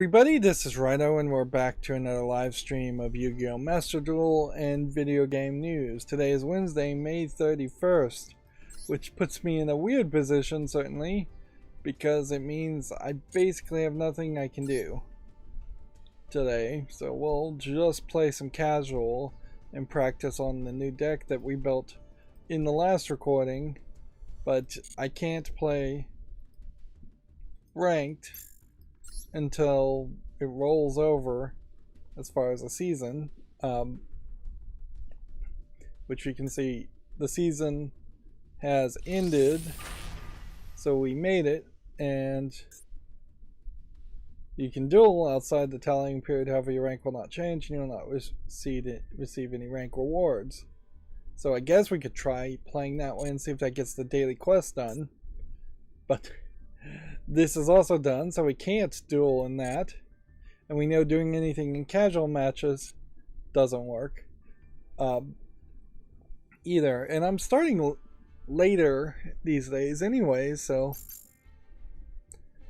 Everybody, this is Rydo, and we're back to another live stream of Yu-Gi-Oh! Master Duel and video game news. Today is Wednesday, May 31st, which puts me in a weird position, certainly, because it means I basically have nothing I can do today. So we'll just play some casual and practice on the new deck that we built in the last recording, but I can't play ranked until it rolls over as far as the season, which we can see the season has ended, so we made it, and you can duel outside the tallying period. However, your rank will not change and you will not receive any rank rewards. So I guess we could try playing that way and see if that gets the daily quest done, but this is also done, so we can't duel in that. And we know doing anything in casual matches doesn't work either. And I'm starting later these days anyway, so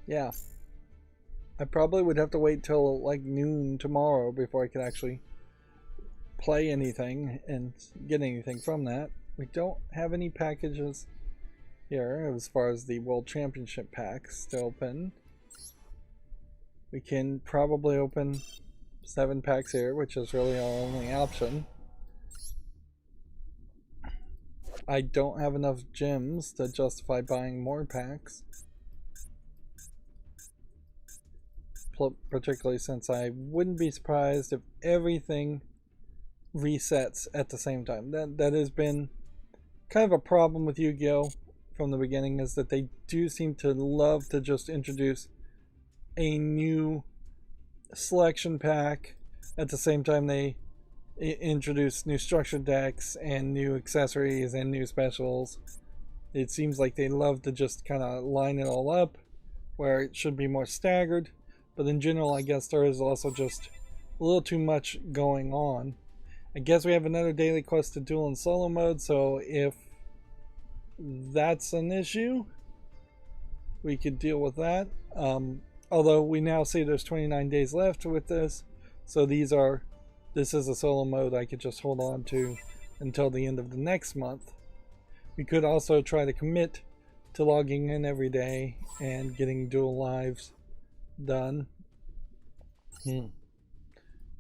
yeah. I probably would have to wait till like noon tomorrow before I could actually play anything and get anything from that. We don't have any packages here as far as the World Championship packs to open. We can probably open 7 packs here, which is really our only option. I don't have enough gems to justify buying more packs, particularly since I wouldn't be surprised if everything resets at the same time. That has been kind of a problem with Yu-Gi-Oh! From the beginning, is that they do seem to love to just introduce a new selection pack at the same time they introduce new structured decks and new accessories and new specials. It seems like they love to just kind of line it all up where it should be more staggered, but in general I guess there is also just a little too much going on. I guess we have another daily quest to duel in solo mode, so if that's an issue, we could deal with that. Although we now see there's 29 days left with this, so this is a solo mode I could just hold on to until the end of the next month. We could also try to commit to logging in every day and getting dual lives done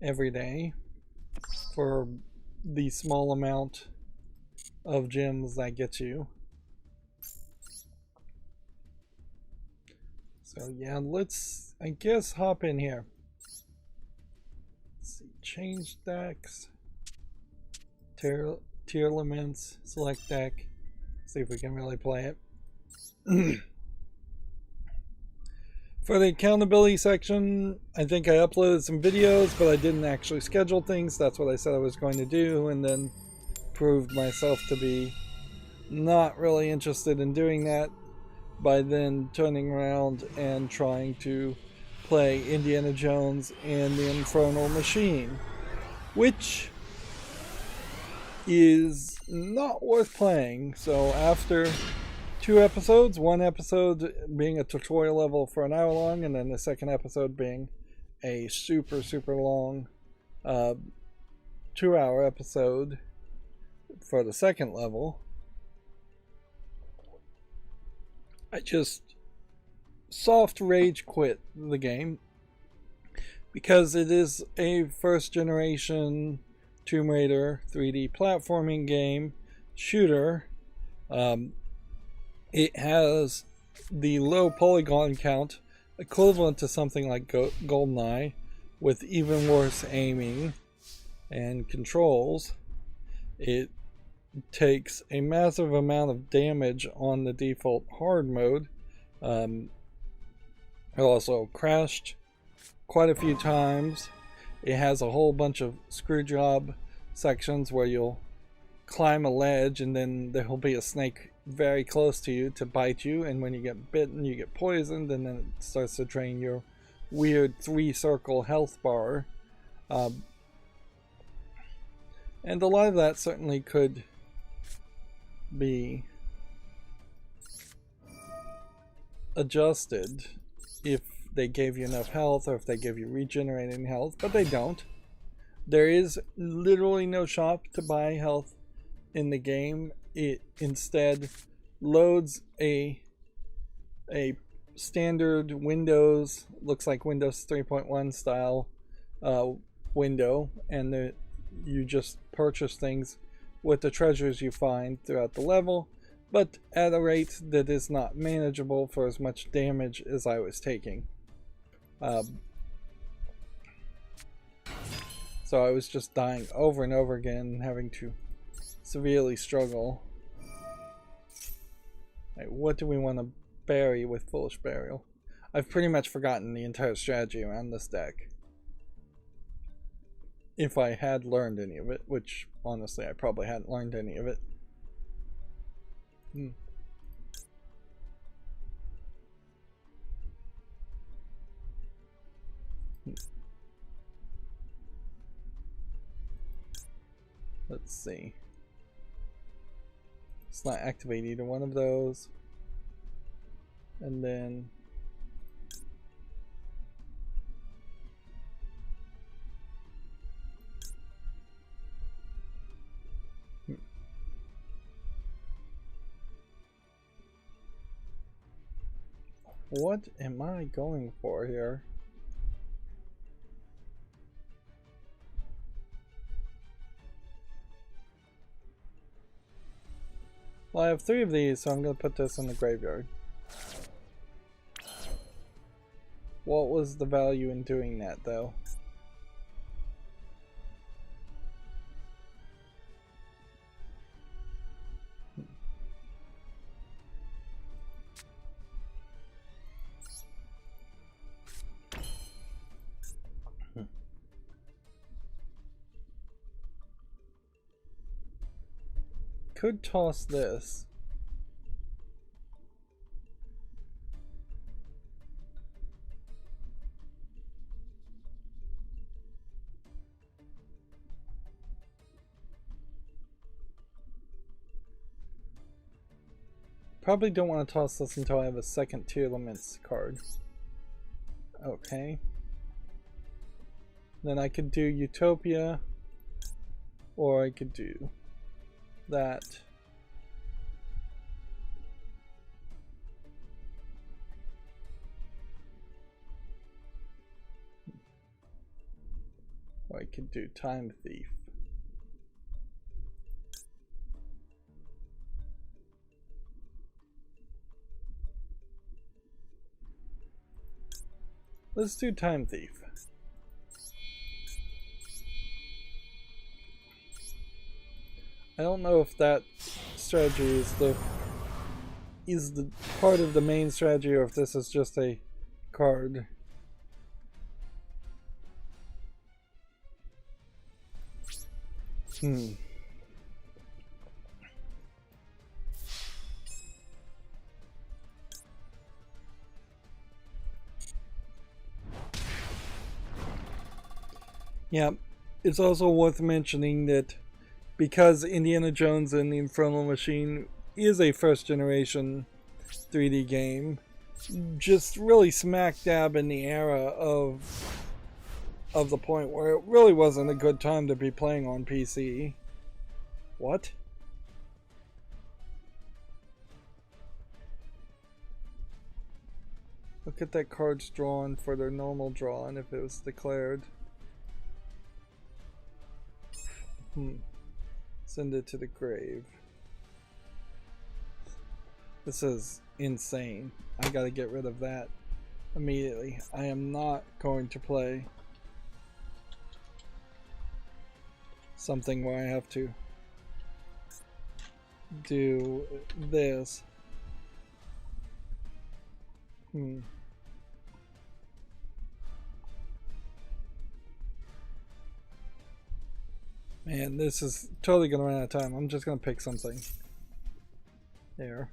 every day for the small amount of gems that gets you. So yeah, let's, I guess, hop in here. Let's see, change decks, tier elements, select deck, see if we can really play it. For the accountability section, I think I uploaded some videos, but I didn't actually schedule things. That's what I said I was going to do, and then proved myself to be not really interested in doing that by then turning around and trying to play Indiana Jones and the Infernal Machine, which is not worth playing. So after 2 episodes, one episode being a tutorial level for an hour long, and then the second episode being a super long 2-hour episode for the second level, I just soft rage quit the game because it is a first generation Tomb Raider 3D platforming game shooter. It has the low polygon count equivalent to something like GoldenEye, with even worse aiming and controls. It takes a massive amount of damage on the default hard mode. It also crashed quite a few times. It has a whole bunch of screw job sections where you'll climb a ledge and then there will be a snake very close to you to bite you, and when you get bitten you get poisoned, and then it starts to drain your weird 3-circle health bar. And a lot of that certainly could be adjusted if they gave you enough health or if they give you regenerating health, but they don't. There is literally no shop to buy health in the game. It instead loads a standard Windows, looks like Windows 3.1 style window, and you just purchase things with the treasures you find throughout the level, but at a rate that is not manageable for as much damage as I was taking. So I was just dying over and over again, having to severely struggle. Right, what do we want to bury with Foolish Burial? I've pretty much forgotten the entire strategy around this deck. If I had learned any of it, which honestly I probably hadn't learned any of it. Let's see. Let's not activate either one of those. And then what am I going for here? Well, I have 3 of these, so I'm going to put this in the graveyard. What was the value in doing that, though? Could toss this. Probably don't want to toss this until I have a second Tier Limits card. Okay. Then I could do Utopia, or I could do that. Or I could do Time Thief. Let's do Time Thief. I don't know if that strategy is the part of the main strategy or if this is just a card. Yeah, it's also worth mentioning that because Indiana Jones and the Infernal Machine is a first generation 3D game, just really smack dab in the era of the point where it really wasn't a good time to be playing on PC. What? Look at that cards drawn for their normal drawn if it was declared. Send it to the grave. This is insane. I gotta get rid of that immediately. I am not going to play something where I have to do this. Man, this is totally gonna run out of time. I'm just gonna pick something. There.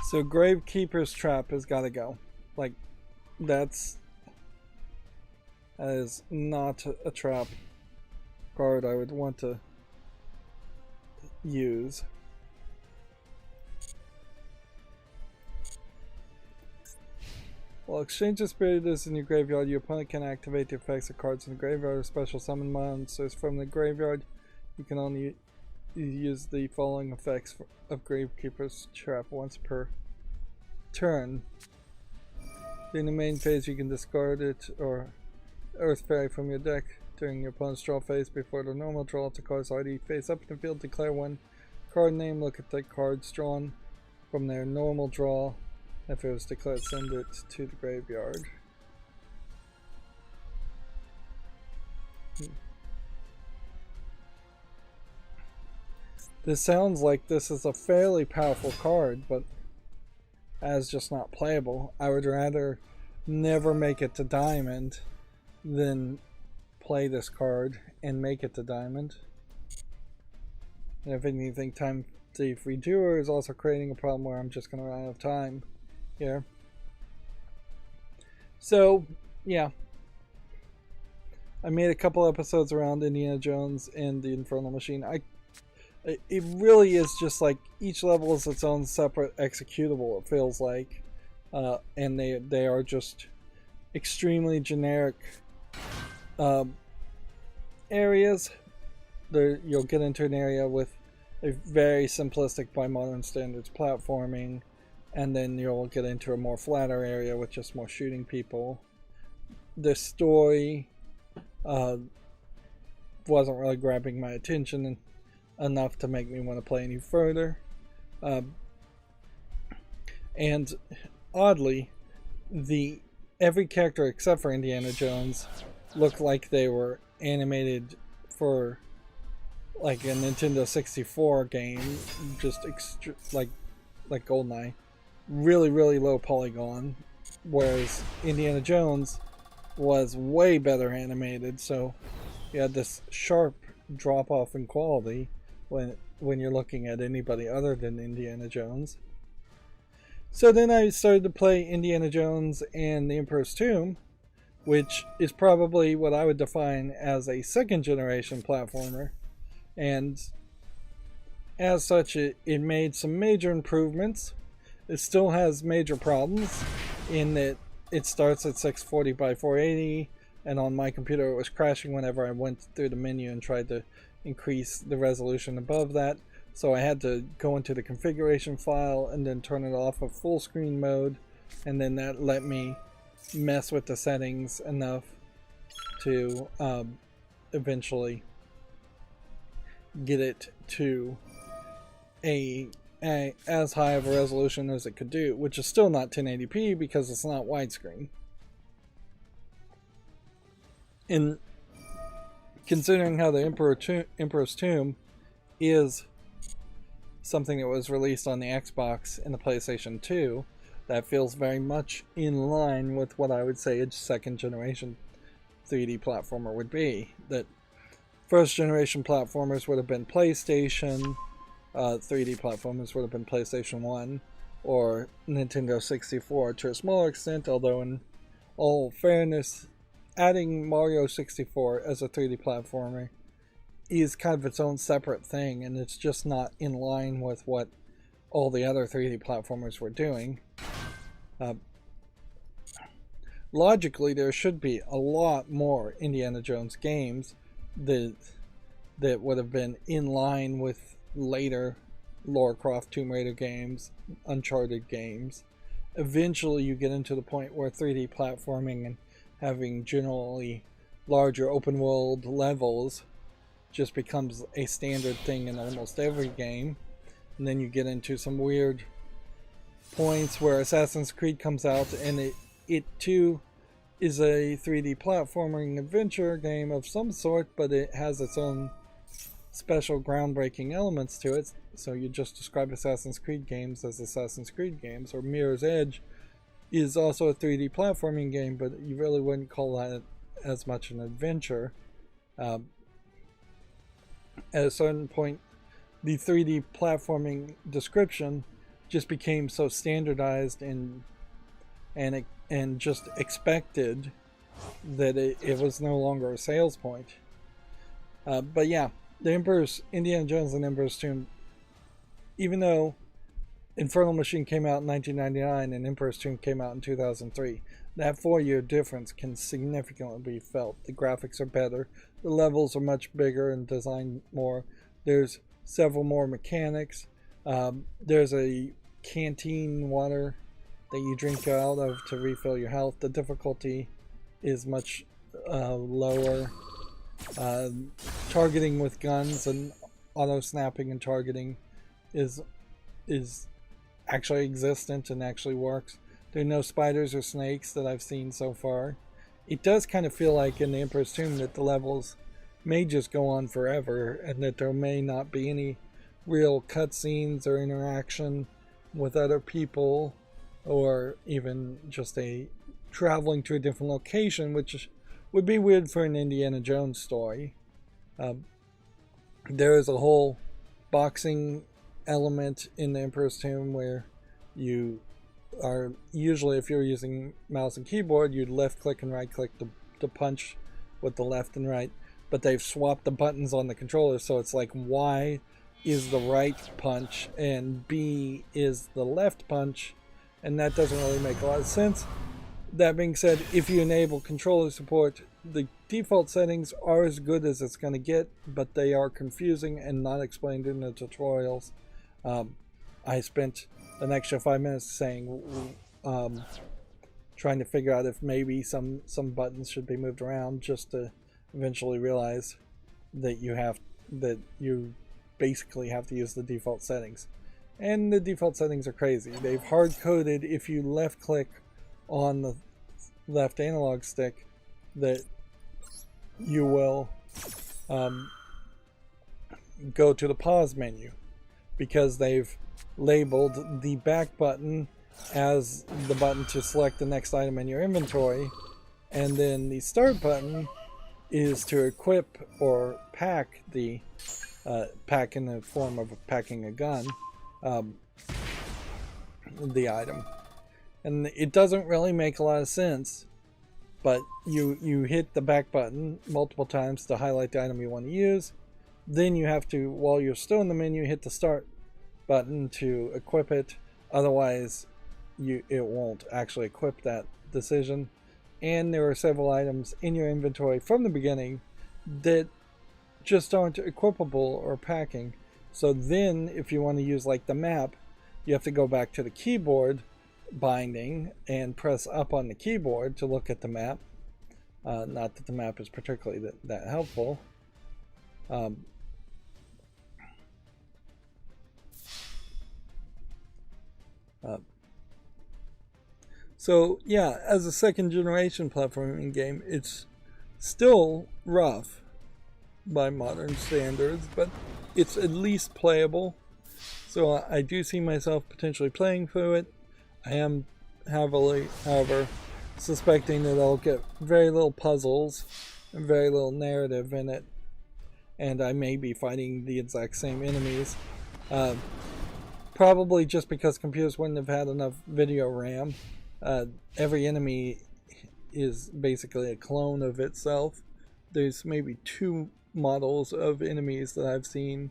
So Gravekeeper's Trap has gotta go. Like, that's... That is not a trap card I would want to use. While Exchange of Spirit is in your graveyard, your opponent can activate the effects of cards in the graveyard or special summon monsters from the graveyard. You can only use the following effects of Gravekeeper's Trap once per turn. During the main phase, you can discard it or Earth Fairy from your deck. During your opponent's draw phase, before the normal draw, if the card's already face up in the field, declare one card name, look at the cards drawn from their normal draw. If it was declared, send it to the graveyard. This sounds like this is a fairly powerful card, but as just not playable. I would rather never make it to Diamond than play this card and make it to Diamond. And if anything, Time Thief Redoer is also creating a problem where I'm just going to run out of time here. So, yeah. I made a couple episodes around Indiana Jones and the Infernal Machine. It really is just like each level is its own separate executable, it feels like. And they are just extremely generic areas. You'll get into an area with a very simplistic by modern standards platforming, and then you'll get into a more flatter area with just more shooting people. The story wasn't really grabbing my attention enough to make me want to play any further. And oddly, every character except for Indiana Jones looked like they were animated for like a Nintendo 64 game, just like GoldenEye, really low polygon, whereas Indiana Jones was way better animated, so you had this sharp drop off in quality when you're looking at anybody other than Indiana Jones. So then I started to play Indiana Jones and the Emperor's Tomb, which is probably what I would define as a second generation platformer, and as such it made some major improvements. It still has major problems in that it starts at 640 by 480, and on my computer it was crashing whenever I went through the menu and tried to increase the resolution above that, so I had to go into the configuration file and then turn it off of full screen mode, and then that let me mess with the settings enough to eventually get it to as high of a resolution as it could do, which is still not 1080p because it's not widescreen. In considering how the Emperor's Tomb is something that was released on the Xbox and the PlayStation 2, that feels very much in line with what I would say a second generation 3D platformer would be. That first generation platformers would have been PlayStation, 3D platformers would have been PlayStation 1 or Nintendo 64 to a smaller extent, although in all fairness, adding Mario 64 as a 3D platformer is kind of its own separate thing, and it's just not in line with what all the other 3D platformers were doing. Logically, there should be a lot more Indiana Jones games that would have been in line with later Lara Croft Tomb Raider games, Uncharted games. Eventually you get into the point where 3D platforming and having generally larger open world levels just becomes a standard thing in almost every game. And then you get into some weird points where Assassin's Creed comes out and it too is a 3D platforming adventure game of some sort, but it has its own special groundbreaking elements to it. So you just describe Assassin's Creed games as Assassin's Creed games, or Mirror's Edge is also a 3D platforming game, but you really wouldn't call that as much an adventure. At a certain point, the 3D platforming description just became so standardized and just expected that it was no longer a sales point. But yeah, Indiana Jones and Emperor's Tomb, even though Infernal Machine came out in 1999 and Emperor's Tomb came out in 2003, that 4-year difference can significantly be felt. The graphics are better, the levels are much bigger and designed more. There's several more mechanics. There's a canteen water that you drink out of to refill your health. The difficulty is much lower. Targeting with guns and auto snapping and targeting is actually existent and actually works. There are no spiders or snakes that I've seen so far. It does kind of feel like in the Emperor's Tomb that the levels may just go on forever and that there may not be any real cutscenes or interaction with other people, or even just a traveling to a different location, which would be weird for an Indiana Jones story. There is a whole boxing element in the Emperor's Tomb where you are usually, if you're using mouse and keyboard, you'd left click and right click to punch with the left and right, but they've swapped the buttons on the controller, so it's like Y is the right punch and B is the left punch, and that doesn't really make a lot of sense. That being said, if you enable controller support, the default settings are as good as it's going to get, but they are confusing and not explained in the tutorials. I spent an extra 5 minutes trying to figure out if maybe some buttons should be moved around, just to eventually realize that you basically have to use the default settings. And the default settings are crazy. They've hard-coded if you left click on the left analog stick that you will go to the pause menu, because they've labeled the back button as the button to select the next item in your inventory, and then the start button is to equip or pack the pack in the form of packing a gun, the item. And it doesn't really make a lot of sense, but you hit the back button multiple times to highlight the item you want to use. Then you have to, while you're still in the menu, hit the start button to equip it. Otherwise, it won't actually equip that decision. And there are several items in your inventory from the beginning that just aren't equipable or packing. So then, if you want to use like the map, you have to go back to the keyboard binding and press up on the keyboard to look at the map. Not that the map is particularly that helpful. So yeah, as a second generation platforming game, it's still rough by modern standards, but it's at least playable. So I do see myself potentially playing through it. I am heavily, however, suspecting that I'll get very little puzzles and very little narrative in it, and I may be fighting the exact same enemies. Probably just because computers wouldn't have had enough video RAM. Every enemy is basically a clone of itself. There's maybe 2 models of enemies that I've seen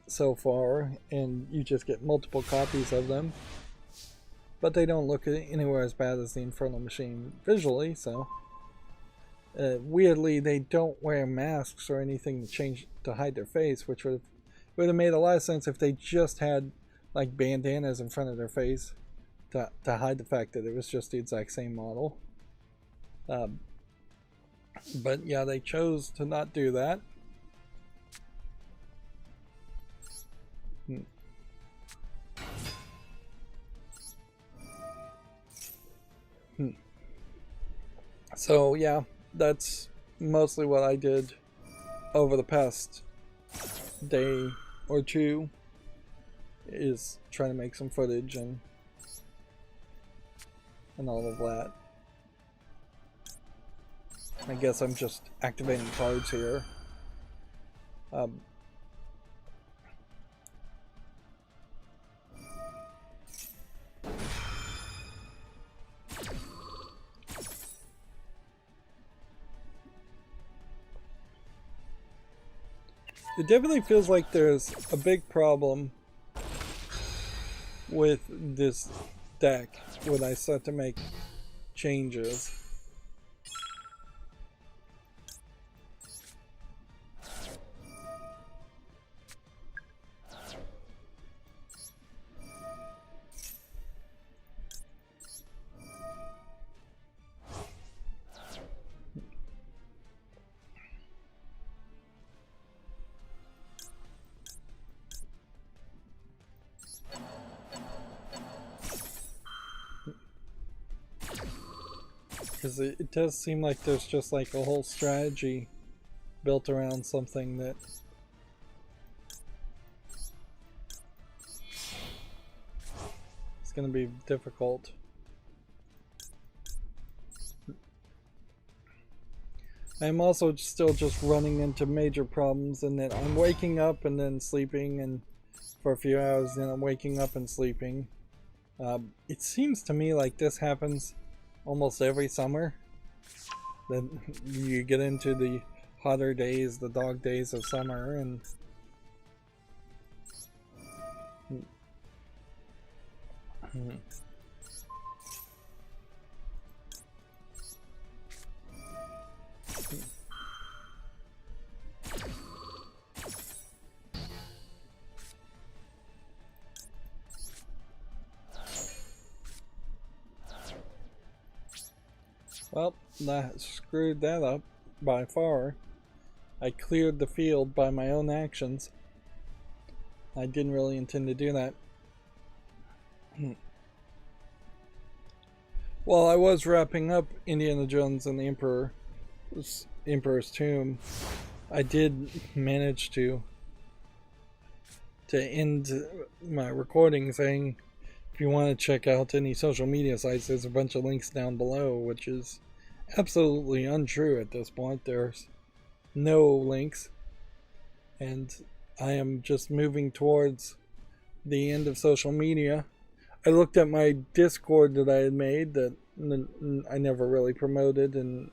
so far, and you just get multiple copies of them. But they don't look anywhere as bad as the Infernal Machine visually, so... weirdly, they don't wear masks or anything to hide their face, which would have made a lot of sense if they just had like bandanas in front of their face to hide the fact that it was just the exact same model. But yeah, they chose to not do that. So yeah, that's mostly what I did over the past day or 2, is trying to make some footage and all of that. I guess I'm just activating cards here. It definitely feels like there's a big problem with this deck when I start to make changes. Because it does seem like there's just like a whole strategy built around something that is going to be difficult. I'm also still just running into major problems in that I'm waking up and then sleeping and for a few hours, then I'm waking up and sleeping. It seems to me like this happens almost every summer. Then you get into the hotter days, the dog days of summer, and well, that screwed that up by far. I cleared the field by my own actions. I didn't really intend to do that. While I was wrapping up Indiana Jones and the Emperor's Tomb, I did manage to end my recording saying, if you want to check out any social media sites, there's a bunch of links down below, which is absolutely untrue at this point. There's no links, and I am just moving towards the end of social media. I looked at my Discord that I had made that I never really promoted and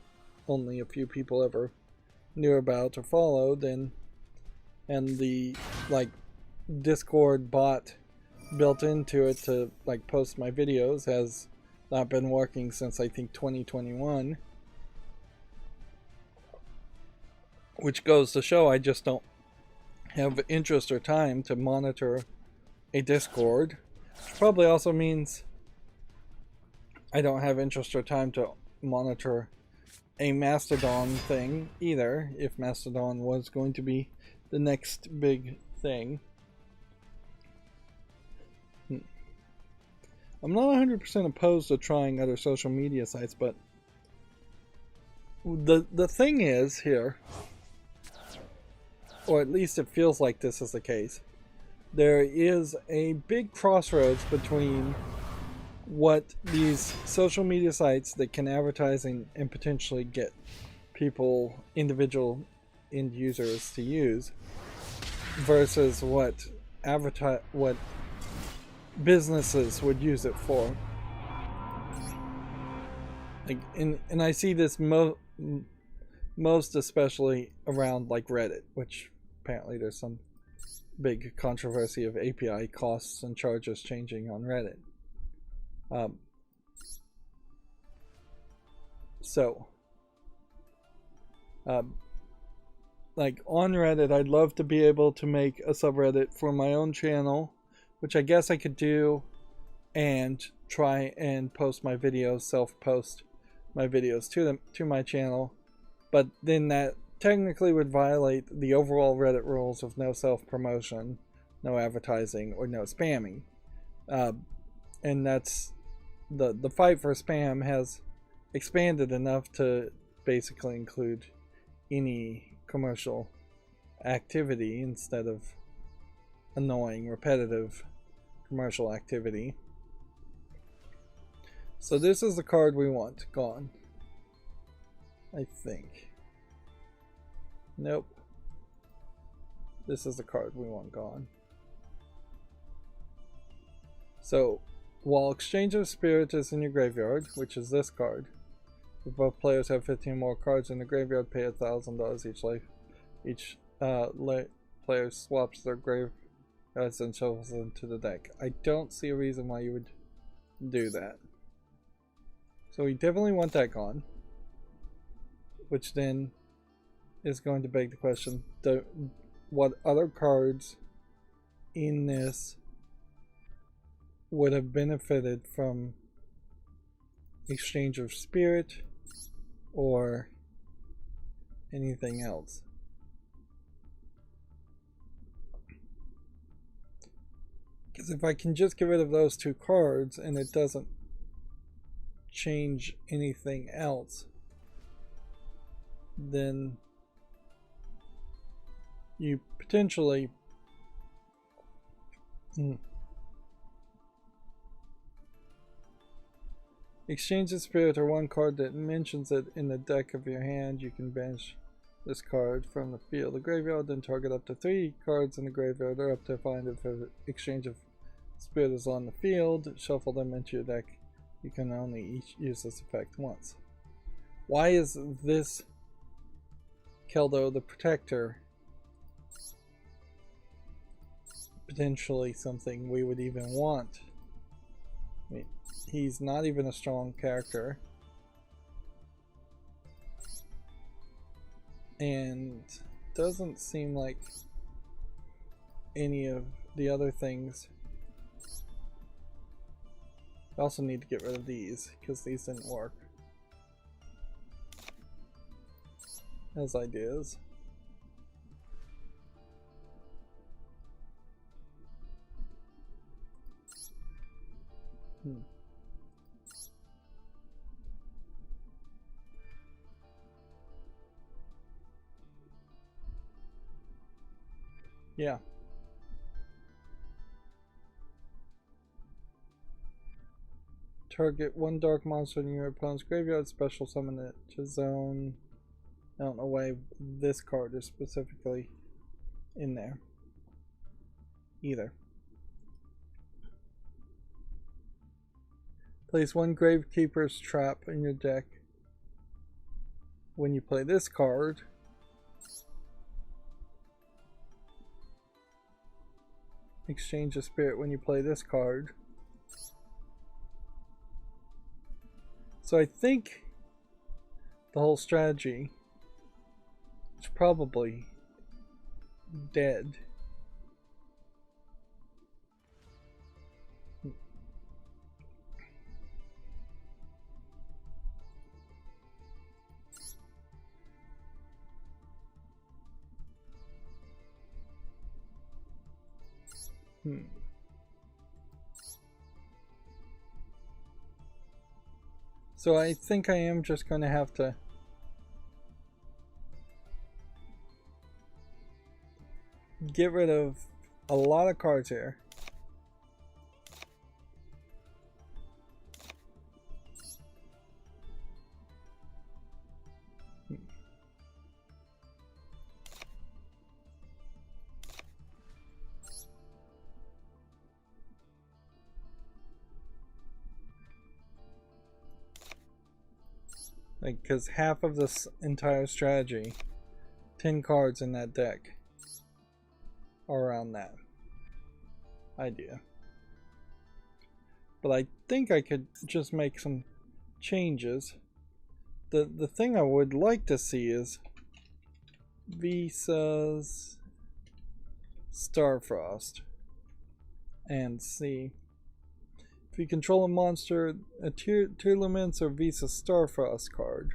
only a few people ever knew about or followed, and the like Discord bot built into it to like post my videos has not been working since I think 2021, which goes to show I just don't have interest or time to monitor a Discord, which probably also means I don't have interest or time to monitor a Mastodon thing either, if Mastodon was going to be the next big thing. I'm not 100% opposed to trying other social media sites, but the thing is here, or at least it feels like this is the case, there is a big crossroads between what these social media sites that can advertise and potentially get people, individual end users to use, versus what businesses would use it for. Like, and I see this most especially around like Reddit, which apparently there's some big controversy of API costs and charges changing on Reddit. Like on Reddit, I'd love to be able to make a subreddit for my own channel, which I guess I could do, and try and post my videos, self-post my videos to my channel, but then that technically would violate the overall Reddit rules of no self-promotion, no advertising, or no spamming. And that's the fight for spam has expanded enough to basically include any commercial activity instead of annoying, repetitive commercial activity. So this is the card we want gone, I think. Nope. This is the card we want gone. So, while Exchange of Spirit is in your graveyard, which is this card, if both players have 15 more cards in the graveyard, pay $1,000 player swaps their graveyards and shuffles them to the deck. I don't see a reason why you would do that. So we definitely want that gone. Which then is going to beg the question, what other cards in this would have benefited from exchange of spirit or anything else? Because if I can just get rid of those two cards and it doesn't change anything else, then you potentially exchange the spirit or one card that mentions it in the deck of your hand. You can banish this card from the field, the graveyard, then target up to 3 cards in the graveyard or up to 5 if the exchange of spirit is on the field. Shuffle them into your deck. You can only each use this effect once. Why is this Keldo the Protector potentially something we would even want? I mean, he's not even a strong character, and doesn't seem like any of the other things. I also need to get rid of these because these didn't work as ideas. Yeah. Target one dark monster in your opponent's graveyard, special summon it to zone. I don't know why this card is specifically in there either. Place one Gravekeeper's Trap in your deck. When you play this card, exchange a spirit when you play this card. So I think the whole strategy is probably dead. So I think I am just going to have to get rid of a lot of cards here. Like, because half of this entire strategy, 10 cards in that deck, are around that idea. But I think I could just make some changes. The thing I would like to see is Visa's Starfrost and see if you control a monster, a Tearlaments or Visa Starfrost card.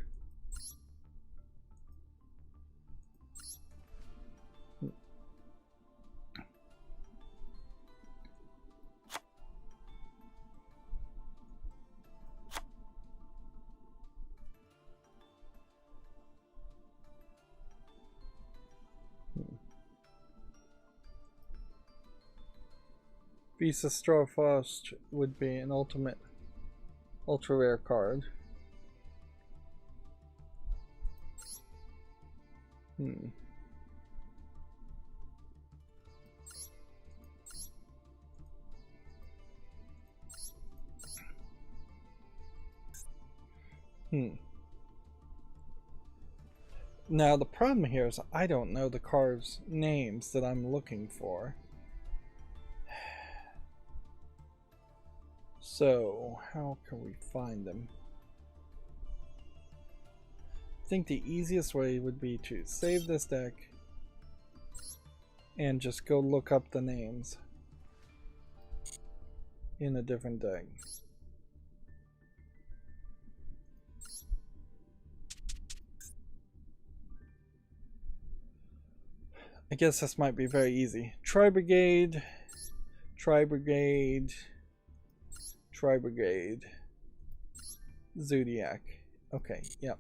Visa Starfrost would be an ultimate ultra rare card. Now the problem here is I don't know the cards' names that I'm looking for. So how can we find them? I think the easiest way would be to save this deck and just go look up the names in a different deck. I guess this might be very easy. Tri-Brigade, Tri-Brigade, Tri-Brigade, Zodiac. Okay, yep.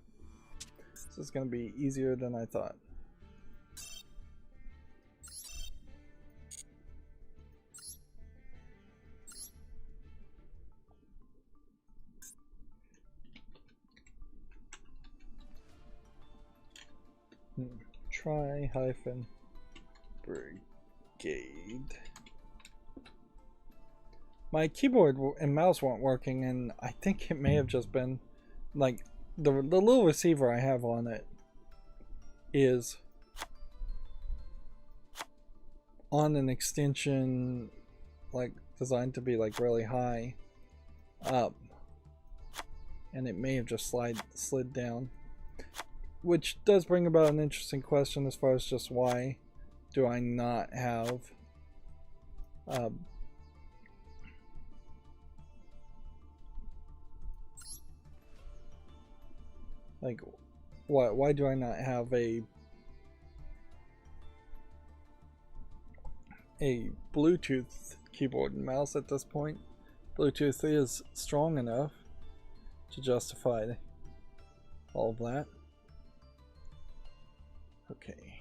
This is going to be easier than I thought. Tri-Brigade. My keyboard and mouse weren't working, and I think it may have just been like the little receiver I have on it is on an extension like designed to be like really high up, and it may have just slid down, which does bring about an interesting question as far as just why do I not have like why do I not have a Bluetooth keyboard and mouse at this point? Bluetooth is strong enough to justify all of that. Okay.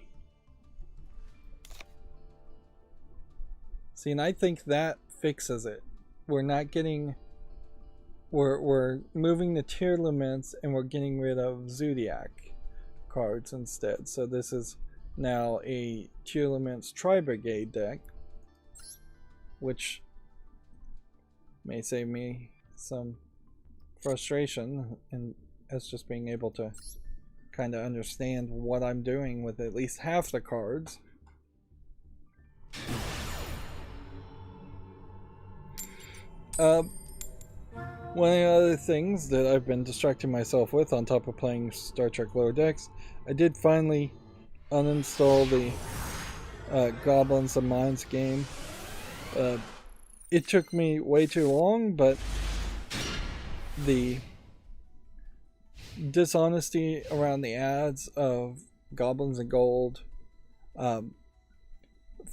See, and I think that fixes it. We're not getting... We're moving the tier limits and we're getting rid of Zodiac cards instead. So this is now a tier limits Tri-Brigade deck, which may save me some frustration and as just being able to kind of understand what I'm doing with at least half the cards. One of the other things that I've been distracting myself with on top of playing Star Trek Lower Decks, I did finally uninstall the Goblins and Mines game. It took me way too long, but the dishonesty around the ads of Goblins and Gold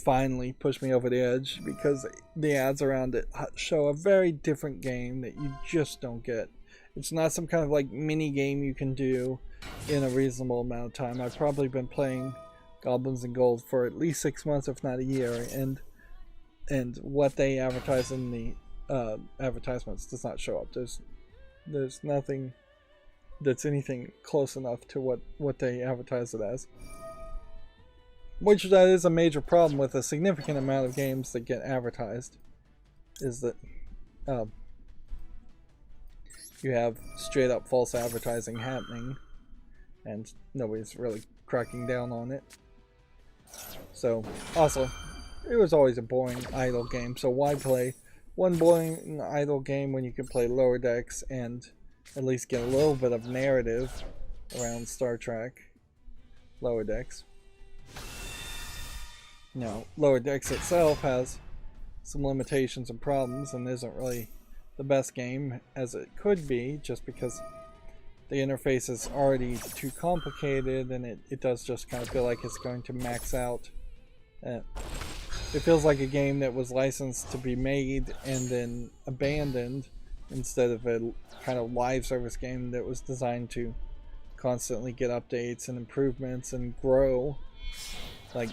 finally pushed me over the edge, because the ads around it show a very different game that you just don't get. It's not some kind of like mini game you can do in a reasonable amount of time. I've probably been playing Goblins and Gold for at least 6 months, if not a year, and what they advertise in the advertisements does not show up. There's nothing that's anything close enough to what they advertise it as. Which that is a major problem with a significant amount of games that get advertised, is that you have straight up false advertising happening and nobody's really cracking down on it. So also, it was always a boring idle game, so why play one boring idle game when you can play Lower Decks and at least get a little bit of narrative around Star Trek Lower Decks. Now, Lower Decks itself has some limitations and problems and isn't really the best game as it could be, just because the interface is already too complicated and it does just kind of feel like it's going to max out. It feels like a game that was licensed to be made and then abandoned, instead of a kind of live service game that was designed to constantly get updates and improvements and grow. Like,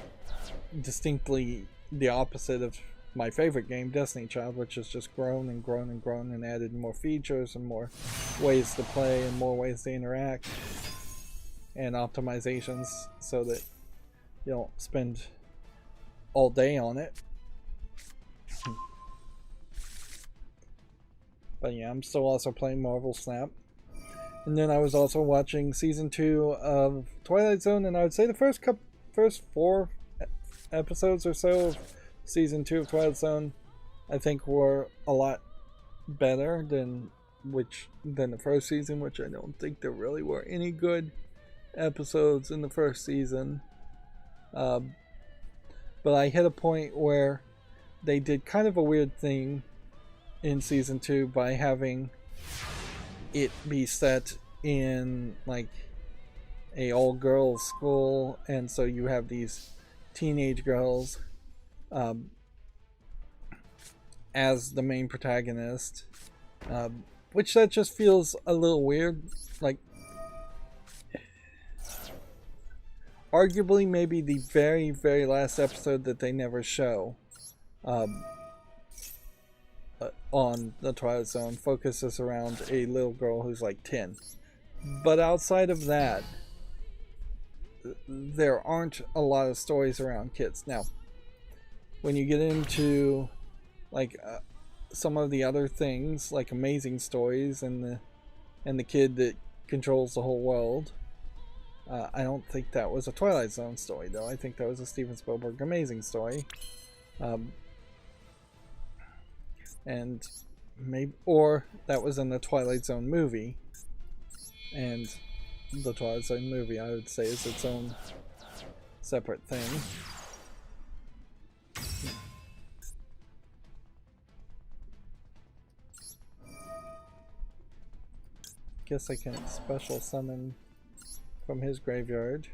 distinctly the opposite of my favorite game, Destiny Child, which has just grown and grown and grown and added more features and more ways to play and more ways to interact and optimizations so that you don't spend all day on it. But yeah, I'm still also playing Marvel Snap. And then I was also watching season 2 of Twilight Zone, and I would say the first 4 episodes or so of season 2 of Twilight Zone, I think, were a lot better than the first season, which I don't think there really were any good episodes in the first season. But I hit a point where they did kind of a weird thing in season 2 by having it be set in like a all-girls school, and so you have these teenage girls as the main protagonist, which that just feels a little weird. Like, arguably maybe the very, very last episode that they never show on the Twilight Zone focuses around a little girl who's like 10. But outside of that, there aren't a lot of stories around kids. Now, when you get into like some of the other things, like Amazing Stories and the kid that controls the whole world, I don't think that was a Twilight Zone story, though. I think that was a Steven Spielberg Amazing Story. And maybe, or that was in the Twilight Zone movie, and the Twilight Zone movie, I would say, is its own separate thing. Guess I can special summon from his graveyard,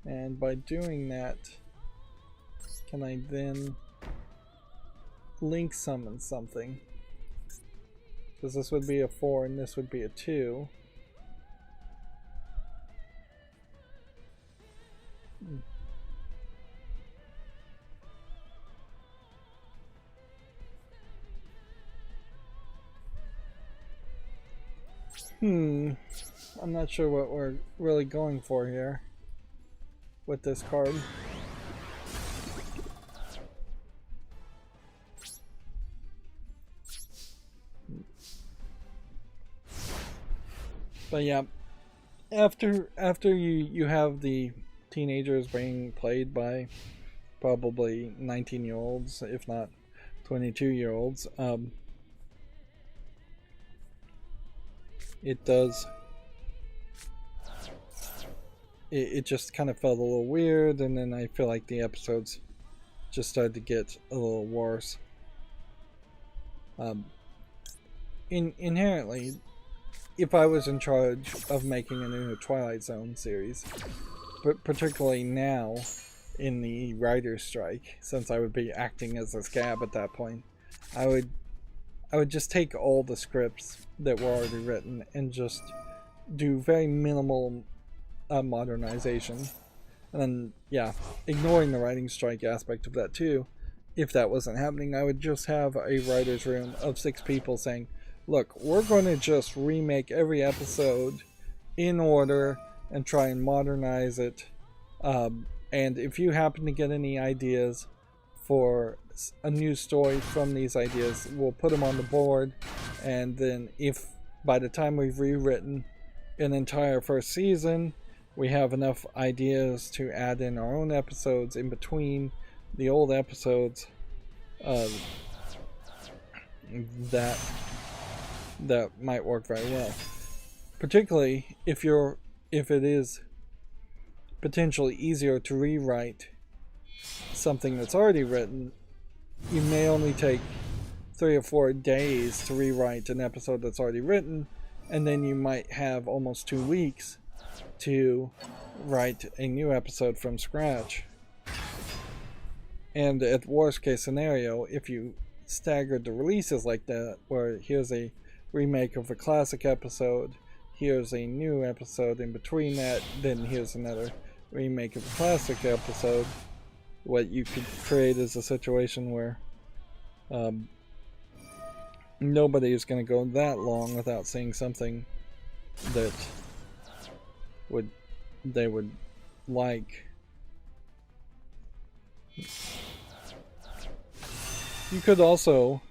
and by doing that, can I then link summon something? Because this would be a 4 and this would be a 2. I'm not sure what we're really going for here with this card. But yeah, after you have the teenagers being played by probably 19-year-olds, if not 22-year-olds, it just kind of felt a little weird, and then I feel like the episodes just started to get a little worse. Inherently, if I was in charge of making a new Twilight Zone series, but particularly now in the writer's strike, since I would be acting as a scab at that point, I would just take all the scripts that were already written and just do very minimal modernization. And then, yeah, ignoring the writing strike aspect of that too, if that wasn't happening, I would just have a writer's room of 6 people saying, look, we're going to just remake every episode in order and try and modernize it. And if you happen to get any ideas for a new story from these ideas, we'll put them on the board. And then if by the time we've rewritten an entire first season, we have enough ideas to add in our own episodes in between the old episodes, that might work very well. Particularly if it is potentially easier to rewrite something that's already written. You may only take 3 or 4 days to rewrite an episode that's already written, and then you might have almost 2 weeks to write a new episode from scratch. And at worst case scenario, if you staggered the releases like that, where here's a remake of a classic episode, here's a new episode in between that, then here's another remake of a classic episode, what you could create is a situation where nobody is going to go that long without seeing something that they would like. You could also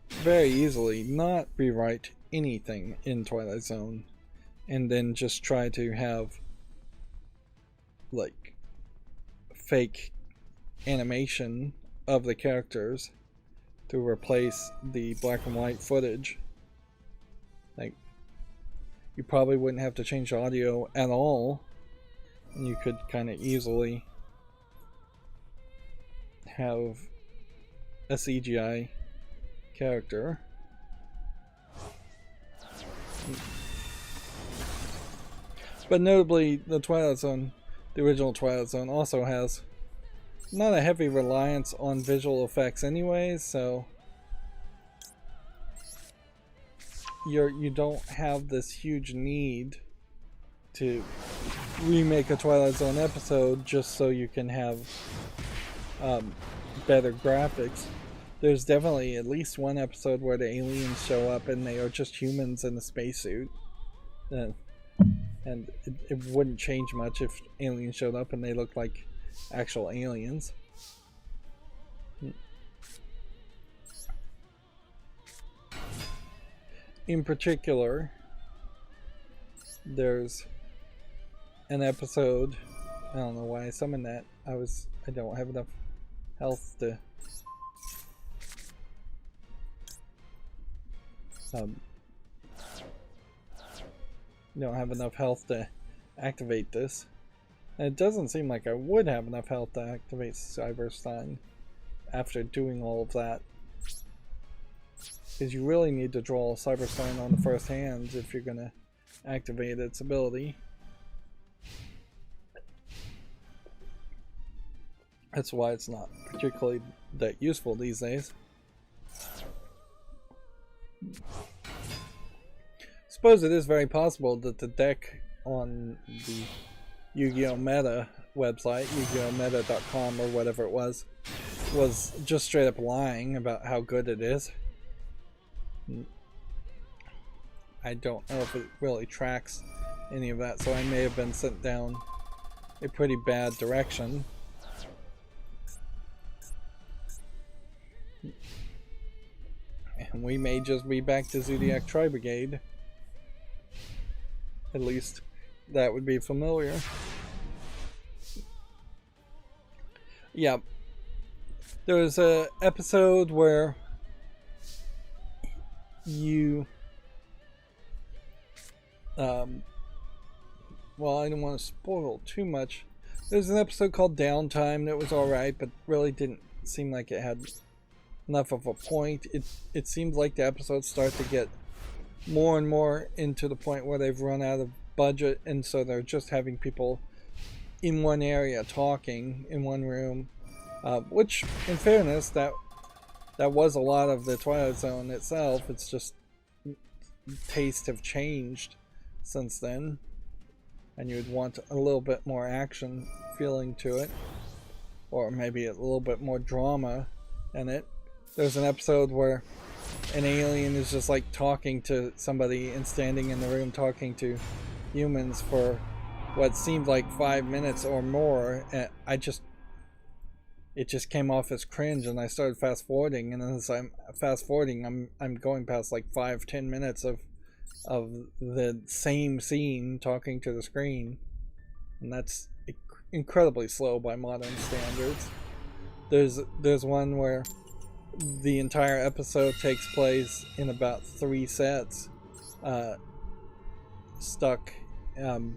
very easily not rewrite anything in Twilight Zone and then just try to have like fake animation of the characters to replace the black and white footage. Like, you probably wouldn't have to change audio at all, and you could kind of easily have a CGI character. But notably, the Twilight Zone, the original Twilight Zone, also has not a heavy reliance on visual effects anyways, so you don't have this huge need to remake a Twilight Zone episode just so you can have better graphics. There's definitely at least one episode where the aliens show up and they are just humans in a spacesuit. And it wouldn't change much if aliens showed up and they looked like actual aliens. In particular, there's an episode, I don't know why I summoned that. I don't have enough health to activate this. And it doesn't seem like I would have enough health to activate Cyberstein after doing all of that. Because you really need to draw Cyberstein on the first hand if you're going to activate its ability. That's why it's not particularly that useful these days. Suppose it is very possible that the deck on the Yu-Gi-Oh! Meta website, YuGiOhMeta.com or whatever it was just straight up lying about how good it is. I don't know if it really tracks any of that, so I may have been sent down a pretty bad direction. And we may just be back to Zodiac Tri-Brigade. At least that would be familiar. Yeah. There was an episode where you well, I don't want to spoil too much. There's an episode called Downtime that was alright, but really didn't seem like it had enough of a point. It seems like the episodes start to get more and more into the point where they've run out of budget, and so they're just having people in one area talking in one room, which, in fairness, that was a lot of the Twilight Zone itself. It's just tastes have changed since then, and you'd want a little bit more action feeling to it, or maybe a little bit more drama in it. There's an episode where an alien is just like talking to somebody and standing in the room talking to humans for what seemed like 5 minutes or more, and it just came off as cringe, and I started fast forwarding, and as I'm fast forwarding, I'm going past like 5-10 minutes of the same scene talking to the screen, and that's incredibly slow by modern standards. There's one where the entire episode takes place in about 3 sets, stuck in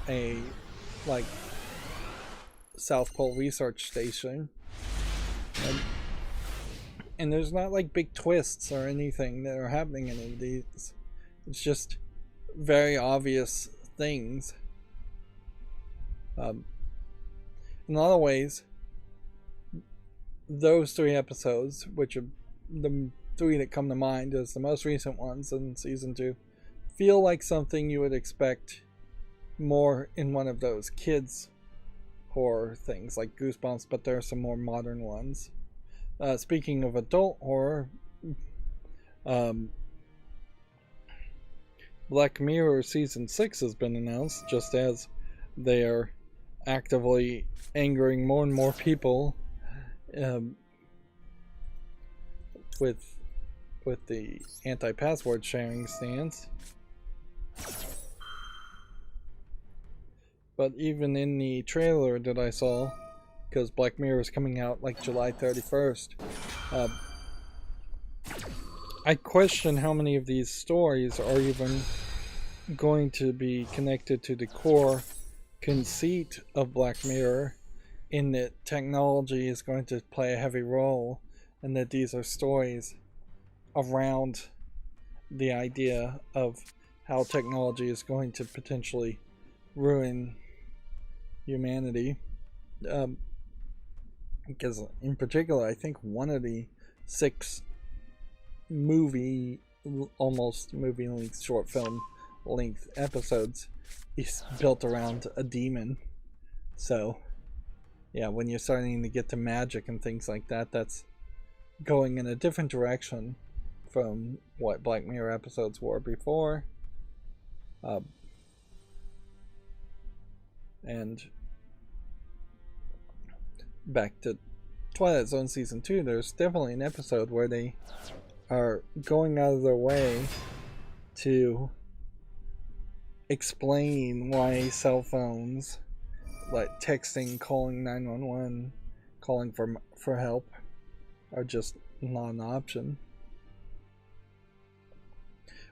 a like South Pole research station, and there's not like big twists or anything that are happening in any of these. It's just very obvious things. In a lot of ways, those 3 episodes, which are the 3 that come to mind as the most recent ones in season 2, feel like something you would expect more in one of those kids horror things like Goosebumps, but there are some more modern ones. Speaking of adult horror, Black Mirror season 6 has been announced, just as they are actively angering more and more people with the anti-password sharing stance. But even in the trailer that I saw, because Black Mirror is coming out like July 31st, I question how many of these stories are even going to be connected to the core conceit of Black Mirror, in that technology is going to play a heavy role, and that these are stories around the idea of how technology is going to potentially ruin humanity. Because in particular, I think one of the 6 almost movie length, short film length episodes is built around a demon. So yeah, when you're starting to get to magic and things like that, that's going in a different direction from what Black Mirror episodes were before. And back to Twilight Zone Season 2, there's definitely an episode where they are going out of their way to explain why cell phones, like texting, calling 911, calling for help, are just not an option.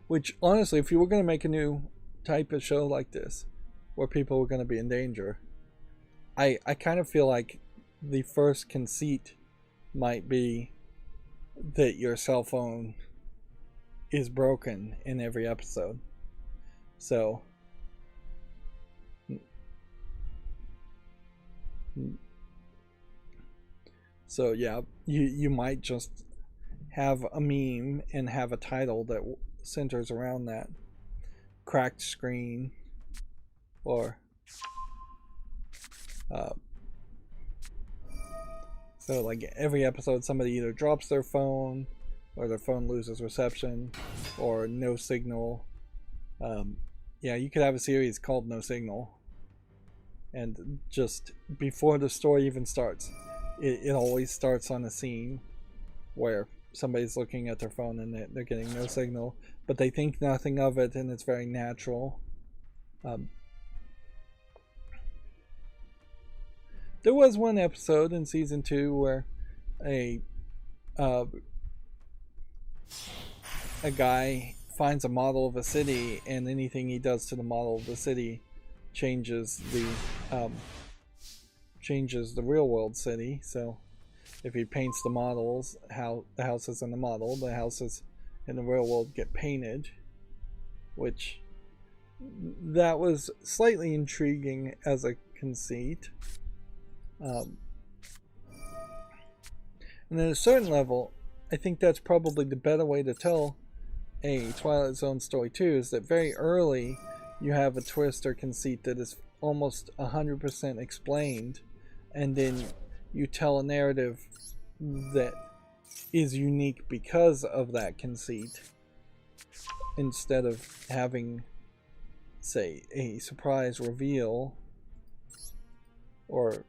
Which, honestly, if you were going to make a new type of show like this, where people were going to be in danger, I kind of feel like the first conceit might be that your cell phone is broken in every episode. So yeah, you might just have a meme and have a title that centers around that. Cracked screen, or so like every episode somebody either drops their phone, or their phone loses reception, or no signal. Yeah, you could have a series called No Signal, and just before the story even starts, it always starts on a scene where somebody's looking at their phone and they're getting no signal, but they think nothing of it, and it's very natural. There was one episode in season 2 where a guy finds a model of a city, and anything he does to the model of the city changes the real world city. So if he paints the models, how the houses in the model, the houses in the real world get painted, which that was slightly intriguing as a conceit. And at a certain level, I think that's probably the better way to tell a Twilight Zone story too, is that very early you have a twist or conceit that is almost 100% explained, and then you tell a narrative that is unique because of that conceit, instead of having, say, a surprise reveal, or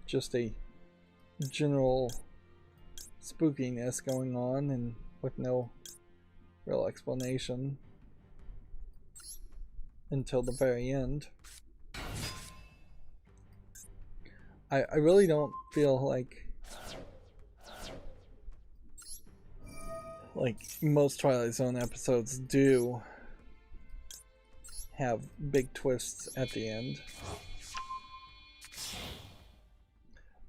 just a general spookiness going on and with no real explanation until the very end. I really don't feel like most Twilight Zone episodes do have big twists at the end.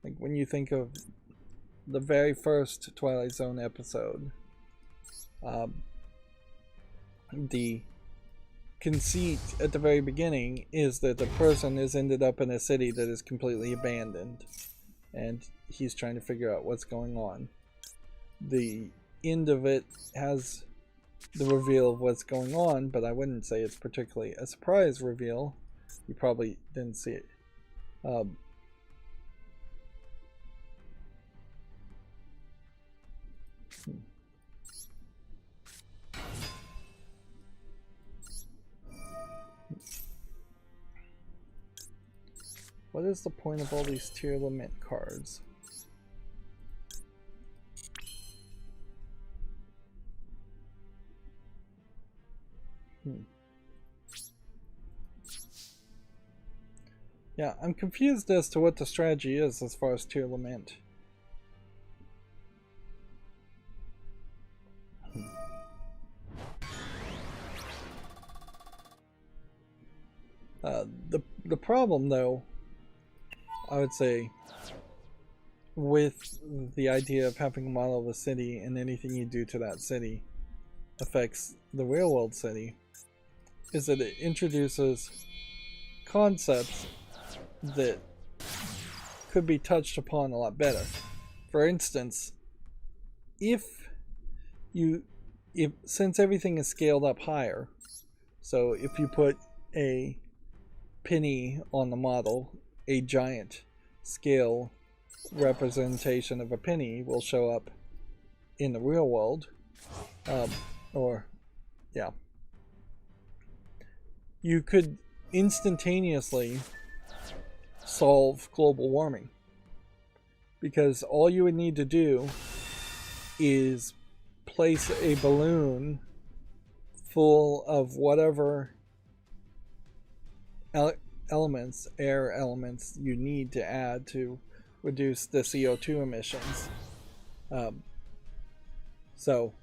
Like when you think of the very first Twilight Zone episode, the conceit at the very beginning is that the person has ended up in a city that is completely abandoned, and he's trying to figure out what's going on. The end of it has the reveal of what's going on, but I wouldn't say it's particularly a surprise reveal. You probably didn't see it. What is the point of all these tier limit cards? Yeah, I'm confused as to what the strategy is as far as tier lament. The problem, though, I would say, with the idea of having a model of a city and anything you do to that city affects the real world city, is that it introduces concepts that could be touched upon a lot better. For instance, if since everything is scaled up higher, so if you put a penny on the model, a giant scale representation of a penny will show up in the real world. You could instantaneously solve global warming, because all you would need to do is place a balloon full of whatever air elements you need to add to reduce the CO2 emissions. So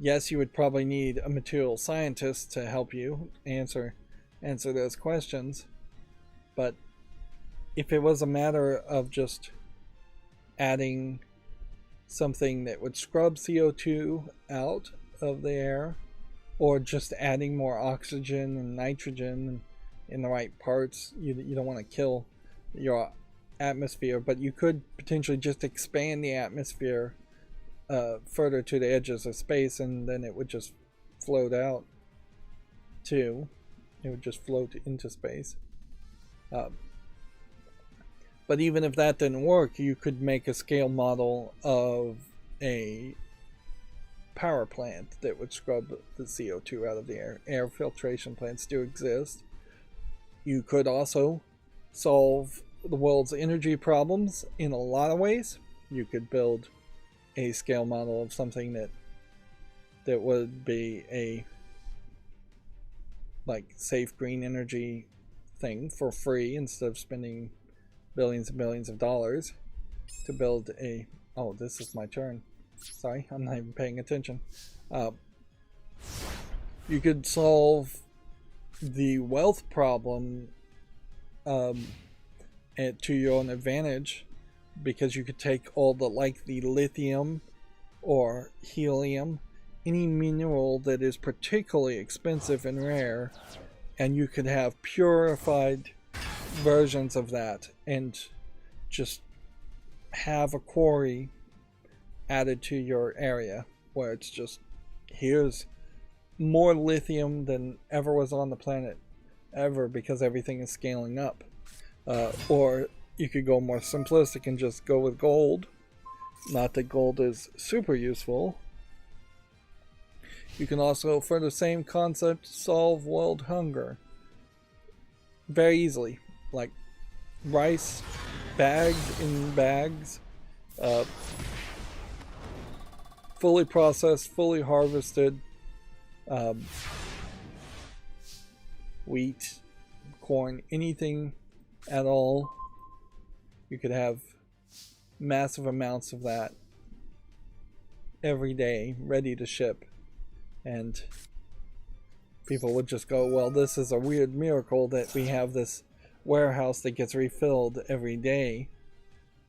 yes, you would probably need a material scientist to help you answer those questions, but if it was a matter of just adding something that would scrub CO2 out of the air, or just adding more oxygen and nitrogen in the right parts, you don't want to kill your atmosphere, but you could potentially just expand the atmosphere further to the edges of space, and then it would just float out too. It would just float into space. But even if that didn't work, you could make a scale model of a power plant that would scrub the CO2 out of the air. Air filtration plants do exist. You could also solve the world's energy problems in a lot of ways. You could build a scale model of something that would be a safe green energy thing for free, instead of spending billions and billions of dollars to build a... Oh, this is my turn. Sorry, I'm not even paying attention. You could solve the wealth problem to your own advantage, because you could take all the lithium or helium, any mineral that is particularly expensive and rare, and you could have purified versions of that and just have a quarry added to your area where it's just, here's more lithium than ever was on the planet ever, because everything is scaling up. Or you could go more simplistic and just go with gold. Not that gold is super useful. You can also, for the same concept, solve world hunger very easily. Like rice bagged in bags, fully processed, fully harvested, wheat, corn, anything at all. You could have massive amounts of that every day ready to ship, and people would just go, well, this is a weird miracle that we have this warehouse that gets refilled every day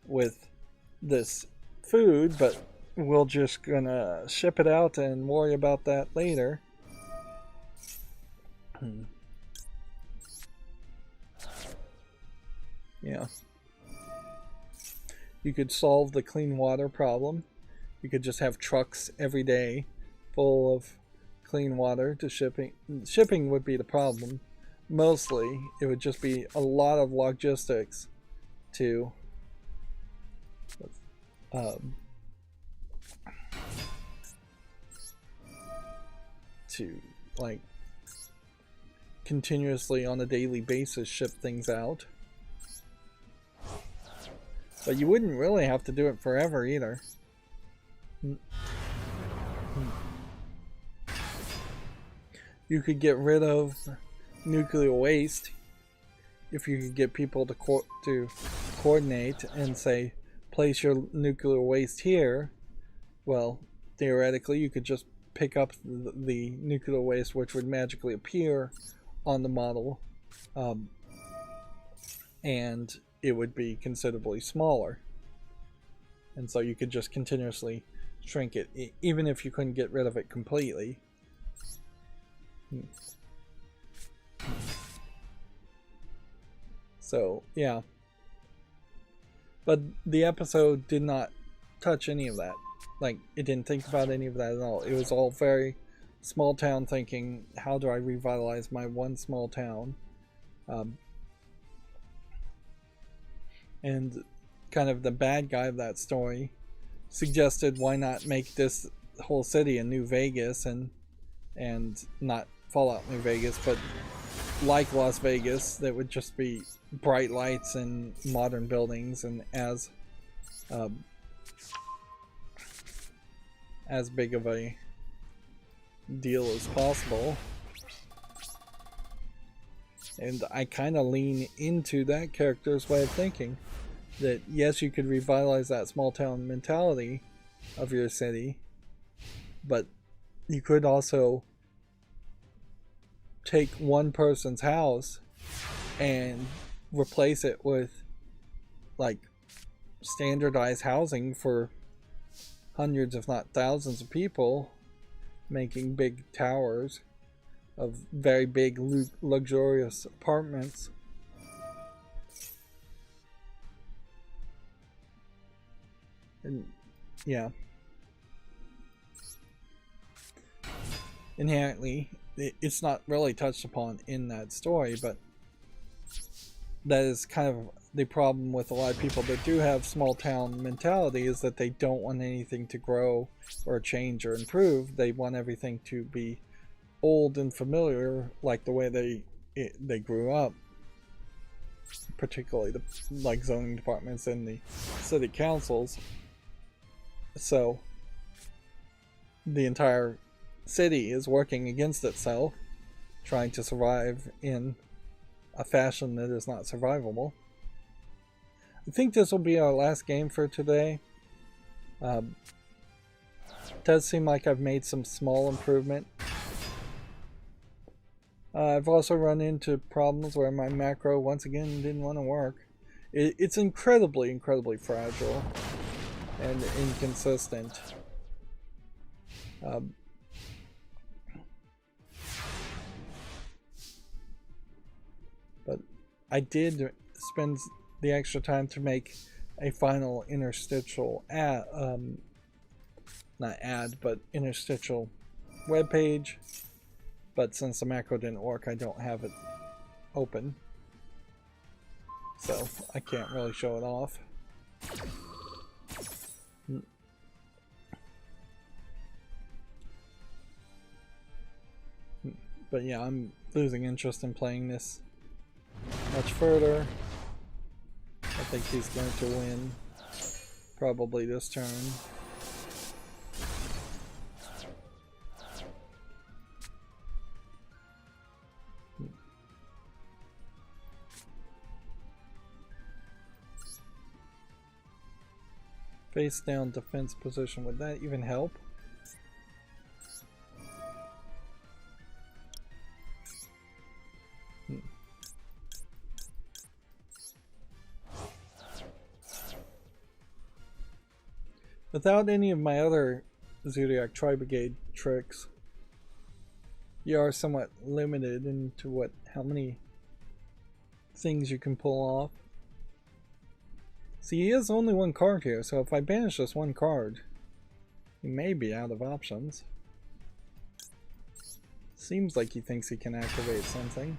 with this food, but we're just gonna ship it out and worry about that later. Yeah. You could solve the clean water problem. You could just have trucks every day full of clean water to shipping. Shipping would be the problem. Mostly, it would just be a lot of logistics to like continuously on a daily basis ship things out. But you wouldn't really have to do it forever either. You could get rid of nuclear waste if you could get people to coordinate and say, place your nuclear waste here, well, theoretically you could just pick up the nuclear waste, which would magically appear on the model, and it would be considerably smaller. And so you could just continuously shrink it, even if you couldn't get rid of it completely. So, yeah. But the episode did not touch any of that. Like, it didn't think about any of that at all. It was all very small town thinking. How do I revitalize my one small town? And kind of the bad guy of that story suggested, why not make this whole city a New Vegas, and not Fallout New Vegas, but like Las Vegas, that would just be bright lights and modern buildings, and as big of a deal as possible. And I kind of lean into that character's way of thinking, that yes, you could revitalize that small town mentality of your city, but you could also take one person's house and replace it with like standardized housing for hundreds if not thousands of people, making big towers of very big luxurious apartments. And yeah, inherently it's not really touched upon in that story, but that is kind of the problem with a lot of people that do have small town mentality, is that they don't want anything to grow or change or improve. They want everything to be old and familiar, like the way they grew up, particularly the like zoning departments and the city councils. So the entire city is working against itself, trying to survive in a fashion that is not survivable. I think this will be our last game for today. It does seem like I've made some small improvement. I've also run into problems where my macro once again didn't want to work. It's incredibly fragile and inconsistent. But I did spend the extra time to make a final interstitial interstitial web page. But since the macro didn't work, I don't have it open, so I can't really show it off. But yeah, I'm losing interest in playing this much further. I think he's going to win, probably this turn. Face down defense position, would that even help? Without any of my other Zodiac Tri-Brigade tricks, you are somewhat limited into how many things you can pull off. See, he has only one card here, so if I banish this one card, he may be out of options. Seems like he thinks he can activate something.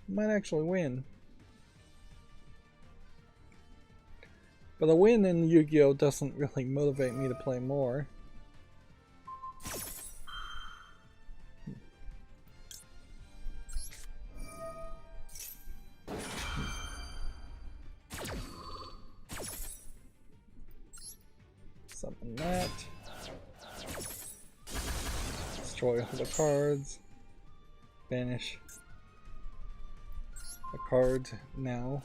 Might actually win. But a win in Yu-Gi-Oh! Doesn't really motivate me to play more. Something that. Destroy all the cards. Banish a card now.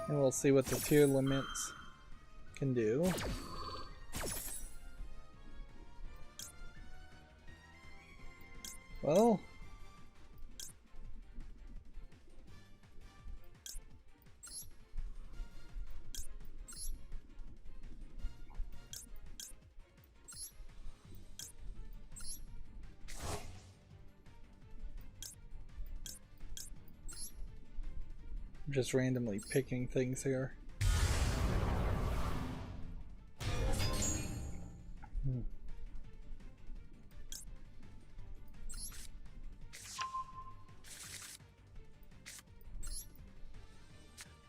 And we'll see what the tier limits can do. Well, I'm just randomly picking things here.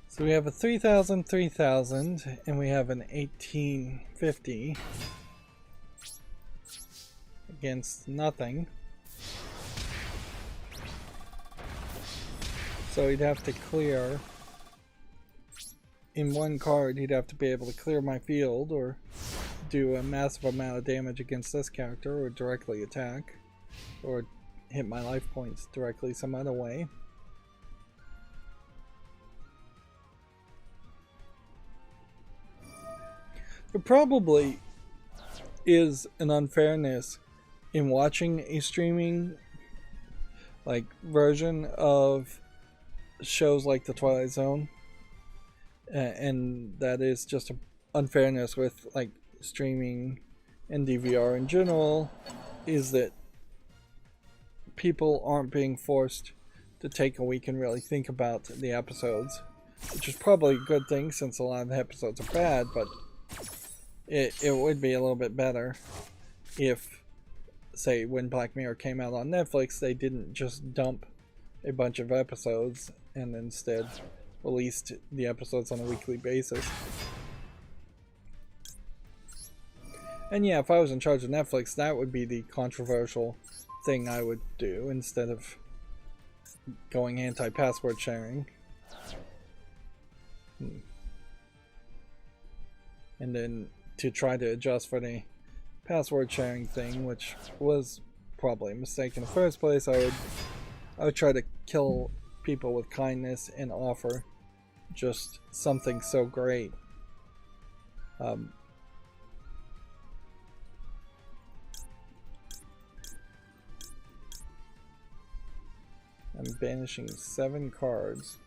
So we have a 3,000, 3,000, and we have an 1850 against nothing. So he'd have to clear, in one card, he'd have to be able to clear my field or do a massive amount of damage against this character or directly attack or hit my life points directly some other way. There probably is an unfairness in watching a streaming version of shows like The Twilight Zone, and that is just an unfairness with streaming and DVR in general, is that people aren't being forced to take a week and really think about the episodes, which is probably a good thing since a lot of the episodes are bad, but it would be a little bit better if, say, when Black Mirror came out on Netflix, they didn't just dump a bunch of episodes and instead released the episodes on a weekly basis. And yeah, if I was in charge of Netflix, that would be the controversial thing I would do instead of going anti-password sharing. And then to try to adjust for the password sharing thing, which was probably a mistake in the first place, I would try to kill people with kindness and offer just something so great. I'm banishing 7 cards.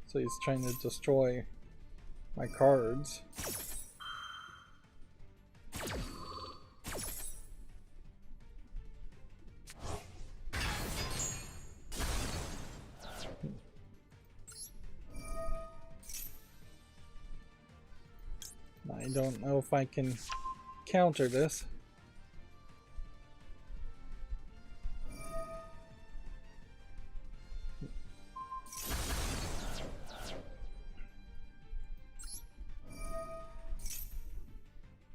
So he's trying to destroy my cards. I don't know if I can counter this.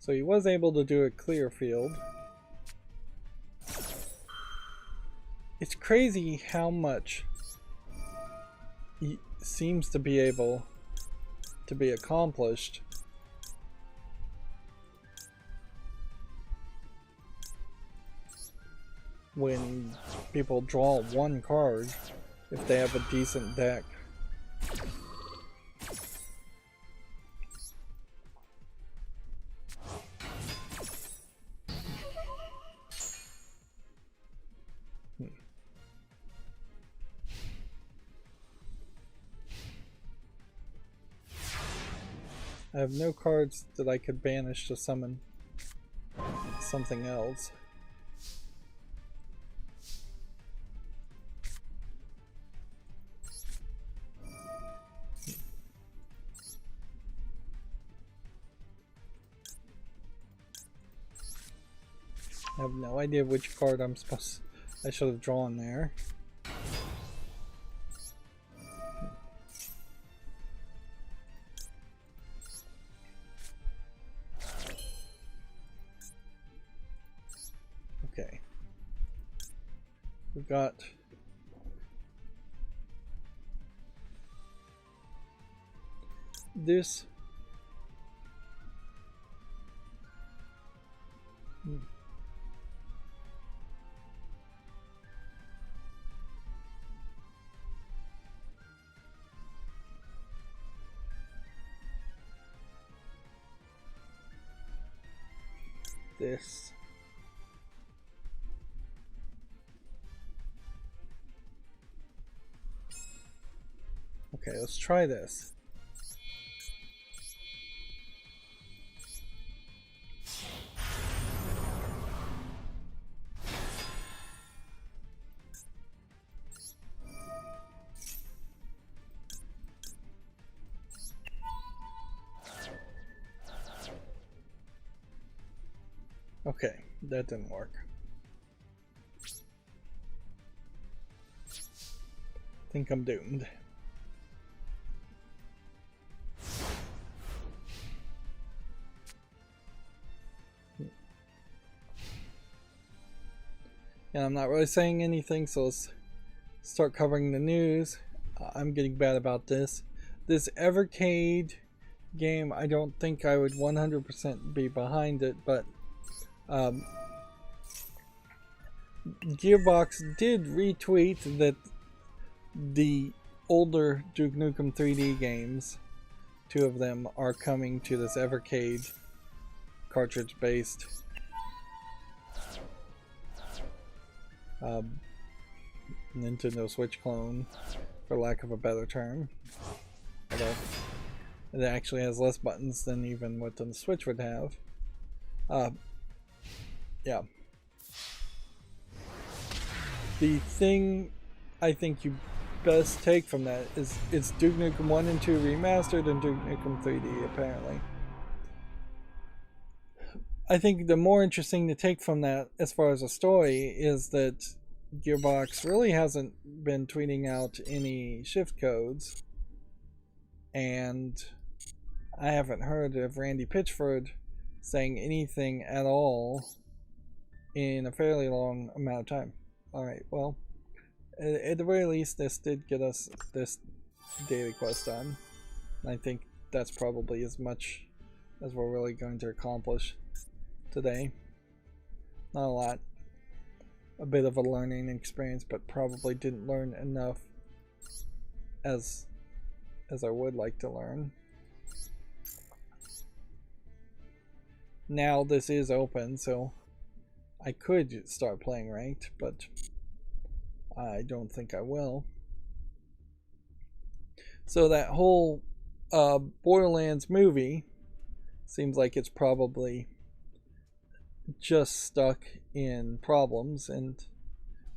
So he was able to do a clear field. It's crazy how much he seems to be able to be accomplished when people draw 1 card if they have a decent deck. I have no cards that I could banish to summon something else. I have no idea which card I should have drawn there. got this. This. Okay, let's try this. Okay, that didn't work. I think I'm doomed. And I'm not really saying anything, so let's start covering the news. I'm getting bad about this. This Evercade game, I don't think I would 100% be behind it, but Gearbox did retweet that the older Duke Nukem 3D games, 2 of them, are coming to this Evercade cartridge-based Nintendo Switch clone, for lack of a better term. Although it actually has less buttons than even what the Switch would have. Yeah. The thing I think you best take from that is it's Duke Nukem 1 and 2 remastered and Duke Nukem 3D apparently. I think the more interesting to take from that as far as a story is that Gearbox really hasn't been tweeting out any shift codes, and I haven't heard of Randy Pitchford saying anything at all in a fairly long amount of time. Alright, well, at the very least, this did get us this daily quest done. I think that's probably as much as we're really going to accomplish today. Not a lot. A bit of a learning experience, but probably didn't learn enough as I would like to learn. Now this is open, so I could start playing ranked, but I don't think I will. So that whole Borderlands movie seems like it's probably just stuck in problems, and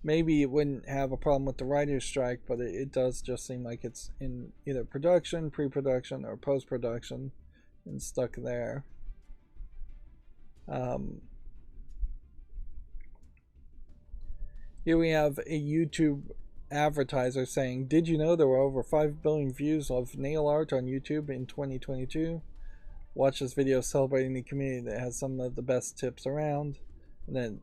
maybe it wouldn't have a problem with the writer's strike, but it does just seem like it's in either production, pre-production, or post-production and stuck there. Here we have a YouTube advertiser saying, "Did you know there were over 5 billion views of nail art on YouTube in 2022? Watch this video celebrating the community that has some of the best tips around." And then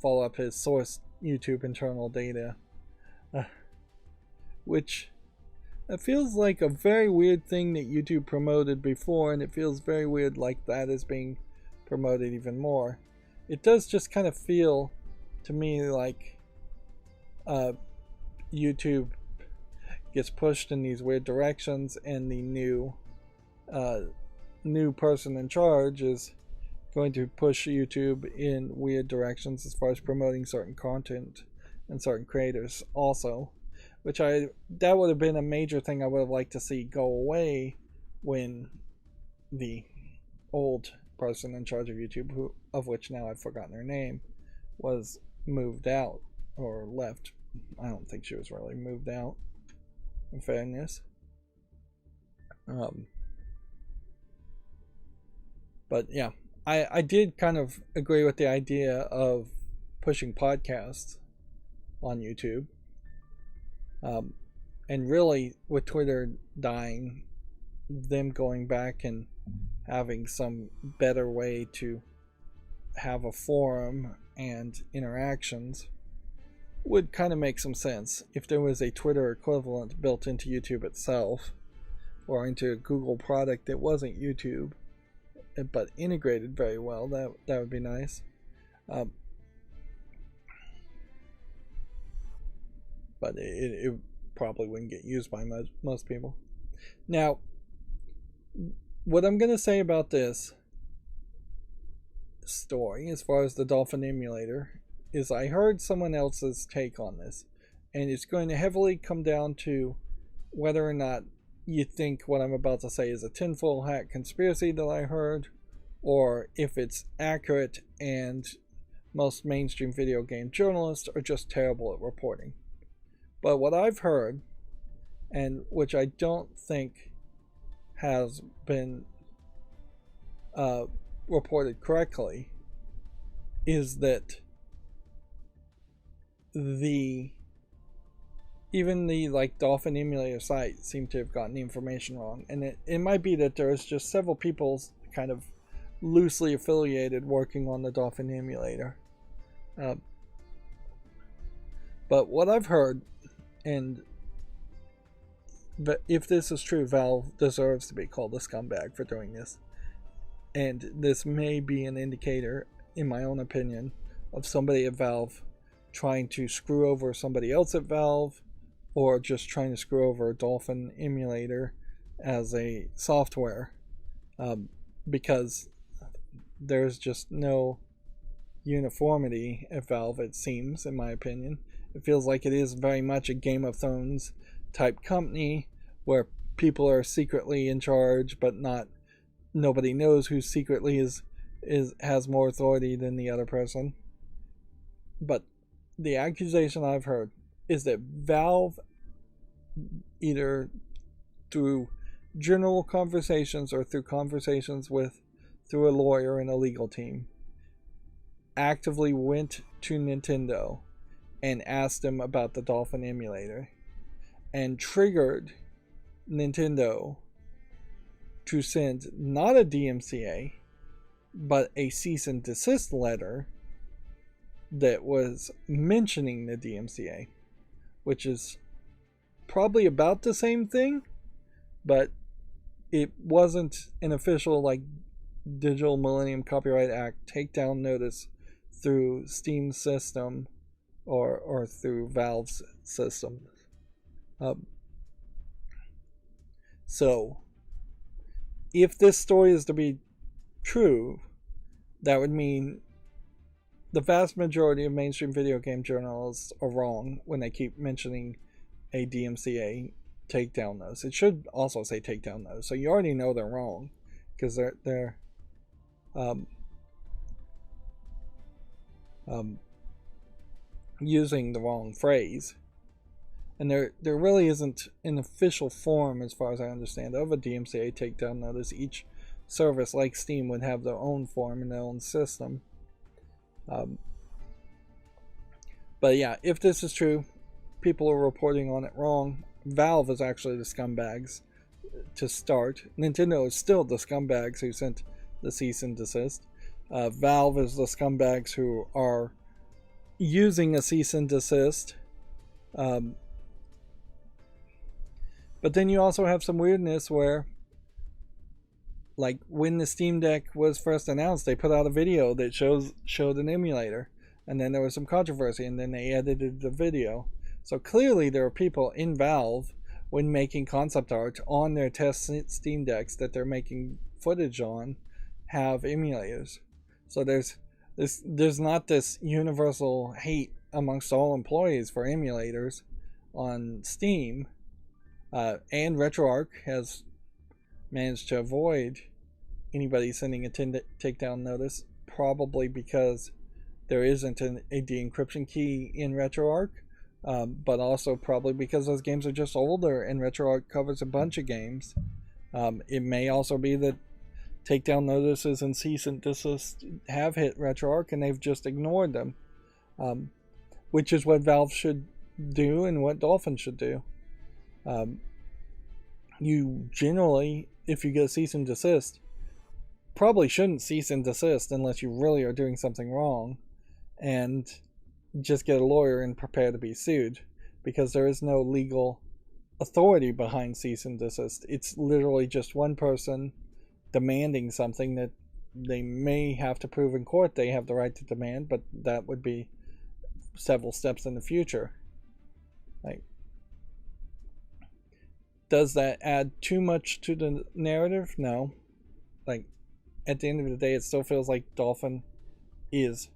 follow up his source YouTube internal data. Which it feels like a very weird thing that YouTube promoted before, and it feels very weird like that is being promoted even more. It does just kind of feel to me like YouTube gets pushed in these weird directions, and the new person in charge is going to push YouTube in weird directions as far as promoting certain content and certain creators also, which that would have been a major thing I would have liked to see go away when the old person in charge of YouTube, of which now I've forgotten her name, was moved out or left. I don't think she was really moved out, in fairness. But yeah, I did kind of agree with the idea of pushing podcasts on YouTube. And really, with Twitter dying, them going back and having some better way to have a forum and interactions would kind of make some sense if there was a Twitter equivalent built into YouTube itself, or into a Google product that wasn't YouTube, but integrated very well. That would be nice. But it probably wouldn't get used by most people. Now, what I'm going to say about this story, as far as the Dolphin emulator, is I heard someone else's take on this, and it's going to heavily come down to whether or not you think what I'm about to say is a tinfoil hat conspiracy that I heard, or if it's accurate and most mainstream video game journalists are just terrible at reporting. But what I've heard, and which I don't think has been reported correctly, is that even the Dolphin emulator site seemed to have gotten the information wrong, and it might be that there's just several people kind of loosely affiliated working on the Dolphin emulator. But what I've heard, but if this is true, Valve deserves to be called a scumbag for doing this. And this may be an indicator, in my own opinion, of somebody at Valve trying to screw over somebody else at Valve, or just trying to screw over a Dolphin emulator as a software, because there's just no uniformity at Valve, it seems, in my opinion. It feels like it is very much a Game of Thrones type company where people are secretly in charge, but nobody knows who secretly has more authority than the other person. But the accusation I've heard is that Valve, either through general conversations or through conversations through a lawyer and a legal team, actively went to Nintendo and asked them about the Dolphin emulator, and triggered Nintendo to send not a DMCA, but a cease and desist letter that was mentioning the DMCA, which is probably about the same thing, but it wasn't an official Digital Millennium Copyright Act takedown notice through Steam's system or through Valve's system. So, if this story is to be true, that would mean the vast majority of mainstream video game journalists are wrong when they keep mentioning a DMCA takedown notice. It should also say takedown notice, so you already know they're wrong, because they're using the wrong phrase. And there really isn't an official form, as far as I understand, of a DMCA takedown notice. Each service, like Steam, would have their own form and their own system. But yeah, if this is true, people are reporting on it wrong. Valve is actually the scumbags to start. Nintendo is still the scumbags who sent the cease and desist. Valve is the scumbags who are using a cease and desist. But then you also have some weirdness where, when the Steam Deck was first announced, they put out a video that showed an emulator, and then there was some controversy, and then they edited the video. So clearly there are people in Valve, when making concept art on their test Steam Decks that they're making footage on, have emulators. So there's not this universal hate amongst all employees for emulators on Steam. And RetroArch has managed to avoid anybody sending a takedown notice, probably because there isn't a de-encryption key in RetroArch, but also probably because those games are just older and RetroArch covers a bunch of games. It may also be that takedown notices and cease and desist have hit RetroArch and they've just ignored them, which is what Valve should do and what Dolphin should do. You generally, if you get a cease and desist, probably shouldn't cease and desist unless you really are doing something wrong. And just get a lawyer and prepare to be sued, because there is no legal authority behind cease and desist. It's literally just one person demanding something that they may have to prove in court they have the right to demand, but that would be several steps in the future. Like, does that add too much to the narrative? No. Like, at the end of the day, it still feels like Dolphin is,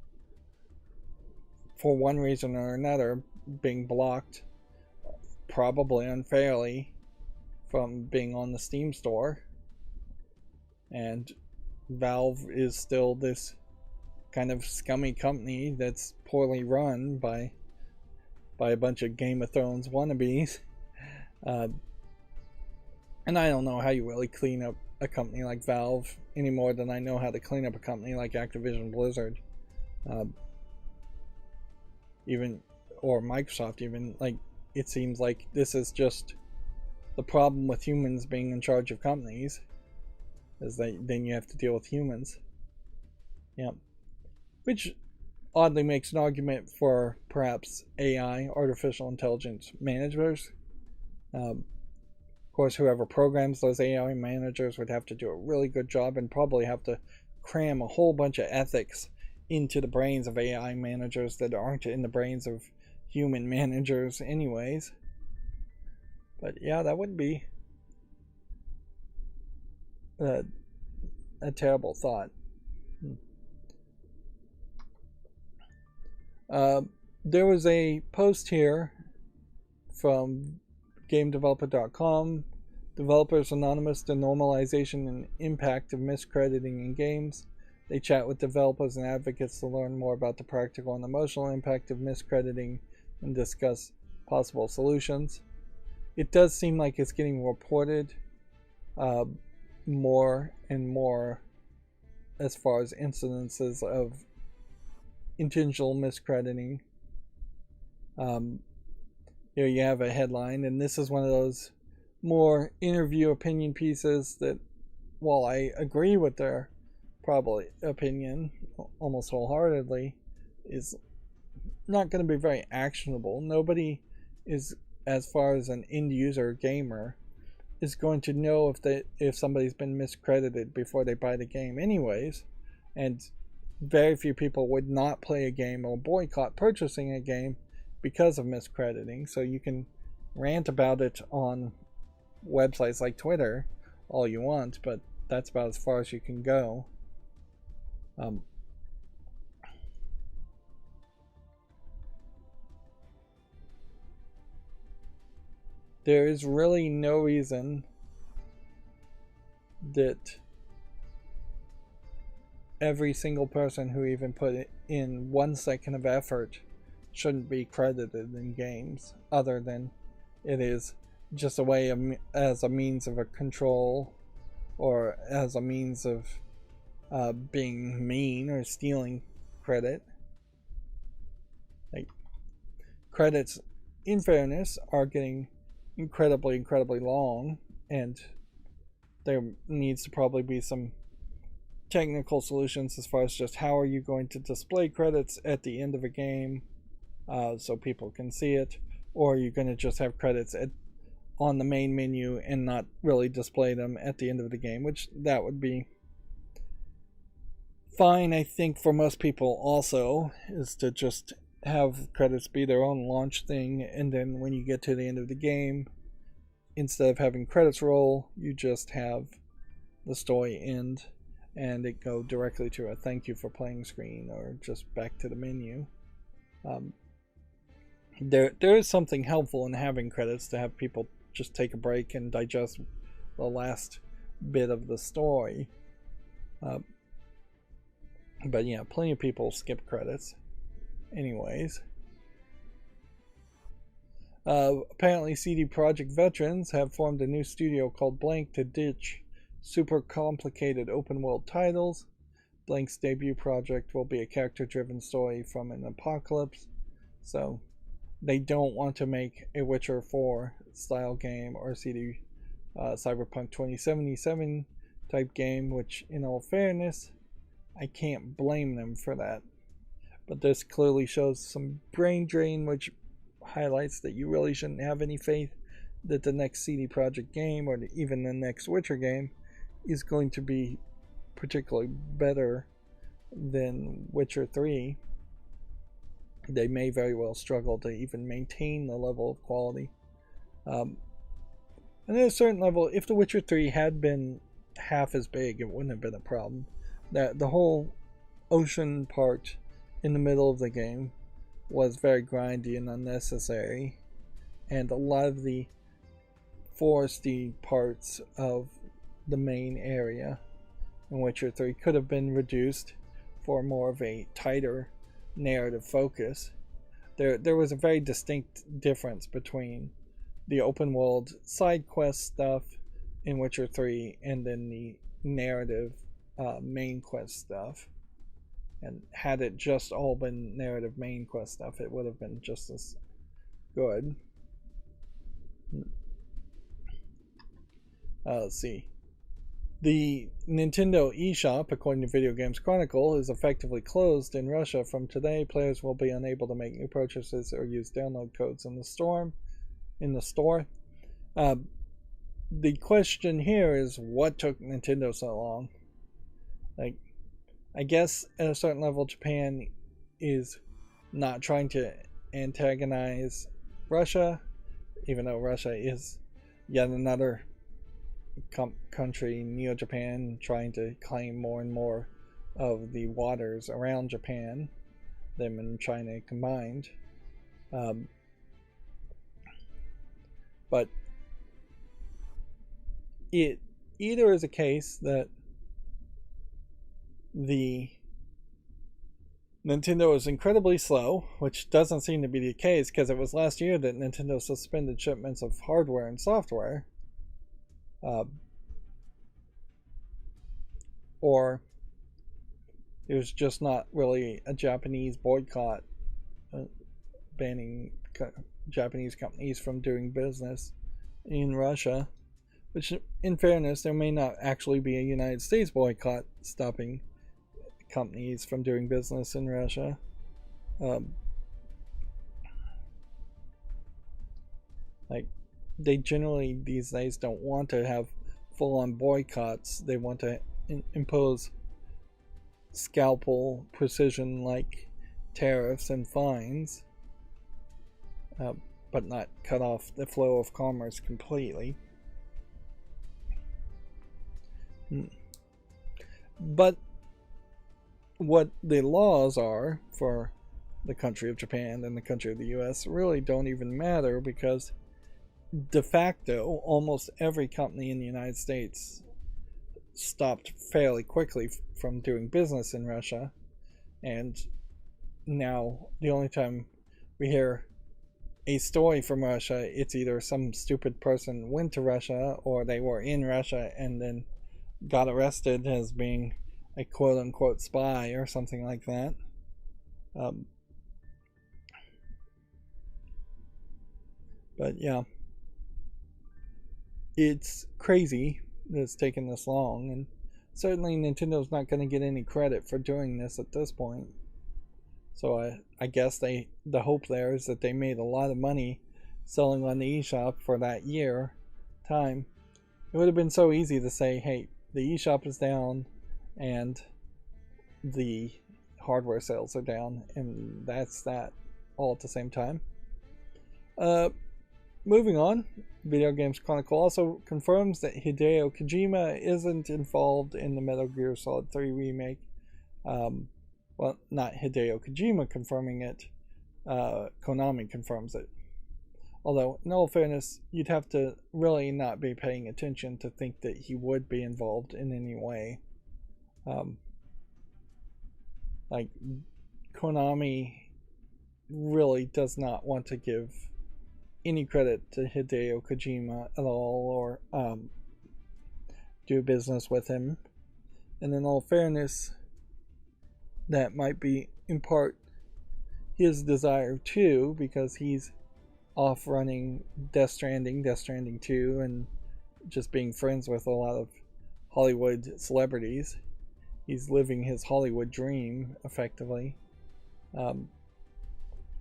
for one reason or another, being blocked, probably unfairly, from being on the Steam store. And Valve is still this kind of scummy company that's poorly run by a bunch of Game of Thrones wannabes. And I don't know how you really clean up a company like Valve any more than I know how to clean up a company like Activision Blizzard. Even, or Microsoft even. Like, it seems like this is just the problem with humans being in charge of companies, is that then you have to deal with humans. Yeah. Which oddly makes an argument for perhaps AI, artificial intelligence managers. Of course, whoever programs those AI managers would have to do a really good job and probably have to cram a whole bunch of ethics into the brains of AI managers that aren't in the brains of human managers anyways. But yeah, that would be a terrible thought. There was a post here from GameDeveloper.com. Developers Anonymous, the normalization and impact of miscrediting in games. They chat with developers and advocates to learn more about the practical and emotional impact of miscrediting and discuss possible solutions. It does seem like it's getting reported more and more as far as incidences of intentional miscrediting. Here you have a headline, and this is one of those more interview opinion pieces that, while I agree with their probably opinion almost wholeheartedly, is not going to be very actionable. Nobody is, as far as an end user gamer, is going to know if somebody's been miscredited before they buy the game anyways, and very few people would not play a game or boycott purchasing a game because of miscrediting. So you can rant about it on websites like Twitter all you want, but that's about as far as you can go. There is really no reason that every single person who even put in 1 second of effort shouldn't be credited in games, other than it is just a way of, as a means of a control, or as a means of being mean or stealing credit. Like, credits, in fairness, are getting incredibly long, and there needs to probably be some technical solutions as far as just how are you going to display credits at the end of a game so people can see it, or are you going to just have credits on the main menu and not really display them at the end of the game, which that would be fine, I think, for most people also, is to just have credits be their own launch thing, and then when you get to the end of the game, instead of having credits roll, you just have the story end and it go directly to a thank you for playing screen, or just back to the menu. There is something helpful in having credits to have people just take a break and digest the last bit of the story. But yeah, plenty of people skip credits anyways. Apparently CD Projekt veterans have formed a new studio called Blank to ditch super complicated open world titles. Blank's debut project will be a character driven story from an apocalypse, so they don't want to make a Witcher 4 style game or CD Cyberpunk 2077 type game, which, in all fairness, I can't blame them for that. But this clearly shows some brain drain, which highlights that you really shouldn't have any faith that the next CD Projekt game or even the next Witcher game is going to be particularly better than Witcher 3. They may very well struggle to even maintain the level of quality. And at a certain level, if The Witcher 3 had been half as big, it wouldn't have been a problem. That the whole ocean part in the middle of the game was very grindy and unnecessary, and a lot of the foresty parts of the main area in Witcher 3 could have been reduced for more of a tighter narrative focus. There was a very distinct difference between the open world side quest stuff in Witcher 3 and then the narrative main quest stuff. And had it just all been narrative main quest stuff, it would have been just as good. Let's see. The Nintendo eShop, according to Video Games Chronicle, is effectively closed in Russia from today. Players will be unable to make new purchases or use download codes in the store. The question here is, what took Nintendo so long? Like, I guess at a certain level, Japan is not trying to antagonize Russia, even though Russia is yet another country, Neo-Japan, trying to claim more and more of the waters around Japan, them and China combined. But it either is a case that the Nintendo is incredibly slow, which doesn't seem to be the case because it was last year that Nintendo suspended shipments of hardware and software. Or it was just not really a Japanese boycott banning Japanese companies from doing business in Russia, which in fairness there may not actually be a United States boycott stopping companies from doing business in Russia. Like, they generally these days don't want to have full-on boycotts. They want to impose scalpel precision like tariffs and fines, but not cut off the flow of commerce completely. But what the laws are for the country of Japan and the country of the US really don't even matter, because de facto almost every company in the United States stopped fairly quickly from doing business in Russia, and now the only time we hear a story from Russia, it's either some stupid person went to Russia or they were in Russia and then got arrested as being a quote-unquote spy or something like that. But yeah, it's crazy that it's taken this long, and certainly Nintendo's not going to get any credit for doing this at this point. So I guess the hope there is that they made a lot of money selling on the eShop for that year time. It would have been so easy to say, hey, the eShop is down and the hardware sales are down, and that's that all at the same time. Moving on, Video Games Chronicle also confirms that Hideo Kojima isn't involved in the Metal Gear Solid 3 remake. Well, not Hideo Kojima confirming it, Konami confirms it. Although, in all fairness, you'd have to really not be paying attention to think that he would be involved in any way. Like, Konami really does not want to give any credit to Hideo Kojima at all, or do business with him. And in all fairness, that might be in part his desire too, because he's off running Death Stranding 2, and just being friends with a lot of Hollywood celebrities. He's living his Hollywood dream, effectively. um,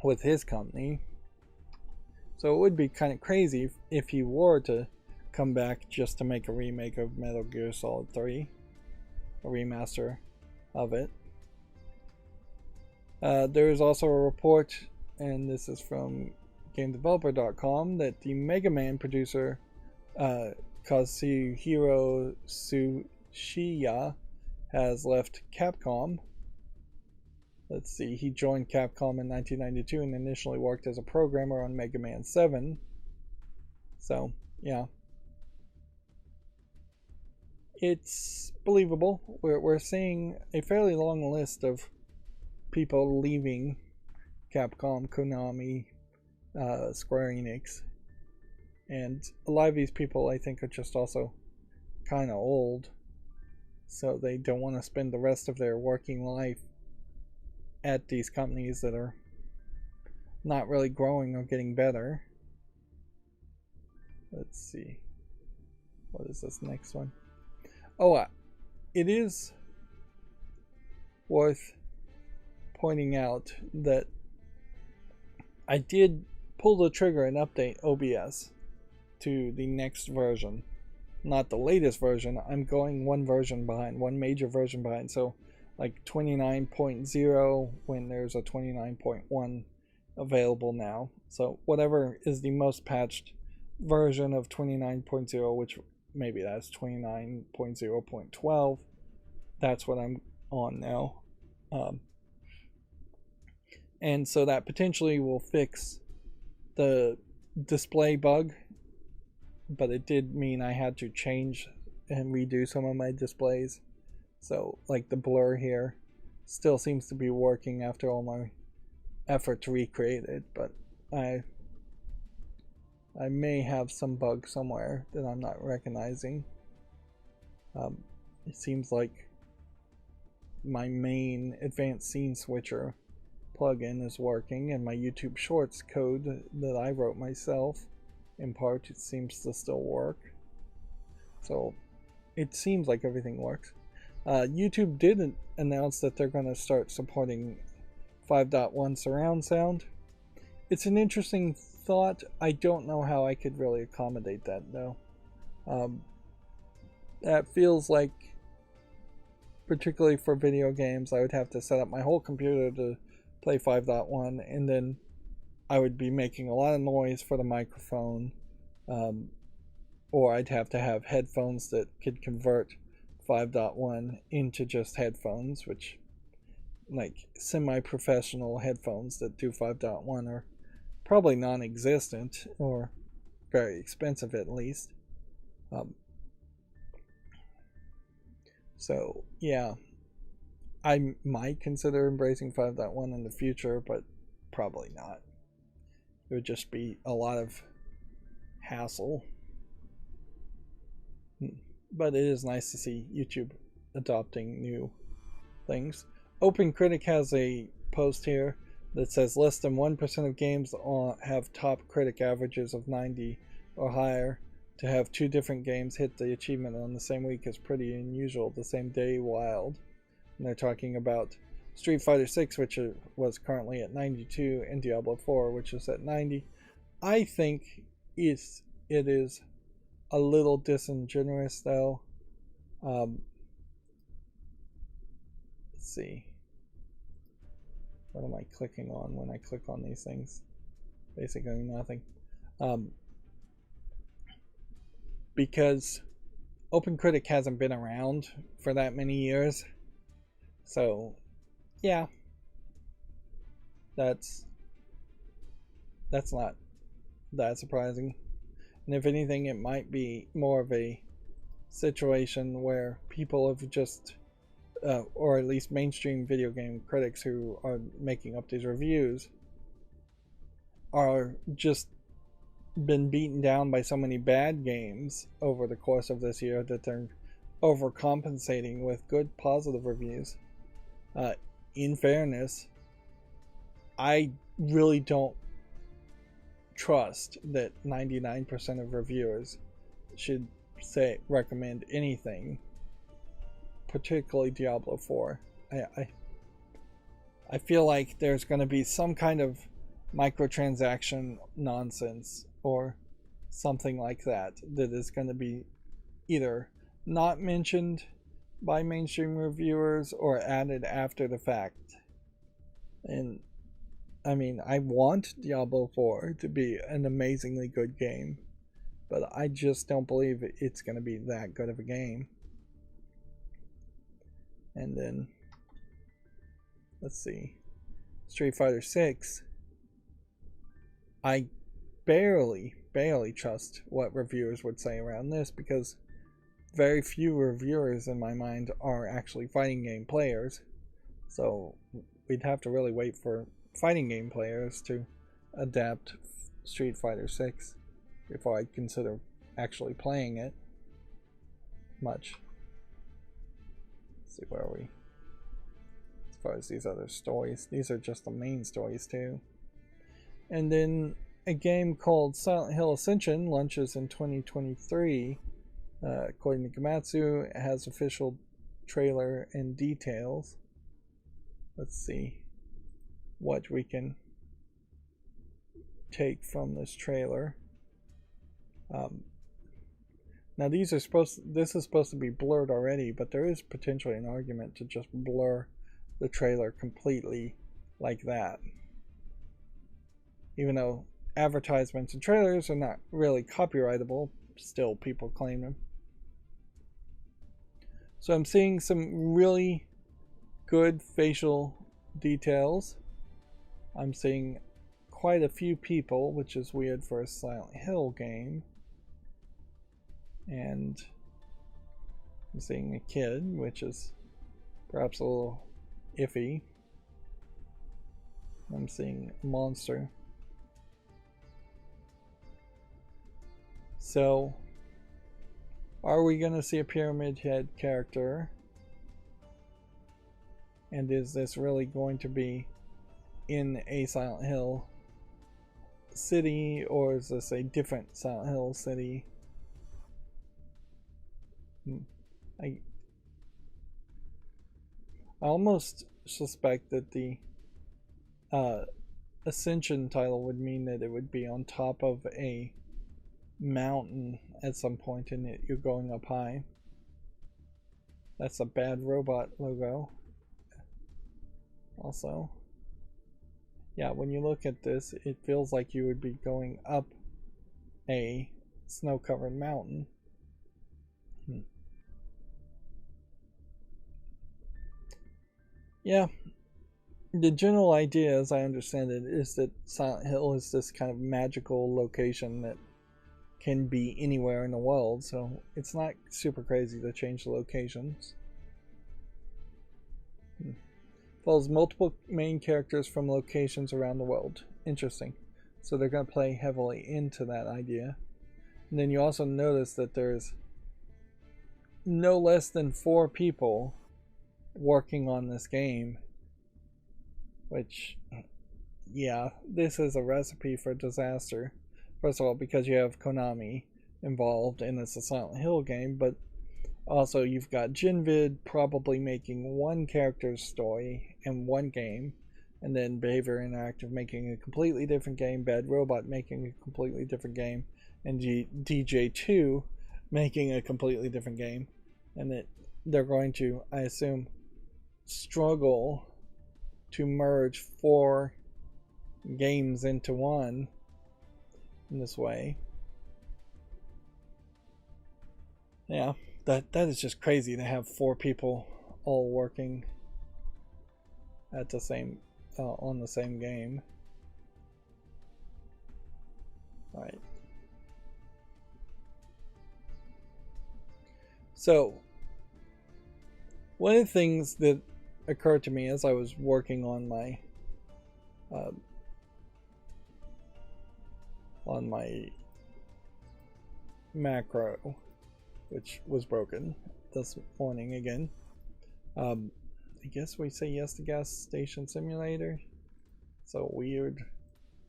with his company. So it would be kind of crazy if he were to come back just to make a remake of Metal Gear Solid 3, a remaster of it. There is also a report, and this is from GameDeveloper.com, that the Mega Man producer Kazuhiro Tsuchiya has left Capcom. Let's see, he joined Capcom in 1992 and initially worked as a programmer on Mega Man 7. So, yeah. It's believable. We're seeing a fairly long list of people leaving Capcom, Konami, Square Enix. And a lot of these people, I think, are just also kind of old. So they don't want to spend the rest of their working life at these companies that are not really growing or getting better. Let's see. What is this next one? Oh, it is worth pointing out that I did pull the trigger and update OBS to the next version. Not the latest version. I'm going one version behind, one major version behind. So like 29.0 when there's a 29.1 available now. So whatever is the most patched version of 29.0, which maybe that's 29.0.12, that's what I'm on now. And so that potentially will fix the display bug, but it did mean I had to change and redo some of my displays. So like the blur here still seems to be working after all my effort to recreate it, but I may have some bug somewhere that I'm not recognizing. It seems like my main advanced scene switcher plugin is working, and my YouTube Shorts code that I wrote myself, in part, it seems to still work. So it seems like everything works. YouTube did announce that they're going to start supporting 5.1 surround sound. It's an interesting thought. I don't know how I could really accommodate that though. That feels like, particularly for video games, I would have to set up my whole computer to play 5.1, and then I would be making a lot of noise for the microphone, or I'd have to have headphones that could convert 5.1 into just headphones, which, like semi-professional headphones that do 5.1 are probably non-existent or very expensive at least. So yeah, I might consider embracing 5.1 in the future, but probably not. It would just be a lot of hassle. But it is nice to see YouTube adopting new things. OpenCritic has a post here that says less than 1% of games have top critic averages of 90 or higher. To have two different games hit the achievement on the same week is pretty unusual. The same day, wild. And they're talking about Street Fighter 6, which was currently at 92, and Diablo 4, which is at 90. I think it is a little disingenuous, though. Let's see. What am I clicking on when I click on these things? Basically nothing. Because OpenCritic hasn't been around for that many years. So, yeah. That's not that surprising. And if anything, it might be more of a situation where people have just, or at least mainstream video game critics who are making up these reviews, are just been beaten down by so many bad games over the course of this year that they're overcompensating with good positive reviews. In fairness, I really don't trust that 99% of reviewers should recommend anything, particularly Diablo 4. I feel like there's going to be some kind of microtransaction nonsense or something like that that is going to be either not mentioned by mainstream reviewers or added after the fact. And I mean, I want Diablo 4 to be an amazingly good game, but I just don't believe it's going to be that good of a game. And then, let's see, Street Fighter 6. I barely trust what reviewers would say around this because very few reviewers in my mind are actually fighting game players. So we'd have to really wait for fighting game players to adapt Street Fighter 6 before I'd consider actually playing it much. Let's see, where are we? As far as these other stories, these are just the main stories too. And then a game called Silent Hill Ascension launches in 2023. According to Gamatsu, it has official trailer and details. Let's see what we can take from this trailer. Now this is supposed to be blurred already, but there is potentially an argument to just blur the trailer completely like that. Even though advertisements and trailers are not really copyrightable, still people claim them. So I'm seeing some really good facial details. I'm seeing quite a few people, which is weird for a Silent Hill game. And I'm seeing a kid, which is perhaps a little iffy. I'm seeing a monster. So, are we going to see a Pyramid Head character? And is this really going to be in a Silent Hill city, or is this a different Silent Hill city? I almost suspect that the Ascension title would mean that it would be on top of a mountain at some point and you're going up high. That's a Bad Robot logo. Also, yeah, when you look at this, it feels like you would be going up a snow-covered mountain. Yeah, the general idea, as I understand it, is that Silent Hill is this kind of magical location that can be anywhere in the world, so it's not super crazy to change the locations. Follows multiple main characters from locations around the world. Interesting. So they're going to play heavily into that idea. And then you also notice that there's no less than 4 people working on this game, which, yeah, this is a recipe for disaster. First of all, because you have Konami involved and it's a Silent Hill game, but also you've got Genvid probably making one character's story in one game, and then Behavior Interactive making a completely different game, Bad Robot making a completely different game, and DJ2 making a completely different game. And that they're going to, I assume, struggle to merge 4 games into one in this way. Yeah, that is just crazy to have 4 people all working at the same on the same game. All right. So, one of the things that occurred to me as I was working on my macro, which was broken this morning again. I guess we say yes to Gas Station Simulator. It's a weird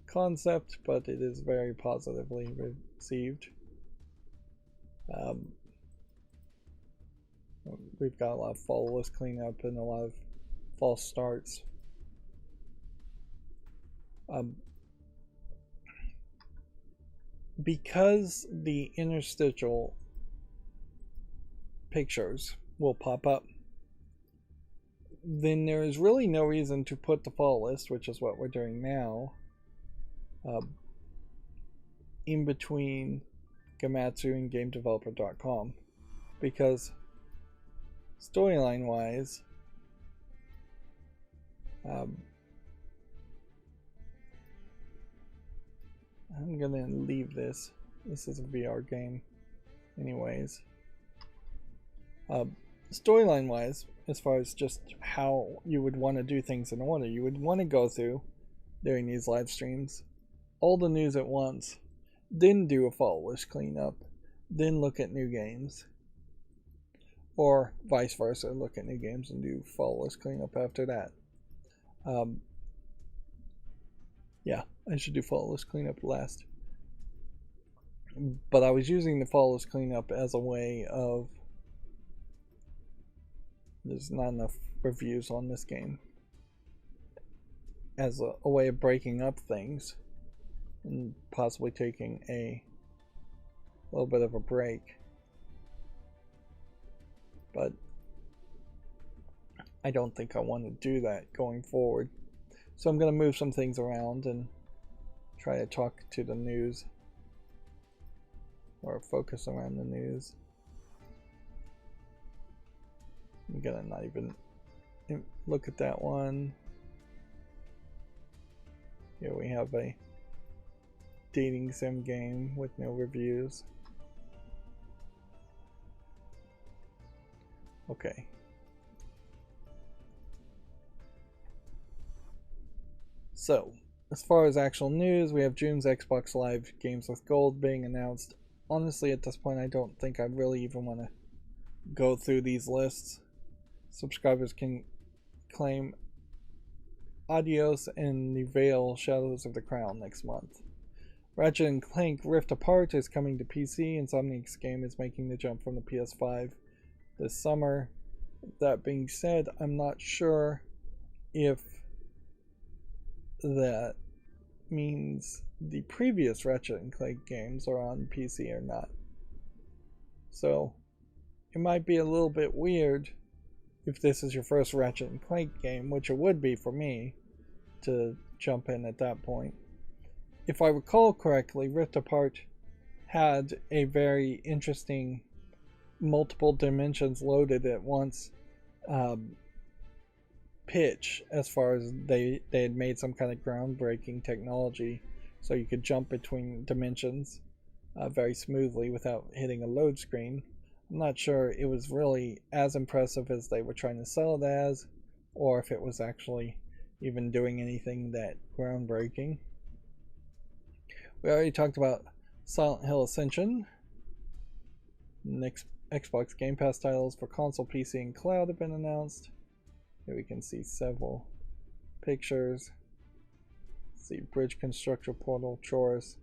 concept, but it is very positively received. We've got a lot of follow-list cleanup and a lot of false starts Um, because the interstitial pictures will pop up, then there is really no reason to put the follow list, which is what we're doing now, in between Gamatsu and GameDeveloper.com, because storyline wise, I'm gonna leave this. This is a VR game, anyways. Storyline wise, as far as just how you would want to do things in order, you would want to go through during these live streams all the news at once, then do a follow list cleanup, then look at new games, or vice versa, look at new games and do follow list cleanup after that. Yeah, I should do follow list cleanup last. But I was using the follow list cleanup as a way of, there's not enough reviews on this game, as a way of breaking up things and possibly taking a little bit of a break. But I don't think I want to do that going forward. So I'm going to move some things around and try to talk to the news, or focus around the news. I'm going to not even look at that one. Here we have a dating sim game with no reviews. Okay. So, as far as actual news, we have June's Xbox Live Games with Gold being announced. Honestly, at this point, I don't think I really even want to go through these lists. Subscribers can claim Adios and the Veil Shadows of the Crown next month. Ratchet & Clank Rift Apart is coming to PC. Insomniac's game is making the jump from the PS5 this summer. That being said, I'm not sure if that means the previous Ratchet & Clank games are on PC or not. So it might be a little bit weird if this is your first Ratchet & Clank game, which it would be for me, to jump in at that point. If I recall correctly, Rift Apart had a very interesting multiple dimensions loaded at once pitch, as far as they had made some kind of groundbreaking technology so you could jump between dimensions very smoothly without hitting a load screen. I'm not sure it was really as impressive as they were trying to sell it as, or if it was actually even doing anything that groundbreaking. We already talked about Silent Hill Ascension. Next Xbox Game Pass titles for console, PC, and cloud have been announced. Here we can see several pictures. Let's see, Bridge Constructor, Portal, Chorus,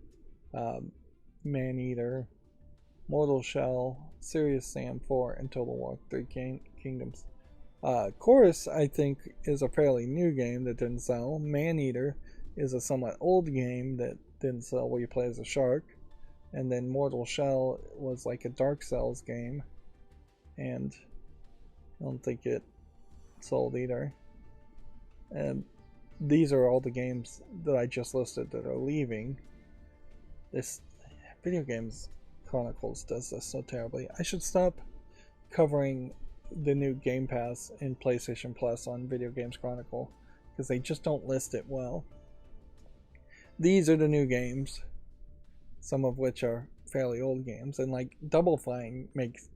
Maneater, Mortal Shell, Serious Sam 4, and Total War 3 Kingdoms. Chorus, I think, is a fairly new game that didn't sell. Maneater is a somewhat old game that didn't sell, where you play as a shark. And then Mortal Shell was like a Dark Souls game, and I don't think it sold either. And these are all the games that I just listed that are leaving. This Video Games Chronicles does this so terribly. I should stop covering the new Game Pass and PlayStation Plus on Video Games Chronicle, because they just don't list it well. These are the new games, some of which are fairly old games, and like Double Fine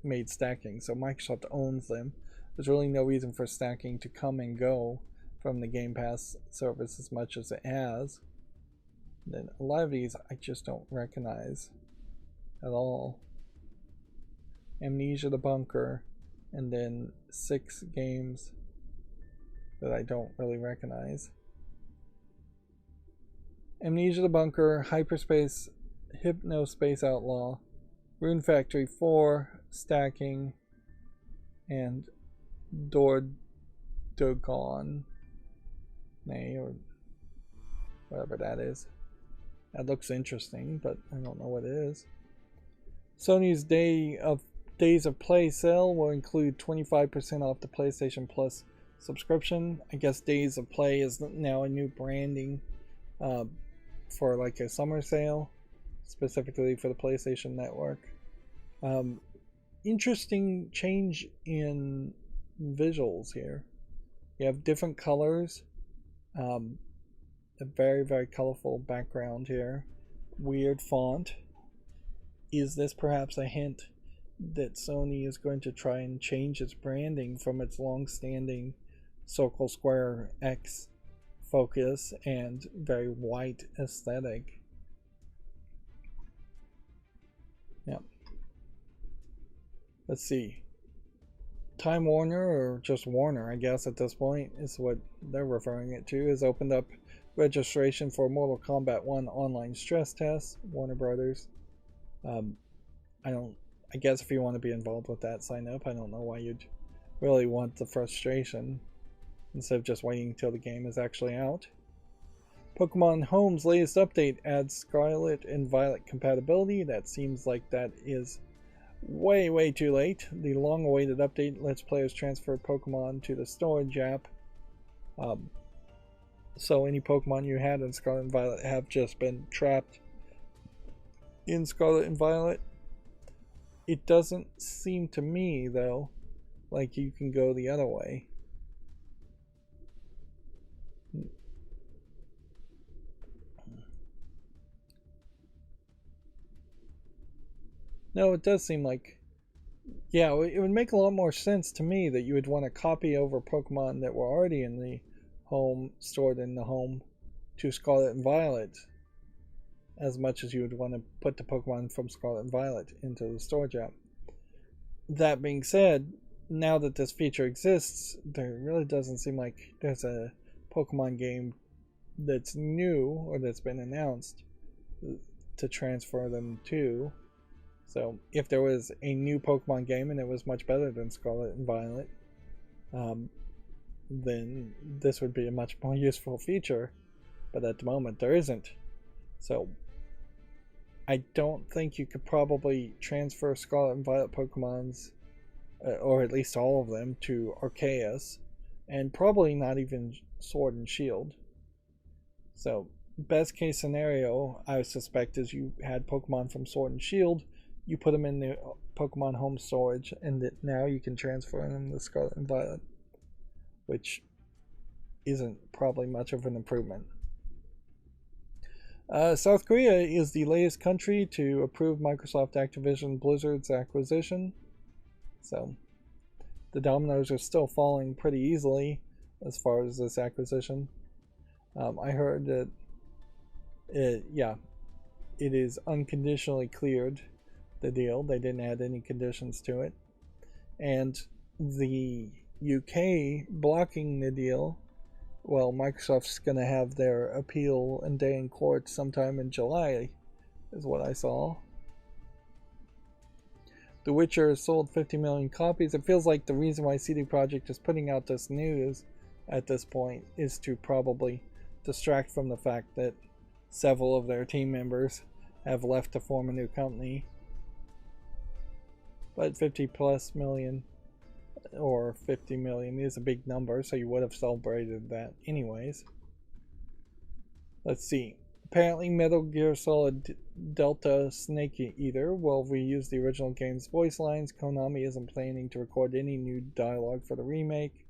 made stacking, so Microsoft owns them. There's really no reason for stacking to come and go from the Game Pass service as much as it has. And then a lot of these I just don't recognize at all. Amnesia the Bunker, and then 6 games that I don't really recognize. Amnesia the Bunker, Hyperspace, Hypnospace Outlaw, Rune Factory 4, Stacking, and Dogon. whatever that is. That looks interesting, but I don't know what it is. Sony's Days of Play sale will include 25% off the PlayStation Plus subscription. I guess Days of Play is now a new branding for like a summer sale, specifically for the PlayStation Network. Interesting change in visuals here. You have different colors, a very, very colorful background here, weird font. Is this perhaps a hint that Sony is going to try and change its branding from its long-standing circle, square, X focus and very white aesthetic? Yep. Let's see. Time Warner, or just Warner, I guess at this point is what they're referring it to, has opened up registration for Mortal Kombat 1 online stress test. Warner Brothers. I guess if you want to be involved with that, sign up. I don't know why you'd really want the frustration instead of just waiting until the game is actually out. Pokemon Home's latest update adds Scarlet and Violet compatibility. That seems like that is way too late. The long-awaited update lets players transfer Pokemon to the storage app. So any Pokemon you had in Scarlet and Violet have just been trapped in Scarlet and Violet. It doesn't seem to me, though, like you can go the other way. No, it does seem like... Yeah, it would make a lot more sense to me that you would want to copy over Pokemon that were already in the home, stored in the home, to Scarlet and Violet, as much as you would want to put the Pokemon from Scarlet and Violet into the storage app. That being said, now that this feature exists, there really doesn't seem like there's a Pokemon game that's new or that's been announced to transfer them to. So if there was a new Pokemon game and it was much better than Scarlet and Violet, then this would be a much more useful feature. But at the moment there isn't. So I don't think you could probably transfer Scarlet and Violet Pokemons, or at least all of them, to Arceus, and probably not even Sword and Shield. So best case scenario, I suspect, is you had Pokemon from Sword and Shield, you put them in the Pokemon Home storage, and that now you can transfer them to Scarlet and Violet, which isn't probably much of an improvement. South Korea is the latest country to approve Microsoft Activision Blizzard's acquisition. So the dominoes are still falling pretty easily as far as this acquisition. I heard that it is unconditionally cleared, the deal. They didn't add any conditions to it. And the UK blocking the deal, well, Microsoft's going to have their appeal and day in court sometime in July, is what I saw. The Witcher sold 50 million copies. It feels like the reason why CD Projekt is putting out this news at this point is to probably distract from the fact that several of their team members have left to form a new company. But 50 plus million, or 50 million, is a big number, so you would have celebrated that anyways. Let's see. Apparently Metal Gear Solid Delta Snake Eater will reuse the original game's voice lines. Konami isn't planning to record any new dialogue for the remake.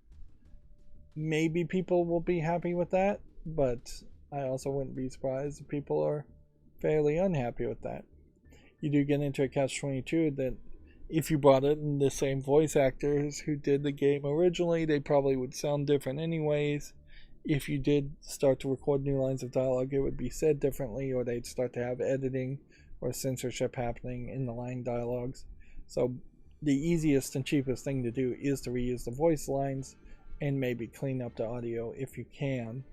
Maybe people will be happy with that, but I also wouldn't be surprised if people are fairly unhappy with that. You do get into a catch-22 that if you brought in the same voice actors who did the game originally, they probably would sound different anyways. If you did start to record new lines of dialogue, it would be said differently, or they'd start to have editing or censorship happening in the line dialogues. So the easiest and cheapest thing to do is to reuse the voice lines and maybe clean up the audio if you can,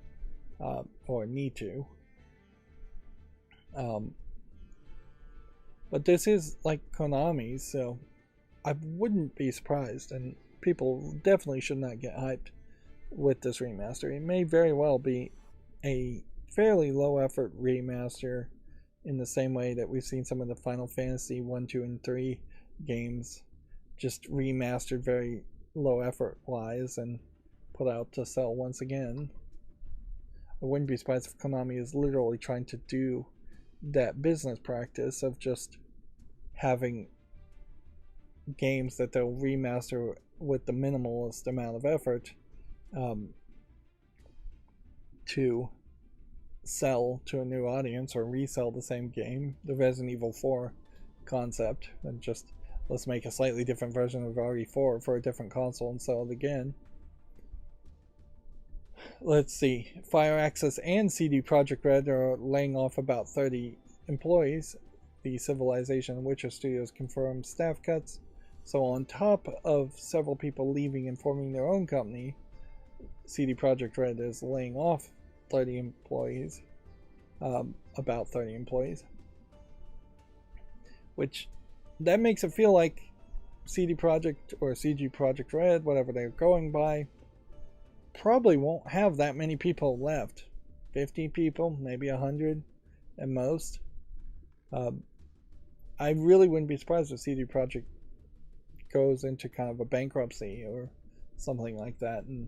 or need to. But this is like Konami, so I wouldn't be surprised, and people definitely should not get hyped with this remaster. It may very well be a fairly low effort remaster in the same way that we've seen some of the Final Fantasy 1, 2, and 3 games just remastered very low effort wise and put out to sell once again. I wouldn't be surprised if Konami is literally trying to do that business practice of just having games that they'll remaster with the minimalist amount of effort to sell to a new audience or resell the same game. The Resident Evil 4 concept, and just let's make a slightly different version of RE4 for a different console and sell it again. Let's see. Firaxis and CD Projekt Red are laying off about 30 employees. The Civilization and Witcher studios confirmed staff cuts. So on top of several people leaving and forming their own company, CD Projekt Red is laying off 30 employees. About 30 employees. Which, that makes it feel like CD Projekt or CG Projekt Red, whatever they're going by, probably won't have that many people left. 50 people, maybe 100 at most. I really wouldn't be surprised if CD Projekt goes into kind of a bankruptcy or something like that and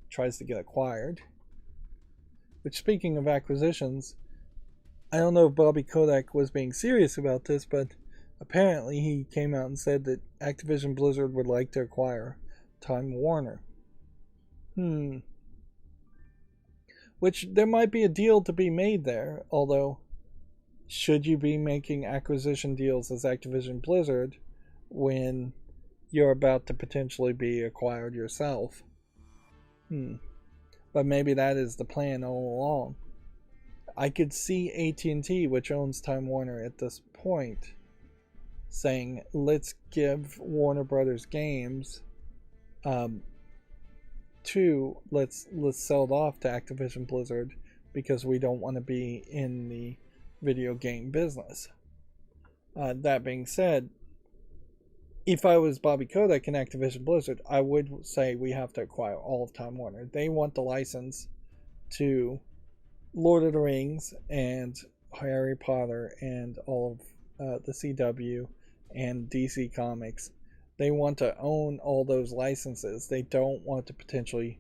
tries to get acquired. Which, speaking of acquisitions, I don't know if Bobby Kotick was being serious about this, but apparently he came out and said that Activision Blizzard would like to acquire Time Warner. Which, there might be a deal to be made there, although should you be making acquisition deals as Activision Blizzard when you're about to potentially be acquired yourself? But maybe that is the plan all along. I could see AT&T, which owns Time Warner at this point, saying, let's give Warner Brothers games let's sell it off to Activision Blizzard because we don't want to be in the video game business. That being said, if I was Bobby Kotick and Activision Blizzard, I would say we have to acquire all of Time Warner. They want the license to Lord of the Rings and Harry Potter and all of the CW and DC Comics. They want to own all those licenses. They don't want to potentially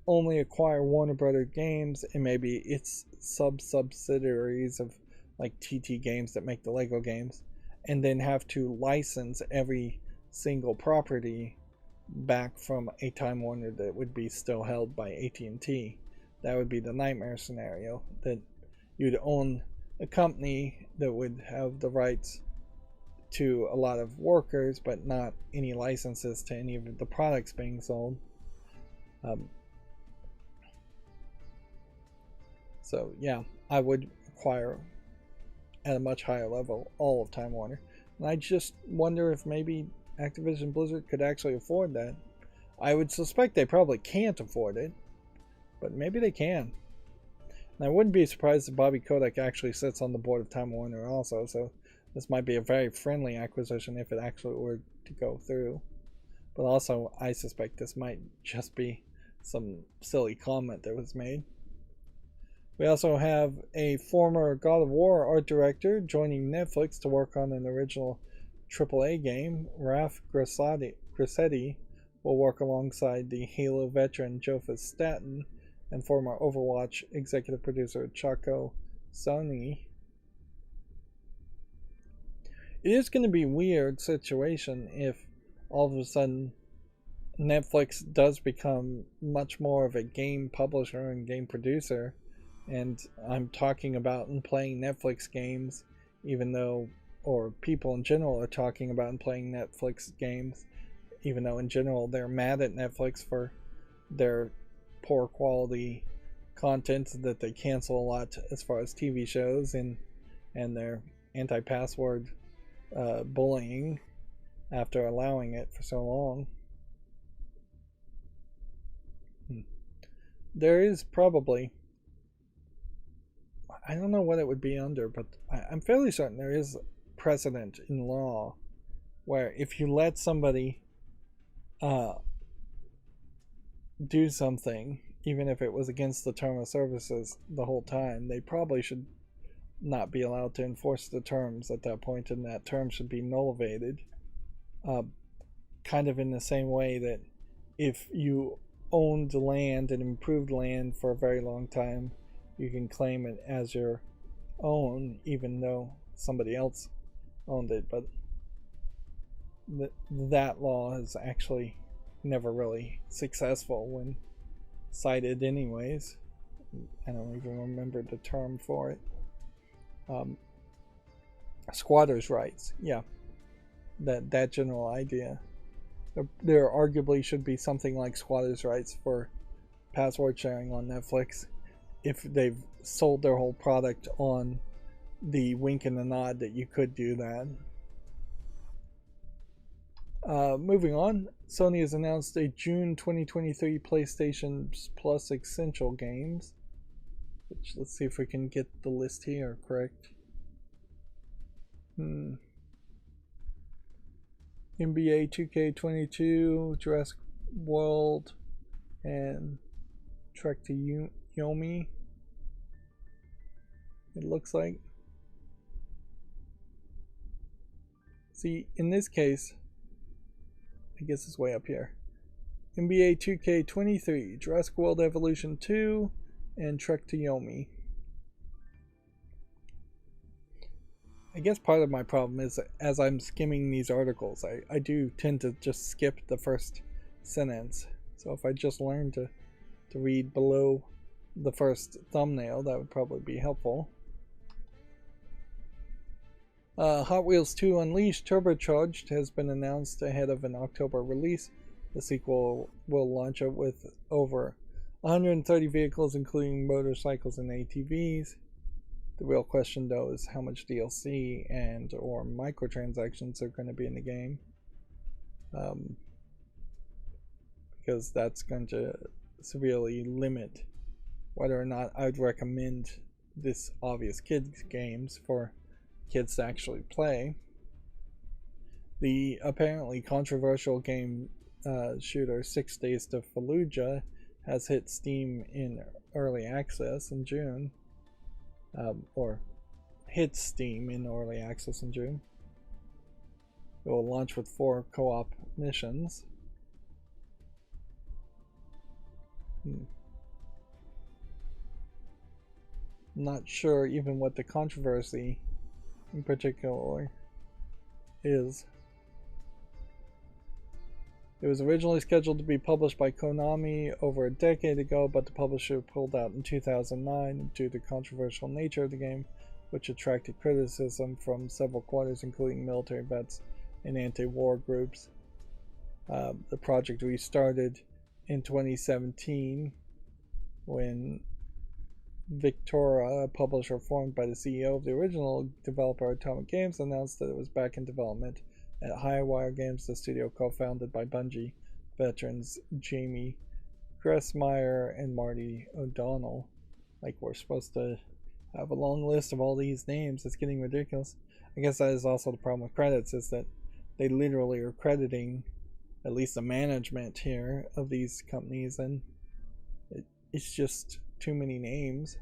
only acquire Warner Brothers games and maybe its subsidiaries of like TT Games that make the Lego games, and then have to license every single property back from a Time Warner that would be still held by AT&T. That would be the nightmare scenario, that you'd own a company that would have the rights to a lot of workers but not any licenses to any of the products being sold. So yeah, I would acquire at a much higher level all of Time Warner. And I just wonder if maybe Activision Blizzard could actually afford that. I would suspect they probably can't afford it, but maybe they can. And I wouldn't be surprised if Bobby Kotick actually sits on the board of Time Warner also, so this might be a very friendly acquisition if it actually were to go through. But also, I suspect this might just be some silly comment that was made. We also have a former God of War art director joining Netflix to work on an original AAA game. Ralph Grassetti will work alongside the Halo veteran Joseph Staten and former Overwatch executive producer Chaco Soni. It is going to be a weird situation if all of a sudden Netflix does become much more of a game publisher and game producer, and I'm talking about and playing Netflix games, even though, or people in general are talking about and playing Netflix games, even though in general they're mad at Netflix for their poor quality content that they cancel a lot as far as TV shows and their anti-password bullying after allowing it for so long. There is probably, I don't know what it would be under, but I'm fairly certain there is precedent in law where if you let somebody do something, even if it was against the term of services the whole time, they probably should not be allowed to enforce the terms at that point, and that term should be nullified. Kind of in the same way that if you owned land and improved land for a very long time, you can claim it as your own, even though somebody else owned it. But that law is actually never really successful when cited anyways. I don't even remember the term for it. Squatters' rights, yeah, that general idea. There arguably should be something like squatters' rights for password sharing on Netflix if they've sold their whole product on the wink and the nod that you could do that. Moving on, Sony has announced a June 2023 PlayStation Plus Essential Games. Which, let's see if we can get the list here correct. NBA 2K22, Jurassic World, and Trek to Yomi. It looks like. See, in this case, I guess it's way up here. NBA 2K23, Jurassic World Evolution 2, and Trek to Yomi. I guess part of my problem is as I'm skimming these articles, I do tend to just skip the first sentence. So if I just learn to read below the first thumbnail, that would probably be helpful. Hot Wheels 2 Unleashed Turbocharged has been announced ahead of an October release. The sequel will launch it with over 130 vehicles, including motorcycles and ATVs. The real question, though, is how much DLC and or microtransactions are going to be in the game. Because that's going to severely limit whether or not I'd recommend this obvious kids games for kids to actually play. The apparently controversial game shooter 6 Days to Fallujah has hit Steam in early access in June. Or hit Steam in early access in June. It will launch with 4 co-op missions. Not sure even what the controversy in particular is. It was originally scheduled to be published by Konami over a decade ago, but the publisher pulled out in 2009 due to the controversial nature of the game, which attracted criticism from several quarters, including military vets and anti-war groups. The project restarted in 2017 when Victora, a publisher formed by the CEO of the original developer Atomic Games, announced that it was back in development at Highwire Games, the studio co-founded by Bungie veterans Jamie Gressmeyer and Marty O'Donnell. Like, we're supposed to have a long list of all these names. It's getting ridiculous. I guess that is also the problem with credits, is that they literally are crediting at least the management here of these companies, and it's just too many names.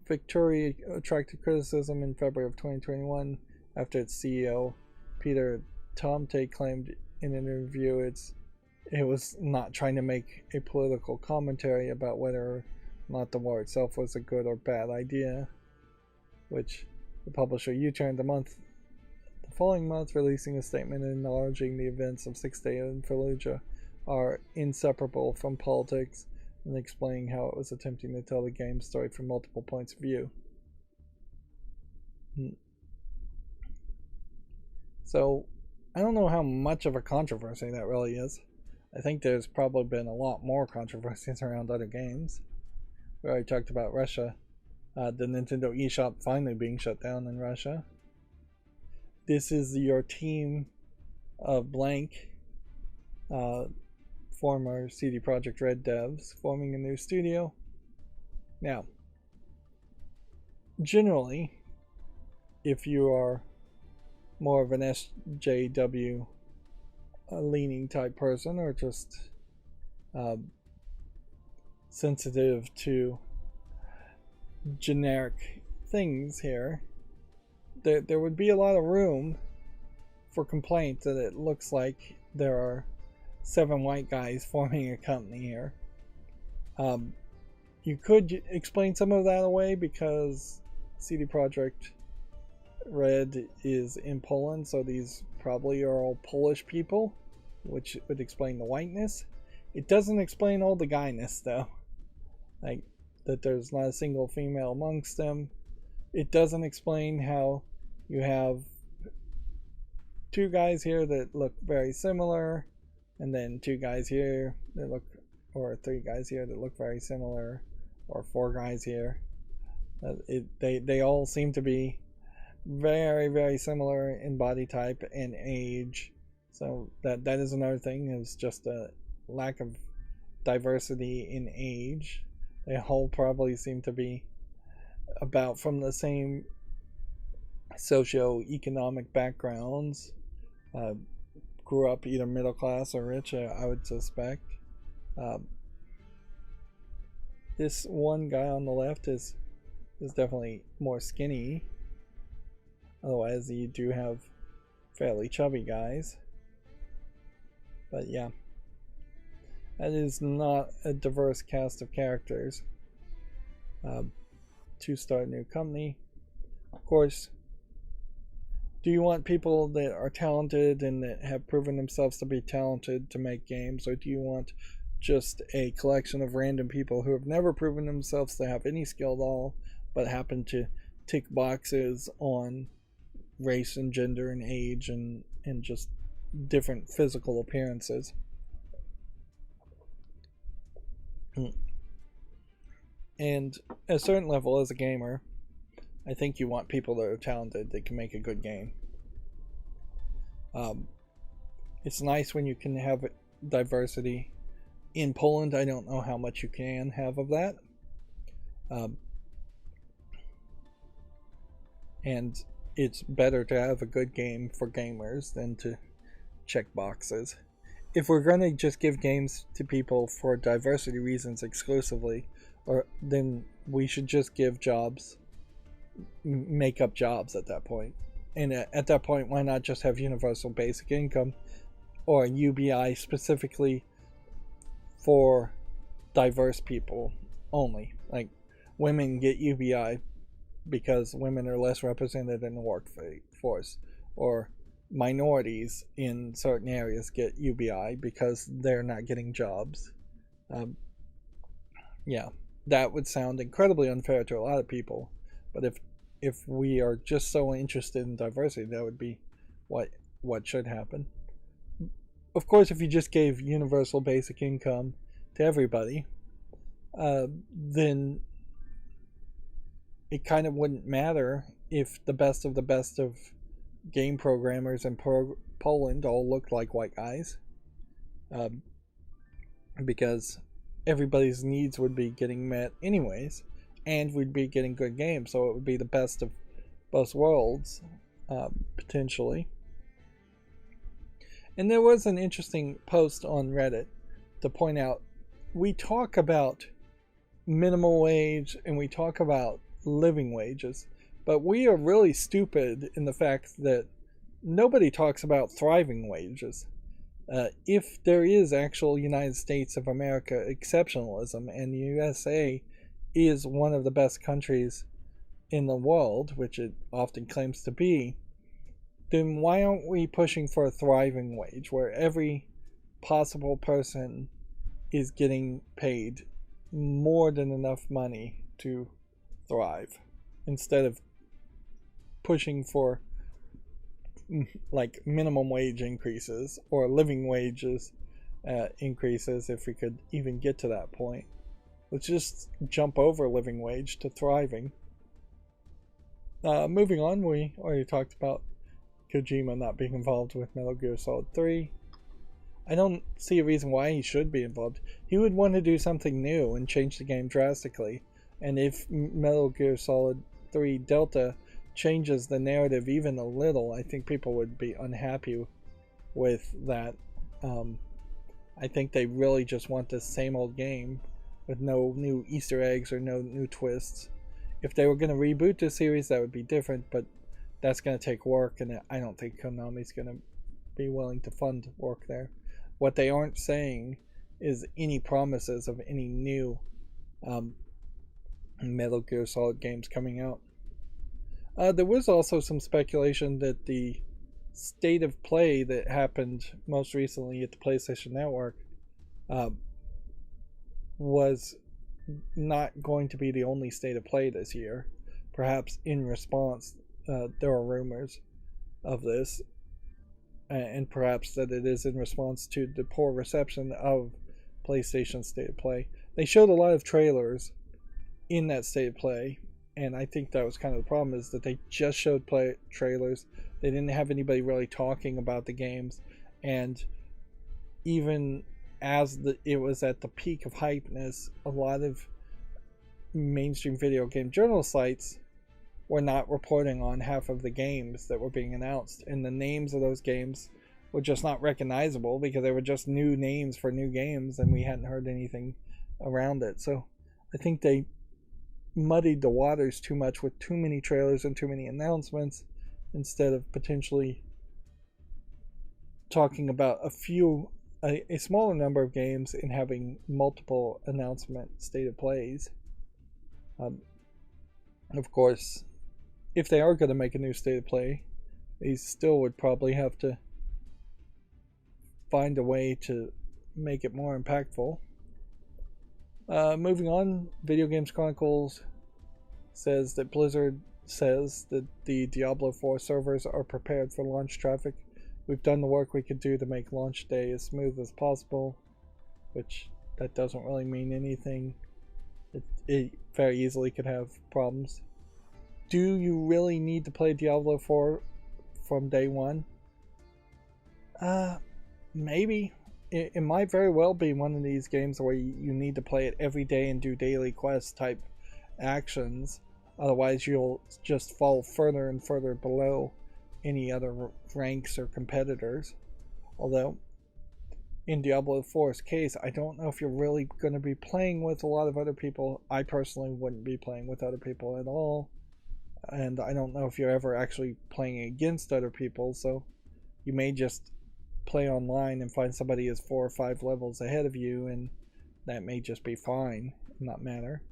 Victoria attracted criticism in February of 2021 after its CEO Peter Tomte claimed in an interview it was not trying to make a political commentary about whether or not the war itself was a good or bad idea, which the publisher U-turned the following month, releasing a statement acknowledging the events of 6 Days in Fallujah are inseparable from politics, and explaining how it was attempting to tell the game's story from multiple points of view. So, I don't know how much of a controversy that really is. I think there's probably been a lot more controversies around other games. We already talked about Russia. The Nintendo eShop finally being shut down in Russia. This is your team of blank former CD Projekt Red devs forming a new studio. Now, generally, if you are more of an SJW leaning type person, or just sensitive to generic things here, there would be a lot of room for complaint that it looks like there are 7 white guys forming a company here. You could explain some of that away because CD Projekt Red is in Poland, so these probably are all Polish people, which would explain the whiteness. It doesn't explain all the guyness, though. Like, that there's not a single female amongst them. It doesn't explain how you have 2 guys here that look very similar, and then 2 guys here that look, or 3 guys here that look very similar, or 4 guys here. They all seem to be very, very similar in body type and age. So that is another thing, is just a lack of diversity in age. They all probably seem to be about from the same socio-economic backgrounds. Grew up either middle class or rich, I would suspect. This one guy on the left is definitely more skinny. Otherwise, you do have fairly chubby guys. But yeah, that is not a diverse cast of characters to start a new company. Of course, do you want people that are talented and that have proven themselves to be talented to make games, or do you want just a collection of random people who have never proven themselves to have any skill at all, but happen to tick boxes on race and gender and age and just different physical appearances? And at a certain level, as a gamer, I think you want people that are talented that can make a good game. It's nice when you can have diversity. In Poland, I don't know how much you can have of that. And it's better to have a good game for gamers than to check boxes. If we're going to just give games to people for diversity reasons exclusively, then we should just give jobs, make up jobs at that point. And at that point, why not just have universal basic income or UBI specifically for diverse people only? Like, women get UBI because women are less represented in the workforce, or minorities in certain areas get UBI because they're not getting jobs. Yeah, that would sound incredibly unfair to a lot of people, but if we are just so interested in diversity, that would be what should happen. Of course, if you just gave universal basic income to everybody, then it kind of wouldn't matter if the best of game programmers in Poland all looked like white guys, because everybody's needs would be getting met anyways, and we'd be getting good games, so it would be the best of both worlds, potentially. And there was an interesting post on Reddit to point out, we talk about minimum wage and we talk about living wages, but we are really stupid in the fact that nobody talks about thriving wages. If there is actual United States of America exceptionalism, and the USA is one of the best countries in the world, which it often claims to be, then why aren't we pushing for a thriving wage where every possible person is getting paid more than enough money to thrive, instead of pushing for like minimum wage increases or living wages increases, if we could even get to that point. Let's just jump over living wage to thriving. Moving on, we already talked about Kojima not being involved with Metal Gear Solid 3. I don't see a reason why he should be involved. He would want to do something new and change the game drastically. And if Metal Gear Solid 3 Delta changes the narrative even a little, I think people would be unhappy with that. I think they really just want the same old game with no new Easter eggs or no new twists. If they were going to reboot the series, that would be different, but that's going to take work, and I don't think Konami's going to be willing to fund work there. What they aren't saying is any promises of any new Metal Gear Solid games coming out. There was also some speculation that the state of play that happened most recently at the PlayStation Network uh, was not going to be the only state of play this year. Perhaps in response, there are rumors of this, and perhaps that it is in response to the poor reception of PlayStation State of Play. They showed a lot of trailers in that State of Play, and I think that was kind of the problem, is that they just showed trailers. They didn't have anybody really talking about the games, and even as it was at the peak of hypeness, a lot of mainstream video game journal sites were not reporting on half of the games that were being announced, and the names of those games were just not recognizable because they were just new names for new games, and we hadn't heard anything around it. So I think they muddied the waters too much with too many trailers and too many announcements, instead of potentially talking about a smaller number of games and having multiple announcement state of plays. Of course, if they are going to make a new state of play, they still would probably have to find a way to make it more impactful. Moving on, Video Games Chronicles says that Blizzard says that the Diablo 4 servers are prepared for launch traffic. We've done the work we could do to make launch day as smooth as possible, which that doesn't really mean anything. It very easily could have problems. Do you really need to play Diablo 4 from day one? Maybe. It might very well be one of these games where you need to play it every day and do daily quest type actions. Otherwise, you'll just fall further and further below any other ranks or competitors. Although, in Diablo 4's case, I don't know if you're really going to be playing with a lot of other people. I personally wouldn't be playing with other people at all. And I don't know if you're ever actually playing against other people, so you may just play online and find somebody is 4 or 5 levels ahead of you, and that may just be fine and not matter.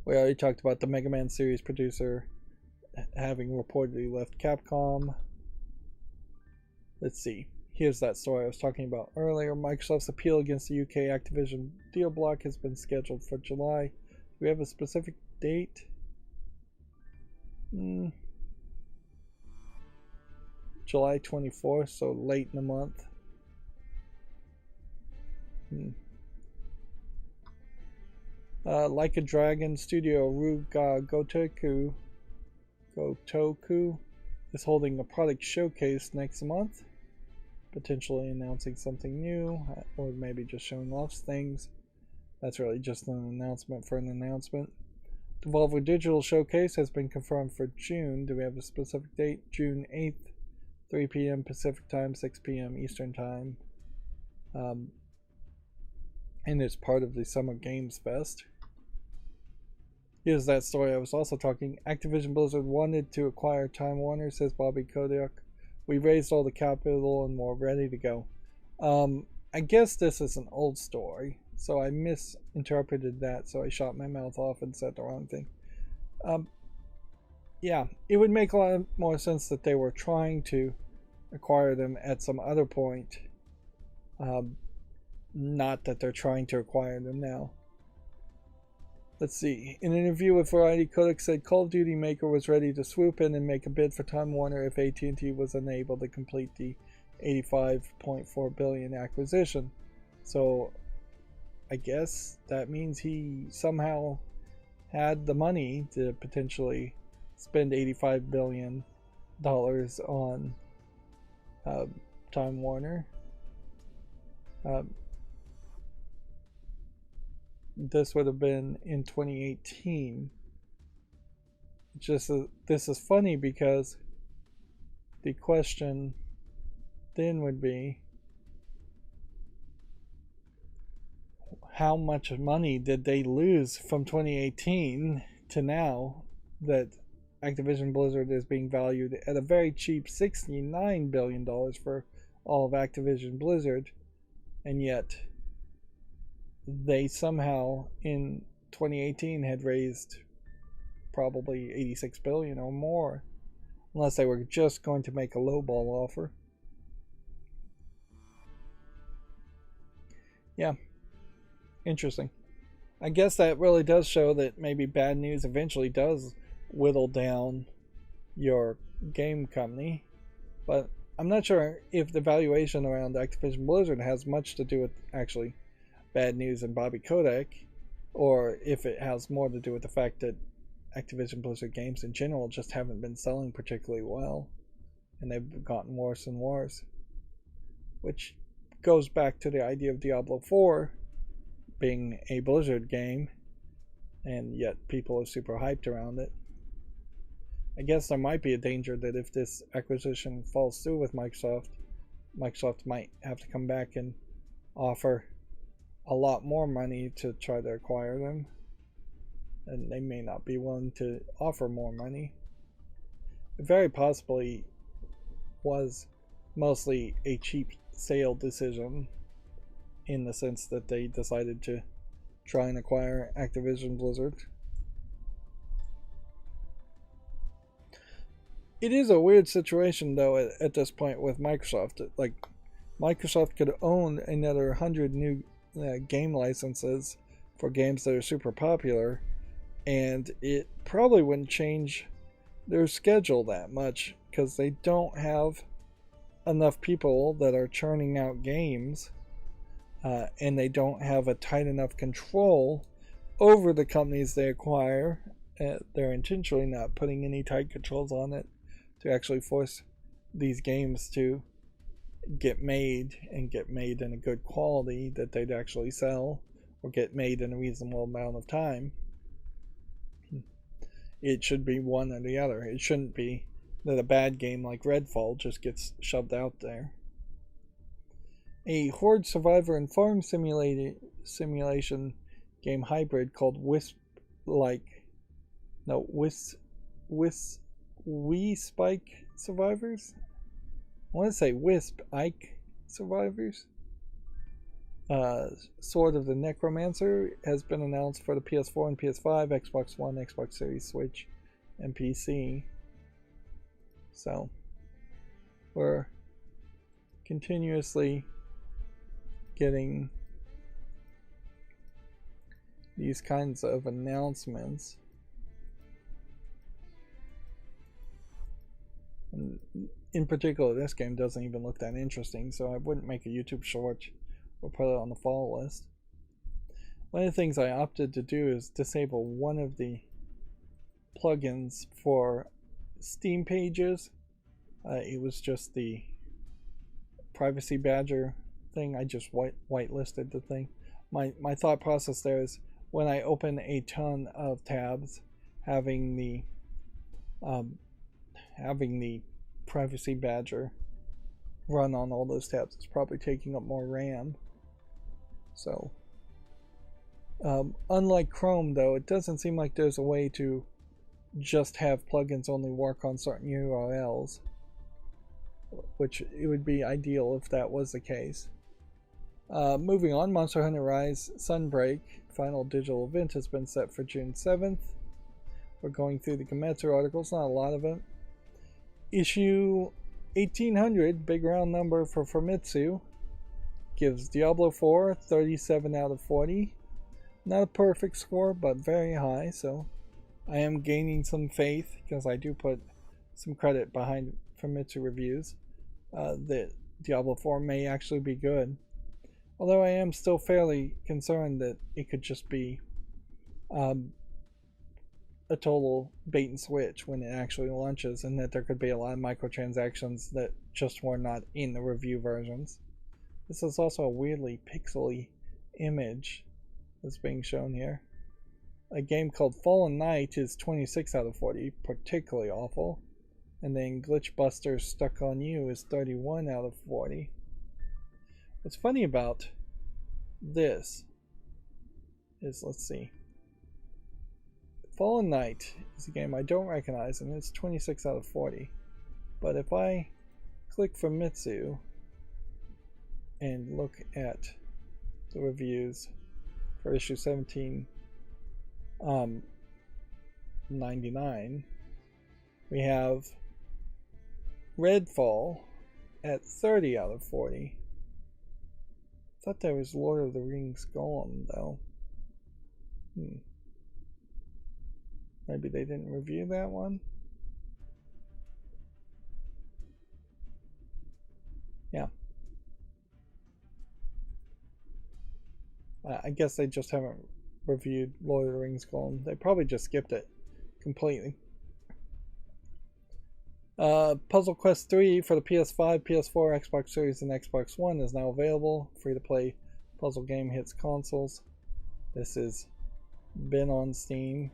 We already talked about the Mega Man series producer having reportedly left Capcom. Let's see. Here's that story I was talking about earlier. Microsoft's appeal against the UK Activision deal block has been scheduled for July. Do we have a specific date? July 24th, so late in the month. Like a Dragon Studio Ruga Gotoku is holding a product showcase next month, potentially announcing something new, or maybe just showing off things. That's really just an announcement for an announcement. Devolver Digital Showcase has been confirmed for June. Do we have a specific date? June 8th, 3 p.m. Pacific Time, 6 p.m. Eastern Time. And it's part of the Summer Games Fest. Here's that story I was also talking. Activision Blizzard wanted to acquire Time Warner, says Bobby Kotick. We raised all the capital and we're ready to go. I guess this is an old story, so I misinterpreted that, so I shot my mouth off and said the wrong thing. Yeah, it would make a lot more sense that they were trying to acquire them at some other point. Not that they're trying to acquire them now. Let's see. In an interview with Variety, Kotick said Call of Duty Maker was ready to swoop in and make a bid for Time Warner if AT&T was unable to complete the $85.4 billion acquisition. So I guess that means he somehow had the money to potentially spend $85 billion on Time Warner. This would have been in 2018. This is funny because the question then would be, how much money did they lose from 2018 to now that Activision Blizzard is being valued at a very cheap $69 billion for all of Activision Blizzard, and yet they somehow in 2018 had raised probably 86 billion or more, unless they were just going to make a lowball offer. Yeah, interesting. I guess that really does show that maybe bad news eventually does whittle down your game company, but I'm not sure if the valuation around Activision Blizzard has much to do with actually bad news and Bobby Kotick, or if it has more to do with the fact that Activision Blizzard games in general just haven't been selling particularly well, and they've gotten worse and worse, which goes back to the idea of Diablo 4 being a Blizzard game, and yet people are super hyped around it. I guess there might be a danger that if this acquisition falls through with Microsoft, Microsoft might have to come back and offer a lot more money to try to acquire them, and they may not be willing to offer more money. It very possibly was mostly a cheap sale decision, in the sense that they decided to try and acquire Activision Blizzard. It is a weird situation though at this point with Microsoft. Like, Microsoft could own another 100 new game licenses for games that are super popular, and it probably wouldn't change their schedule that much because they don't have enough people that are churning out games, and they don't have a tight enough control over the companies they acquire. They're intentionally not putting any tight controls on it to actually force these games to get made, and get made in a good quality that they'd actually sell, or get made in a reasonable amount of time. It should be one or the other. It shouldn't be that a bad game like Redfall just gets shoved out there. A horde survivor and farm simulation game hybrid called We Spike Survivors? I want to say Wisp Ike Survivors. Sword of the Necromancer has been announced for the PS4 and PS5, Xbox One, Xbox Series, Switch, and PC. So, we're continuously getting these kinds of announcements. And in particular, this game doesn't even look that interesting, so I wouldn't make a YouTube short or put it on the follow list. One of the things I opted to do is disable one of the plugins for Steam pages. It was just the privacy badger thing. I just whitelisted the thing. My thought process there is, when I open a ton of tabs, having the privacy badger run on all those tabs is probably taking up more RAM. So, unlike Chrome though, it doesn't seem like there's a way to just have plugins only work on certain URLs, which it would be ideal if that was the case. Moving on, Monster Hunter Rise Sunbreak final digital event has been set for June 7th. We're going through the Gemetsu articles, not a lot of them. Issue 1800, big round number for Famitsu, gives Diablo 4 37 out of 40. Not a perfect score, but very high, so I am gaining some faith, because I do put some credit behind Famitsu reviews, that Diablo 4 may actually be good. Although I am still fairly concerned that it could just be a total bait and switch when it actually launches, and that there could be a lot of microtransactions that just were not in the review versions. This is also a weirdly pixely image that's being shown here. A game called Fallen Knight is 26 out of 40, particularly awful. And then Glitchbuster Stuck on You is 31 out of 40. What's funny about this is, let's see. Fallen Knight is a game I don't recognize, and it's 26 out of 40. But if I click Famitsu and look at the reviews for issue 1799, we have Redfall at 30 out of 40. I thought there was Lord of the Rings Golem, though. Maybe they didn't review that one? Yeah. I guess they just haven't reviewed Lord of the Rings Golem. They probably just skipped it completely. Puzzle Quest 3 for the PS5, PS4, Xbox Series, and Xbox One is now available. Free-to-play puzzle game hits consoles. This has been on Steam,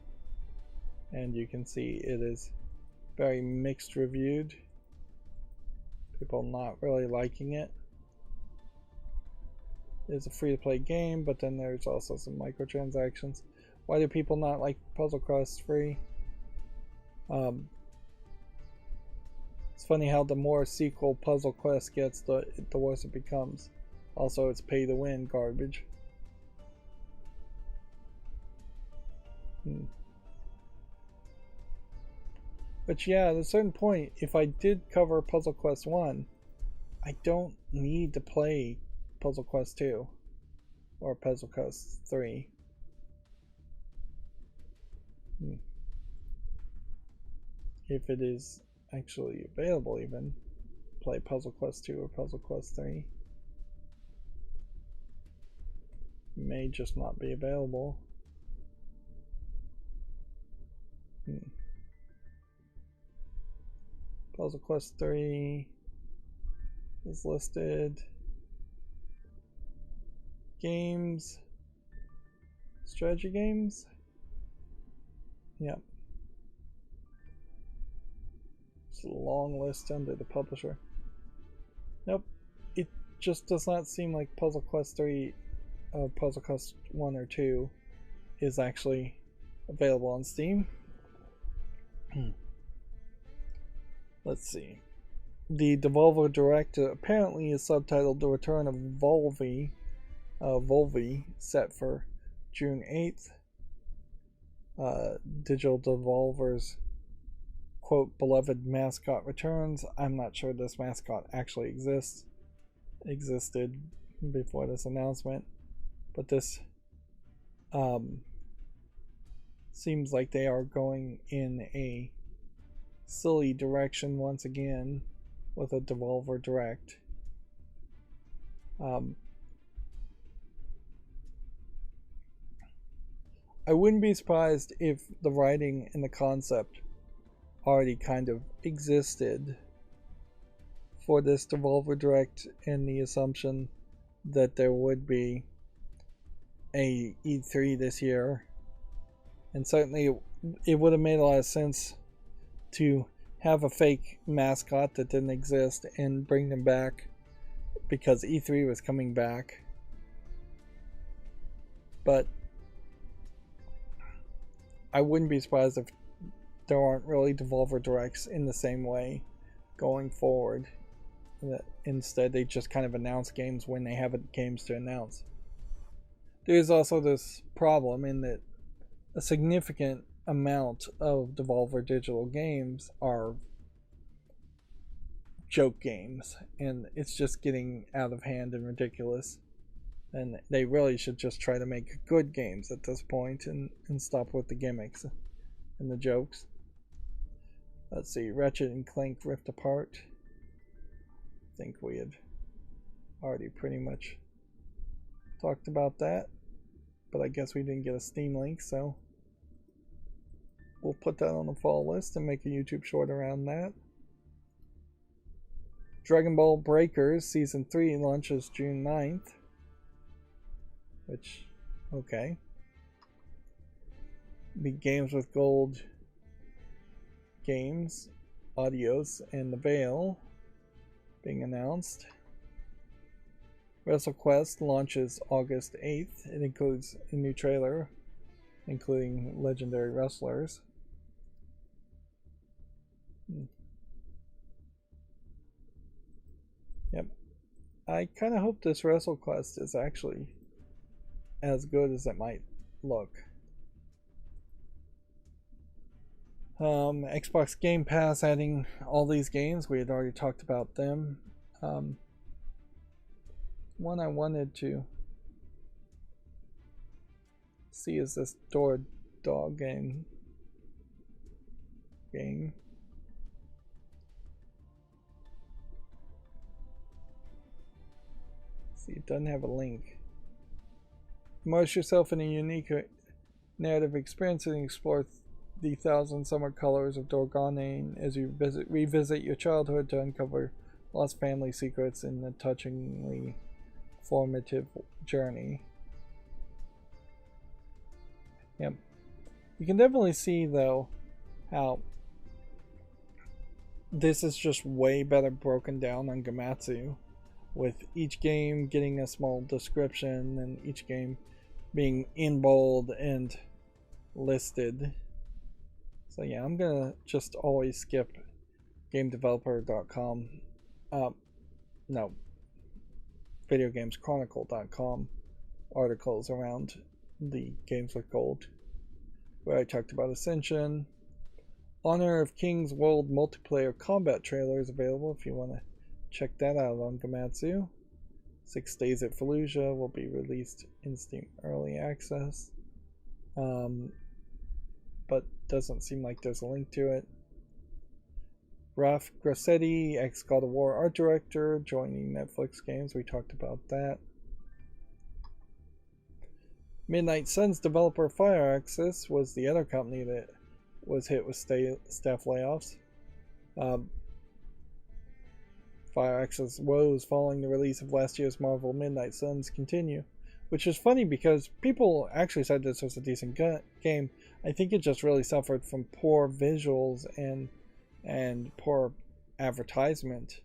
and you can see it is very mixed reviewed. People not really liking it. It's a free-to-play game, but then there's also some microtransactions. Why do people not like Puzzle Quest 3? It's funny how the more sequel Puzzle Quest gets, the worse it becomes. Also, it's pay-to-win garbage. But yeah, at a certain point, if I did cover Puzzle Quest 1, I don't need to play Puzzle Quest 2 or Puzzle Quest 3. If it is actually available, even play Puzzle Quest 2 or Puzzle Quest 3. May just not be available. Puzzle Quest 3 is listed. Games, strategy games. Yep. It's a long list under the publisher. Nope. It just does not seem like Puzzle Quest 3 or Puzzle Quest 1 or 2 is actually available on Steam. Let's see. The Devolver Direct apparently is subtitled The Return of Volvi, set for June 8th. Digital Devolver's quote beloved mascot returns. I'm not sure this mascot actually existed before this announcement, but this seems like they are going in a silly direction once again with a Devolver Direct. I wouldn't be surprised if the writing and the concept already kind of existed for this Devolver Direct, in the assumption that there would be a E3 this year. And certainly it would have made a lot of sense to have a fake mascot that didn't exist and bring them back because E3 was coming back. But I wouldn't be surprised if there aren't really Devolver Directs in the same way going forward. Instead, they just kind of announce games when they have games to announce. There's also this problem in that a significant amount of Devolver Digital games are joke games, and it's just getting out of hand and ridiculous. And they really should just try to make good games at this point and stop with the gimmicks and the jokes. Let's see, Ratchet and Clank Rift Apart. I think we had already pretty much talked about that, but I guess we didn't get a Steam link, so we'll put that on the fall list and make a YouTube short around that. Dragon Ball Breakers Season 3 launches June 9th. Which, okay. The Games with Gold games, Audios, and The Veil being announced. WrestleQuest launches August 8th. It includes a new trailer, including legendary wrestlers. Yep. I kind of hope this WrestleQuest is actually as good as it might look. Xbox Game Pass adding all these games. We had already talked about them. One I wanted to see is this Door Dog game. See, it doesn't have a link. Immerse yourself in a unique narrative experience and explore the thousand summer colors of Dorgane as you revisit your childhood to uncover lost family secrets in a touchingly formative journey. Yep. You can definitely see, though, how this is just way better broken down on Gamatsu, with each game getting a small description and each game being in bold and listed. So yeah, I'm gonna just always skip GameDeveloper.com. No, VideoGamesChronicle.com articles around the Games with Gold, where I talked about Ascension. Honor of Kings World multiplayer combat trailer is available if you want to check that out on Gamatsu. 6 Days at Fallujah will be released in Steam Early Access. But doesn't seem like there's a link to it. Raf Grassetti, ex-God of War art director, joining Netflix games. We talked about that. Midnight Suns developer Firaxis was the other company that was hit with staff layoffs. Firaxis woes following the release of last year's Marvel Midnight Suns continue, which is funny because people actually said this was a decent game. I think it just really suffered from poor visuals and poor advertisement.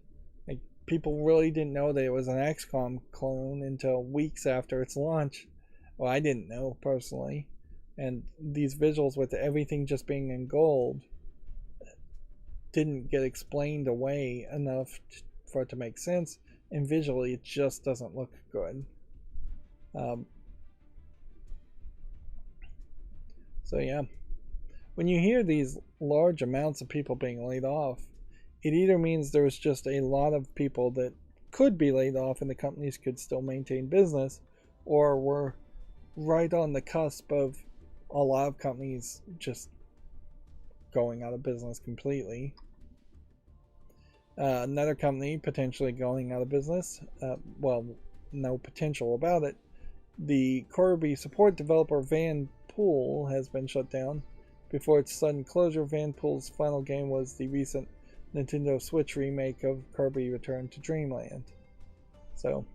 Like, people really didn't know that it was an XCOM clone until weeks after its launch. Well, I didn't know personally. And these visuals with everything just being in gold didn't get explained away enough for it to make sense, and visually it just doesn't look good. So yeah, when you hear these large amounts of people being laid off, it either means there's just a lot of people that could be laid off and the companies could still maintain business, or we're right on the cusp of a lot of companies just going out of business completely. Another company potentially going out of business, well, no potential about it. The Kirby support developer Vanpool has been shut down. Before its sudden closure, Vanpool's final game was the recent Nintendo Switch remake of Kirby Return to Dreamland. So,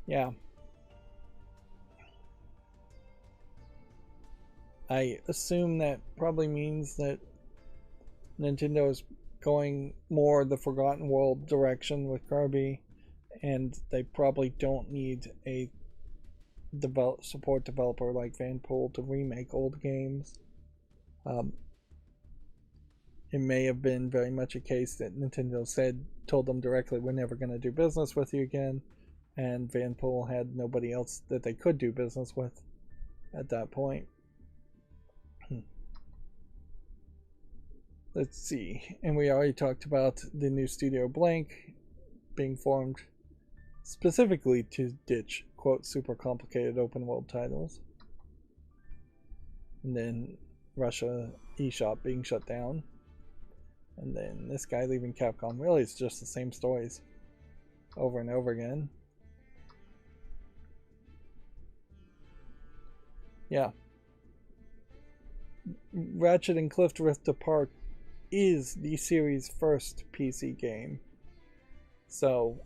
yeah. I assume that probably means that Nintendo is going more the Forgotten World direction with Kirby, and they probably don't need a support developer like Vanpool to remake old games. It may have been very much a case that Nintendo told them directly, we're never going to do business with you again, and Vanpool had nobody else that they could do business with at that point. Let's see, and we already talked about the new Studio Blank being formed specifically to ditch, quote, super complicated open world titles. And then Russia eShop being shut down. And then this guy leaving Capcom. Really, it's just the same stories over and over again. Yeah. Ratchet and Cliff Rift Apart is the series' first PC game. So,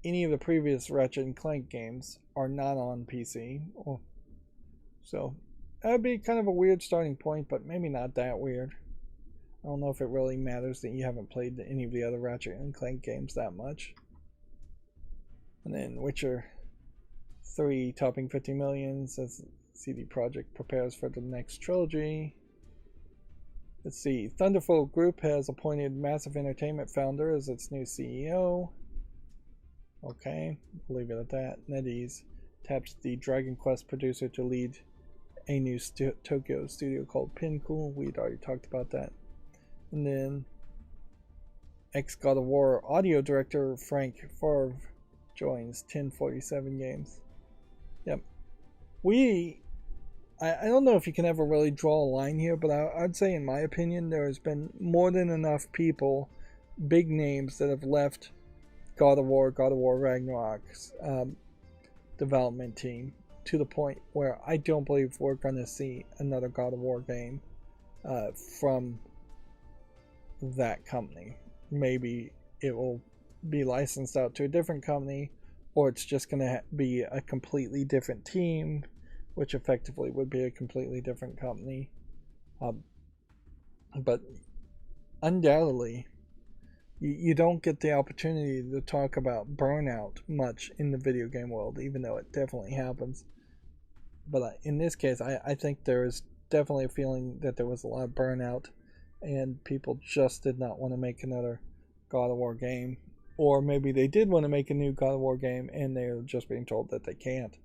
any of the previous Ratchet and Clank games are not on PC. So, that would be kind of a weird starting point, but maybe not that weird. I don't know if it really matters that you haven't played any of the other Ratchet and Clank games that much. And then Witcher 3 topping 50 million as CD Projekt prepares for the next trilogy. Let's see. Thunderful Group has appointed Massive Entertainment founder as its new CEO. Okay, we'll leave it at that. NetEase taps the Dragon Quest producer to lead a new Tokyo studio called Pinnacle. We'd already talked about that. And then ex-God of War audio director Frank Favre joins 1047 Games. Yep. I don't know if you can ever really draw a line here, but I'd say in my opinion there has been more than enough people, big names, that have left God of War Ragnarok's development team to the point where I don't believe we're going to see another God of War game from that company. Maybe it will be licensed out to a different company, or it's just going to be a completely different team, which effectively would be a completely different company. But undoubtedly, you don't get the opportunity to talk about burnout much in the video game world, even though it definitely happens. But in this case, I think there is definitely a feeling that there was a lot of burnout, and people just did not want to make another God of War game. Or maybe they did want to make a new God of War game, and they're just being told that they can't.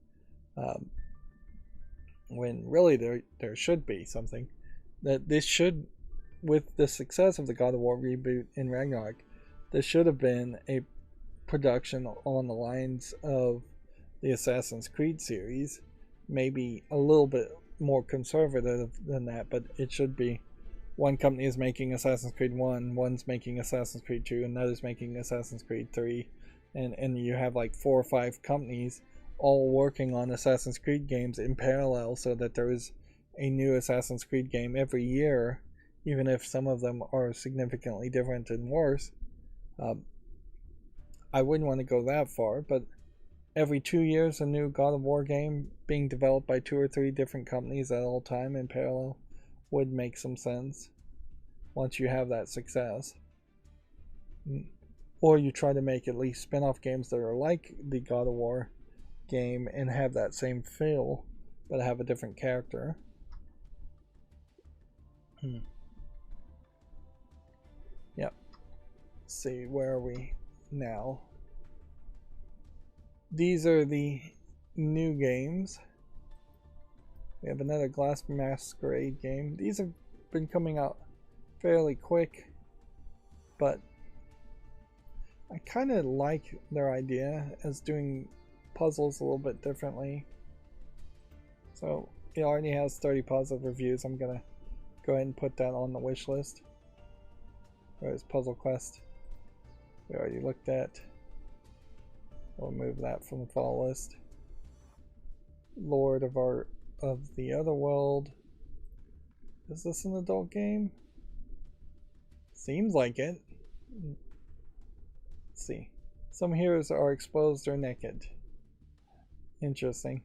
When really there should be something. That this should, with the success of the God of War reboot in Ragnarok, this should have been a production on the lines of the Assassin's Creed series. Maybe a little bit more conservative than that, but it should be. One company is making Assassin's Creed 1, one's making Assassin's Creed 2, another's making Assassin's Creed 3, and you have like 4 or 5 companies all working on Assassin's Creed games in parallel, so that there is a new Assassin's Creed game every year, even if some of them are significantly different and worse. I wouldn't want to go that far, but every 2 years a new God of War game being developed by 2 or 3 different companies at all time in parallel would make some sense once you have that success. Or you try to make at least spin-off games that are like the God of War game and have that same feel, but have a different character. Yep. Let's see, where are we now? These are the new games. We have another Glass Masquerade game. These have been coming out fairly quick, but I kind of like their idea as doing puzzles a little bit differently. So it already has 30 positive reviews. I'm gonna go ahead and put that on the wish list. Where's Puzzle Quest? We already looked at. We'll move that from the follow list. Lord of the Otherworld. Is this an adult game? Seems like it. Let's see. Some heroes are exposed or naked. Interesting.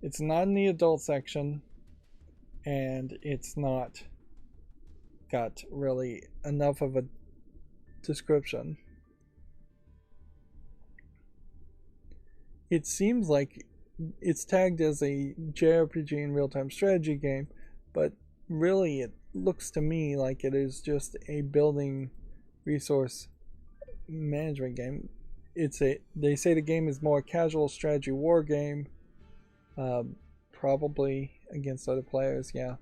It's not in the adult section, and it's not got really enough of a description. It seems like it's tagged as a JRPG and real-time strategy game, but really it looks to me like it is just a building resource management game. They say the game is more casual strategy war game, probably against other players. Yeah,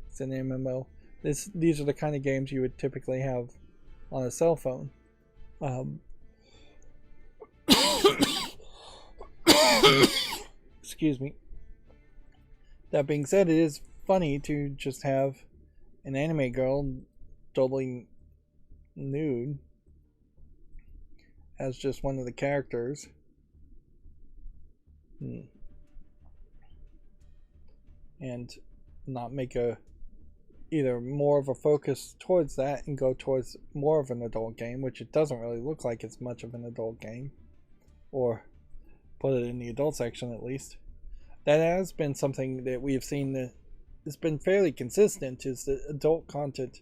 it's an MMO. These are the kind of games you would typically have on a cell phone. Excuse me. That being said, it is funny to just have an anime girl totally nude as just one of the characters. And not make either more of a focus towards that and go towards more of an adult game, which it doesn't really look like it's much of an adult game, or put it in the adult section at least. That has been something that we have seen that has been fairly consistent, is that adult content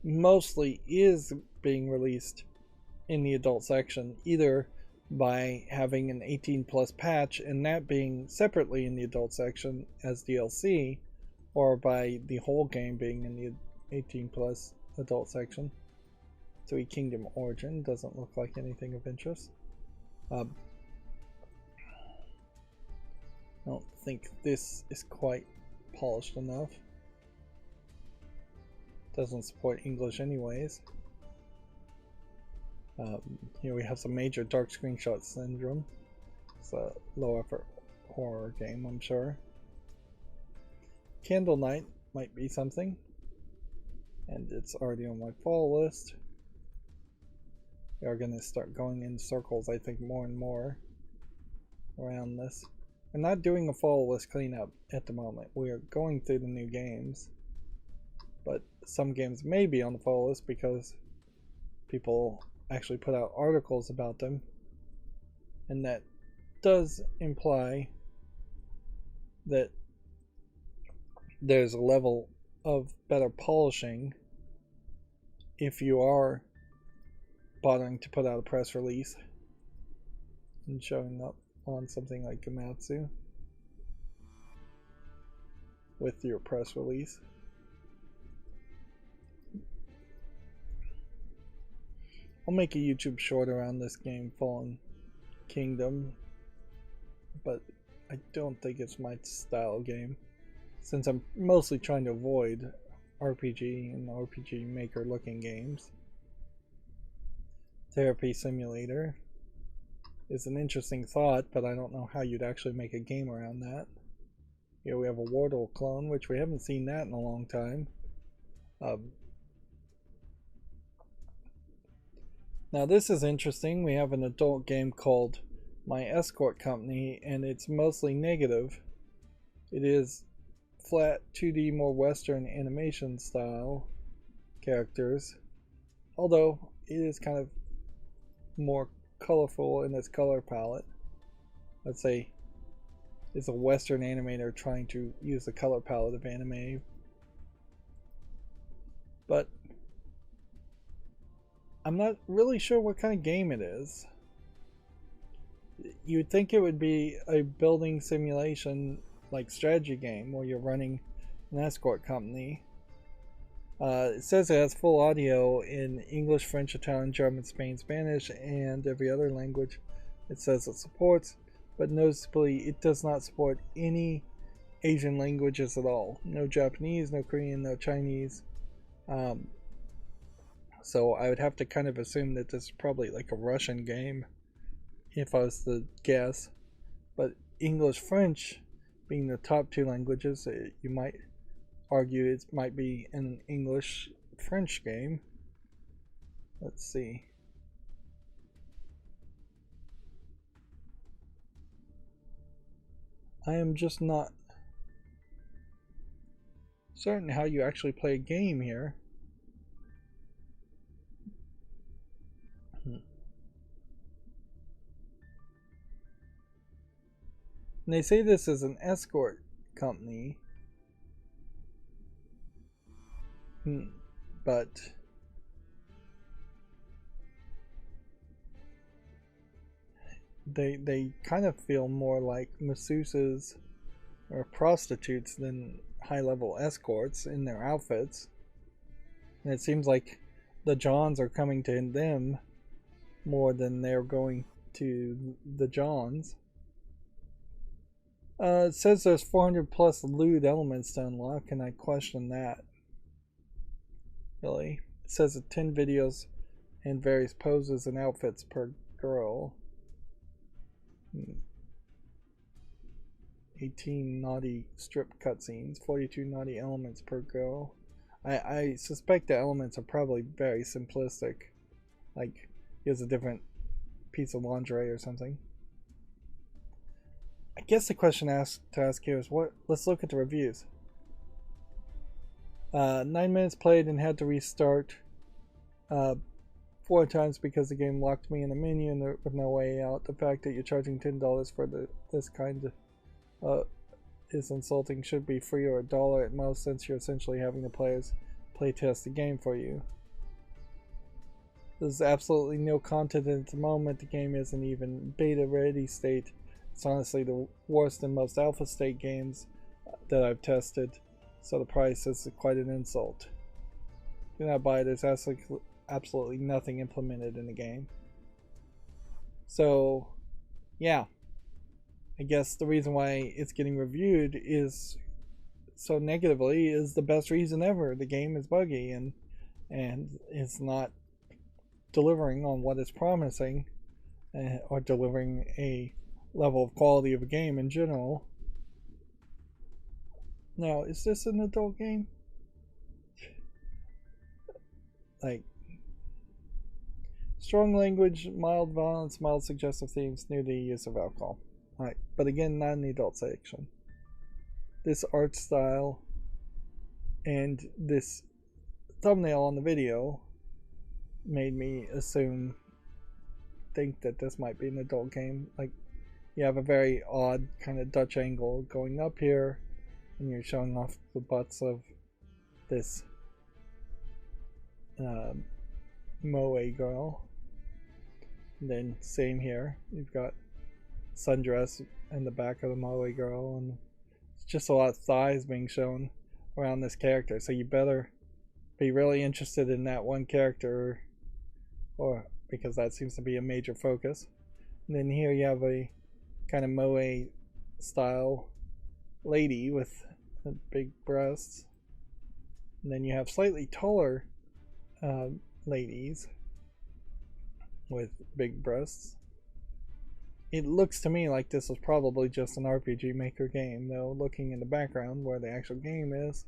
mostly is being released in the adult section, either by having an 18 plus patch and that being separately in the adult section as DLC, or by the whole game being in the 18 plus adult section. Three Kingdom Origin doesn't look like anything of interest. I don't think this is quite polished enough. Doesn't support English anyways. Here we have some major dark screenshot syndrome. It's a low effort horror game, I'm sure. Candle Night might be something, and it's already on my fall list. We are going to start going in circles, I think, more and more around this. We're not doing a fall list cleanup at the moment. We are going through the new games, but some games may be on the fall list because people actually put out articles about them, and that does imply that there's a level of better polishing if you are bothering to put out a press release and showing up on something like Gamatsu with your press release. I'll make a YouTube short around this game, Fallen Kingdom, but I don't think it's my style game, since I'm mostly trying to avoid RPG and RPG Maker looking games. Therapy Simulator is an interesting thought, but I don't know how you'd actually make a game around that. Here we have a Wardle clone, which we haven't seen that in a long time. Now this is interesting. We have an adult game called My Escort Company, and it's mostly negative. It is flat 2D, more Western animation style characters, although it is kind of more colorful in its color palette. Let's say it's a Western animator trying to use the color palette of anime. But I'm not really sure what kind of game it is. You'd think it would be a building simulation like strategy game where you're running an escort company. It says it has full audio in English, French, Italian, German, Spain, Spanish, and every other language it says it supports, but noticeably it does not support any Asian languages at all. No Japanese, no Korean, no Chinese. So I would have to kind of assume that this is probably like a Russian game if I was to guess. But English, French being the top two languages, you might argue it might be an English-French game. Let's see. I am just not certain how you actually play a game here. And they say this is an escort company, but they kind of feel more like masseuses or prostitutes than high-level escorts in their outfits. And it seems like the Johns are coming to them more than they're going to the Johns. It says there's 400 plus lewd elements to unlock, and I question that. Really? It says 10 videos and various poses and outfits per girl. 18 naughty strip cutscenes, 42 naughty elements per girl. I suspect the elements are probably very simplistic. Like, here's a different piece of lingerie or something. I guess the question to ask here is what? Let's look at the reviews. 9 minutes played and had to restart 4 times because the game locked me in a menu and there was no way out. The fact that you're charging $10 for this kind is insulting. Should be free or $1 at most, since you're essentially having the players play test the game for you. There's absolutely no content at the moment. The game isn't even beta ready state. It's honestly the worst and most alpha state games that I've tested, so the price is quite an insult. Do not buy it. There's absolutely nothing implemented in the game. So, yeah. I guess the reason why it's getting reviewed is so negatively is the best reason ever. The game is buggy and it's not delivering on what it's promising, or delivering a level of quality of a game in general. Now, is this an adult game? Like, strong language, mild violence, mild suggestive themes, nudity, use of alcohol. Alright, but again, not in the adult section. This art style and this thumbnail on the video made me think that this might be an adult game. Like, you have a very odd kind of Dutch angle going up here, and you're showing off the butts of this moe girl. And then same here, you've got sundress in the back of the moe girl, and it's just a lot of thighs being shown around this character, so you better be really interested in that one character, or because that seems to be a major focus. And then here you have a kind of moe style lady with big breasts, and then you have slightly taller ladies with big breasts. It looks to me like this was probably just an RPG Maker game, though, looking in the background where the actual game is.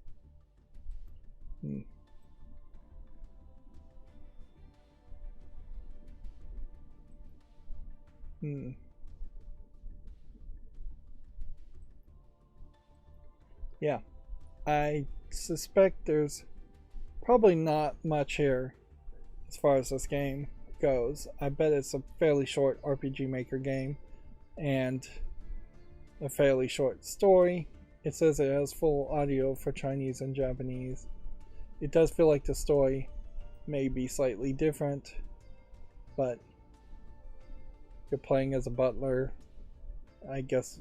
Yeah, I suspect there's probably not much here as far as this game goes. I bet it's a fairly short RPG Maker game and a fairly short story. It says it has full audio for Chinese and Japanese. It does feel like the story may be slightly different, but you're playing as a butler, I guess,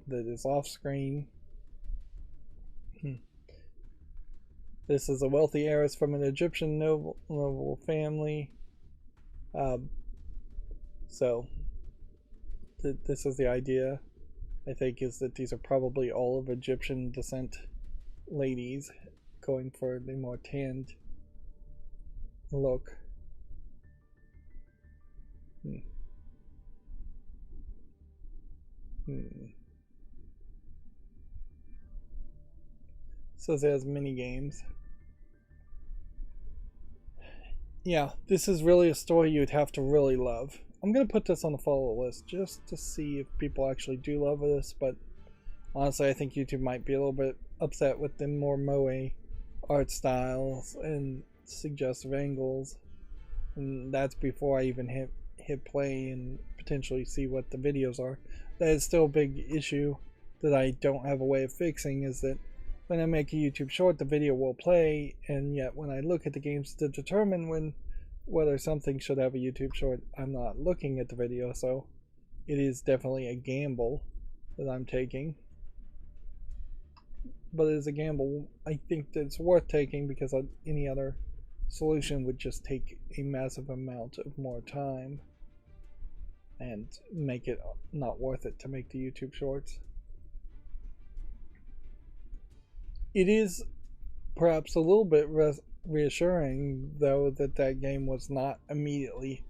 that is off screen. This is a wealthy heiress from an Egyptian noble family. So this is the idea, I think, is that these are probably all of Egyptian descent ladies going for the more tanned look. Says it has mini games. Yeah, this is really a story you'd have to really love. I'm going to put this on the follow list just to see if people actually do love this, but honestly I think YouTube might be a little bit upset with the more moe art styles and suggestive angles, and that's before I even hit play and potentially see what the videos are. That is still a big issue that I don't have a way of fixing, is that when I make a YouTube short, the video will play, and yet when I look at the games to determine whether something should have a YouTube short, I'm not looking at the video, so it is definitely a gamble that I'm taking. But it is a gamble I think that it's worth taking, because any other solution would just take a massive amount of more time and make it not worth it to make the YouTube shorts. It is perhaps a little bit reassuring, though, that that game was not immediately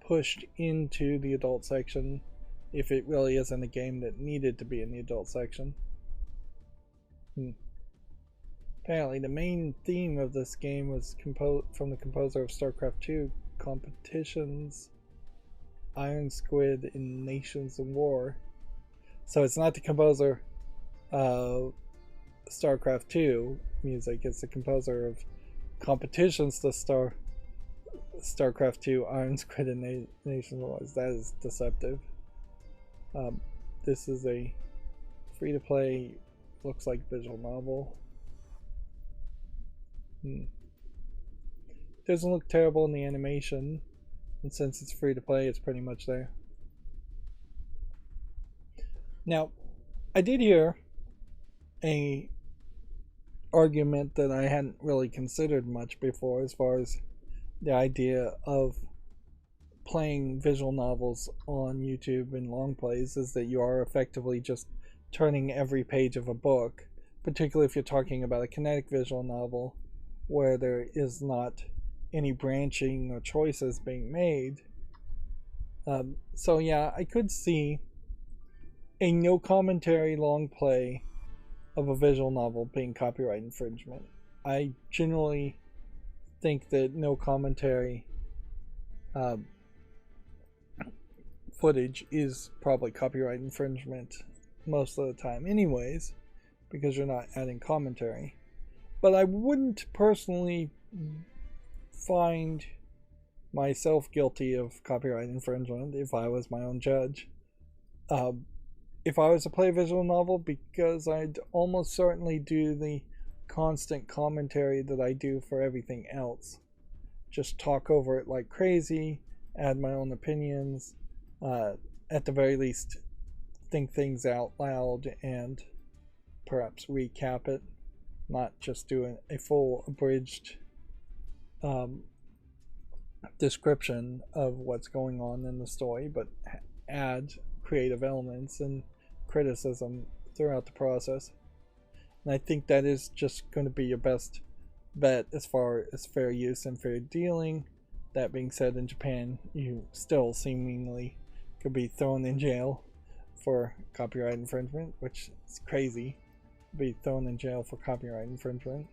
pushed into the adult section, if it really isn't a game that needed to be in the adult section. Apparently the main theme of this game was from the composer of StarCraft 2 Competitions, Iron Squid, and Nations of War. So it's not the composer of StarCraft 2 music, it's the composer of Competitions to StarCraft 2, Iron Squid, and Nations of War. That is deceptive. This is a free-to-play, looks like visual novel. doesn't look terrible in the animation, and since it's free to play, it's pretty much there. Now, I did hear a argument that I hadn't really considered much before, as far as the idea of playing visual novels on YouTube in long plays, is that you are effectively just turning every page of a book, particularly if you're talking about a kinetic visual novel where there is not any branching or choices being made. So yeah, I could see a no commentary long play of a visual novel being copyright infringement. I generally think that no commentary footage is probably copyright infringement most of the time anyways, because you're not adding commentary. But I wouldn't personally find myself guilty of copyright infringement if I was my own judge. If I was to play a visual novel, because I'd almost certainly do the constant commentary that I do for everything else. Just talk over it like crazy, add my own opinions, at the very least think things out loud and perhaps recap it, not just do a full abridged description of what's going on in the story, but add creative elements and criticism throughout the process. And I think that is just going to be your best bet as far as fair use and fair dealing. That being said, in Japan, you still seemingly could be thrown in jail for copyright infringement, which is crazy. Be thrown in jail for copyright infringement.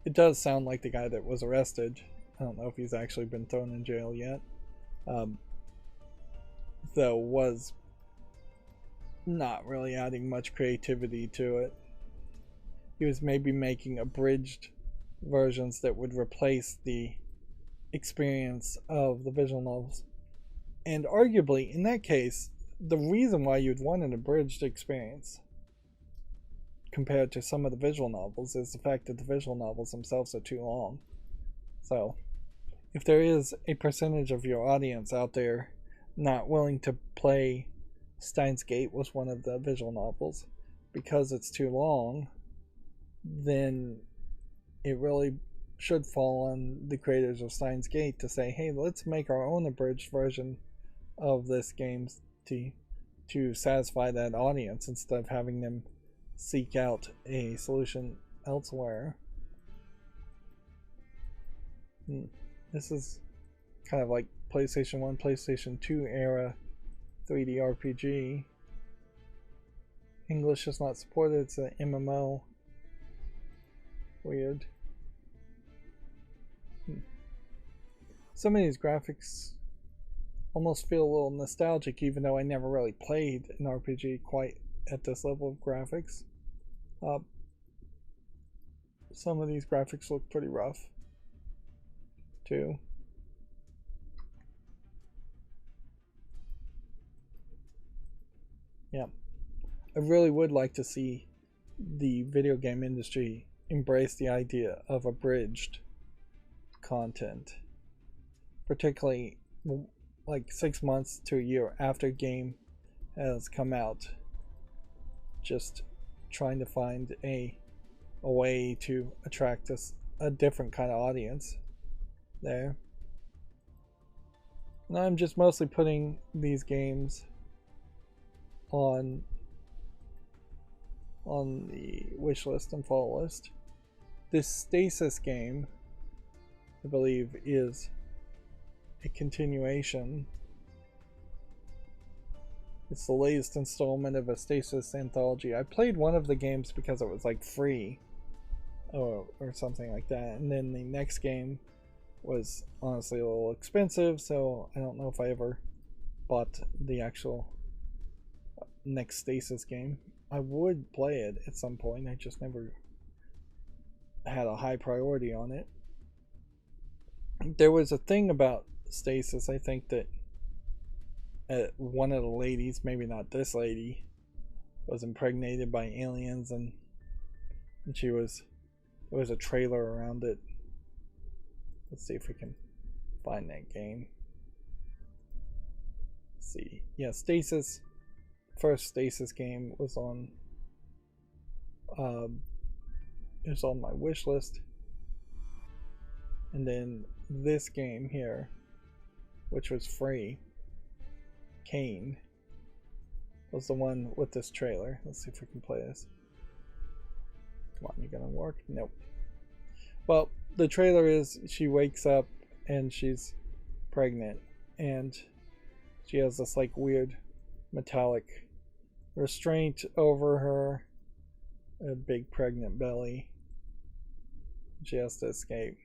It does sound like the guy that was arrested. I don't know if he's actually been thrown in jail yet. Though was not really adding much creativity to it. He was maybe making abridged versions that would replace the experience of the visual novels. And arguably, in that case, the reason why you'd want an abridged experience compared to some of the visual novels is the fact that the visual novels themselves are too long. So, if there is a percentage of your audience out there not willing to play Steins Gate was one of the visual novels because it's too long, then it really should fall on the creators of Steins Gate to say, hey, let's make our own abridged version of this game to satisfy that audience instead of having them seek out a solution elsewhere. This is kind of like PlayStation 1, PlayStation 2 era 3D RPG. English is not supported, it's an MMO. Weird. Some of these graphics almost feel a little nostalgic, even though I never really played an RPG quite at this level of graphics. Some of these graphics look pretty rough too. Yeah, I really would like to see the video game industry embrace the idea of abridged content, particularly like 6 months to a year after a game has come out. Just trying to find a way to attract a different kind of audience there. And I'm just mostly putting these games on the wish list and follow list. This Stasis game, I believe, is a continuation. It's the latest installment of a Stasis anthology. I played one of the games because it was like free or something like that, and then the next game was honestly a little expensive, so I don't know if I ever bought the actual next Stasis game. I would play it at some point, I just never had a high priority on it. There was a thing about Stasis, I think, that one of the ladies, maybe not this lady, was impregnated by aliens, and there there was a trailer around it. Let's see if we can find that game. Let's see. Yeah, Stasis. First Stasis game was on it was on my wish list. And then this game here, which was free, Kane, was the one with this trailer. Let's see if we can play this. Come on, you gonna work? Nope. Well, the trailer is she wakes up and she's pregnant, and she has this like weird metallic restraint over her, a big pregnant belly. She has to escape.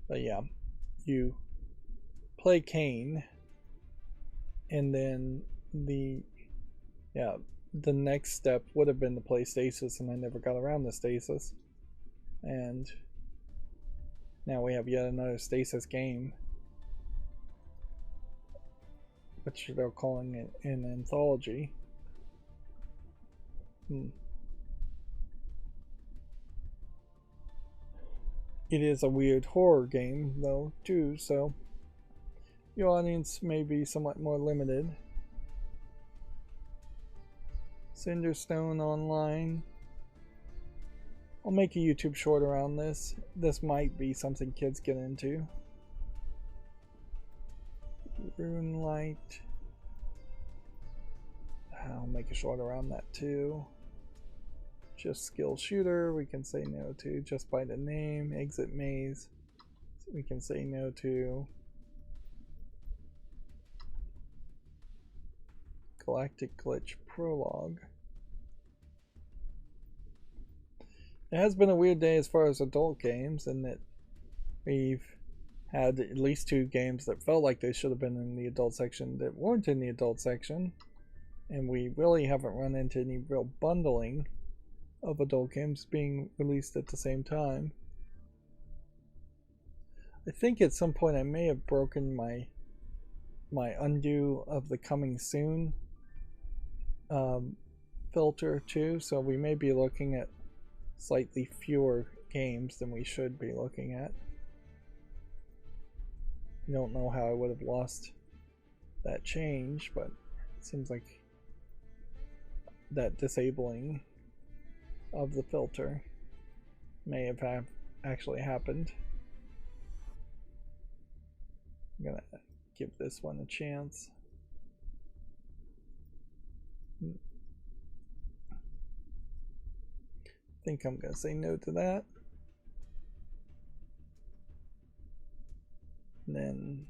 But yeah, you play Kane, and then the next step would have been to play Stasis, and I never got around to Stasis. And now we have yet another Stasis game, which they're calling it an anthology. It is a weird horror game, though, too, so your audience may be somewhat more limited. Cinderstone Online. I'll make a YouTube short around this. This might be something kids get into. Runelight. I'll make a short around that too. Just skill shooter, we can say no to just by the name. Exit maze, we can say no to. Galactic Glitch Prologue. It has been a weird day as far as adult games, in that we've had at least 2 games that felt like they should have been in the adult section that weren't in the adult section, and we really haven't run into any real bundling of adult games being released at the same time. I think at some point I may have broken my undo of the coming soon filter too, so we may be looking at slightly fewer games than we should be looking at. I don't know how I would have lost that change, but it seems like that disabling of the filter may have actually happened. I'm gonna give this one a chance. I think I'm gonna say no to that. And then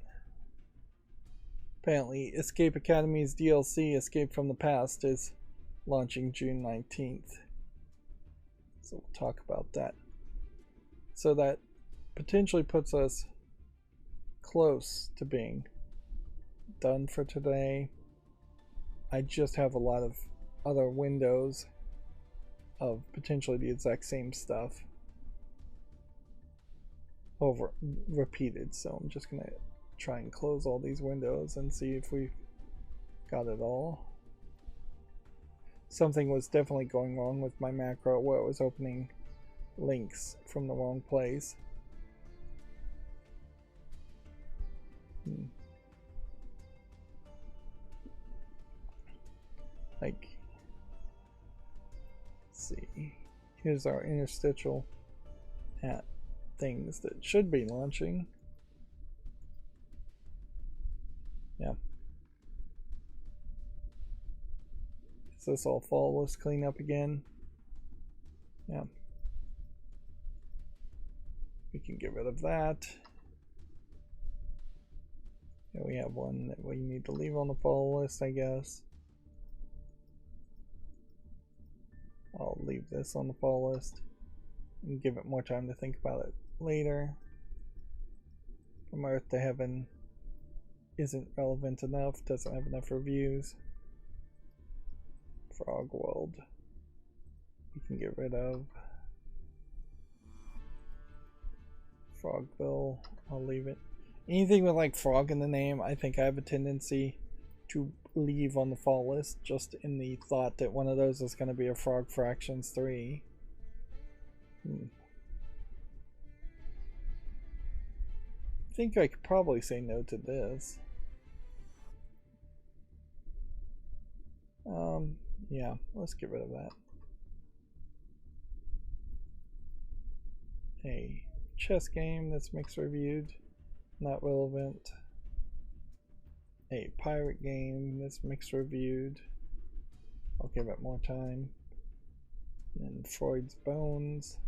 apparently Escape Academy's DLC Escape from the Past is launching June 19th. So we'll talk about that. So that potentially puts us close to being done for today. I just have a lot of other windows of potentially the exact same stuff over repeated, so I'm just gonna try and close all these windows and see if we got it all. Something was definitely going wrong with my macro where it was opening links from the wrong place. Like, let's see, here's our interstitial at things that should be launching. Yeah. Is this all fall list cleanup again? Yeah. We can get rid of that. Yeah, we have one that we need to leave on the follow list, I guess. I'll leave this on the follow list and give it more time to think about it later. From Earth to Heaven isn't relevant enough, doesn't have enough reviews. Frog World we can get rid of. Frogville, I'll leave it. Anything with like frog in the name, I think I have a tendency to leave on the fall list, just in the thought that one of those is going to be a Frog Fractions 3. I think I could probably say no to this. Yeah, let's get rid of that. A chess game that's mixed reviewed, not relevant. A pirate game that's mixed reviewed. I'll give it more time. And Freud's Bones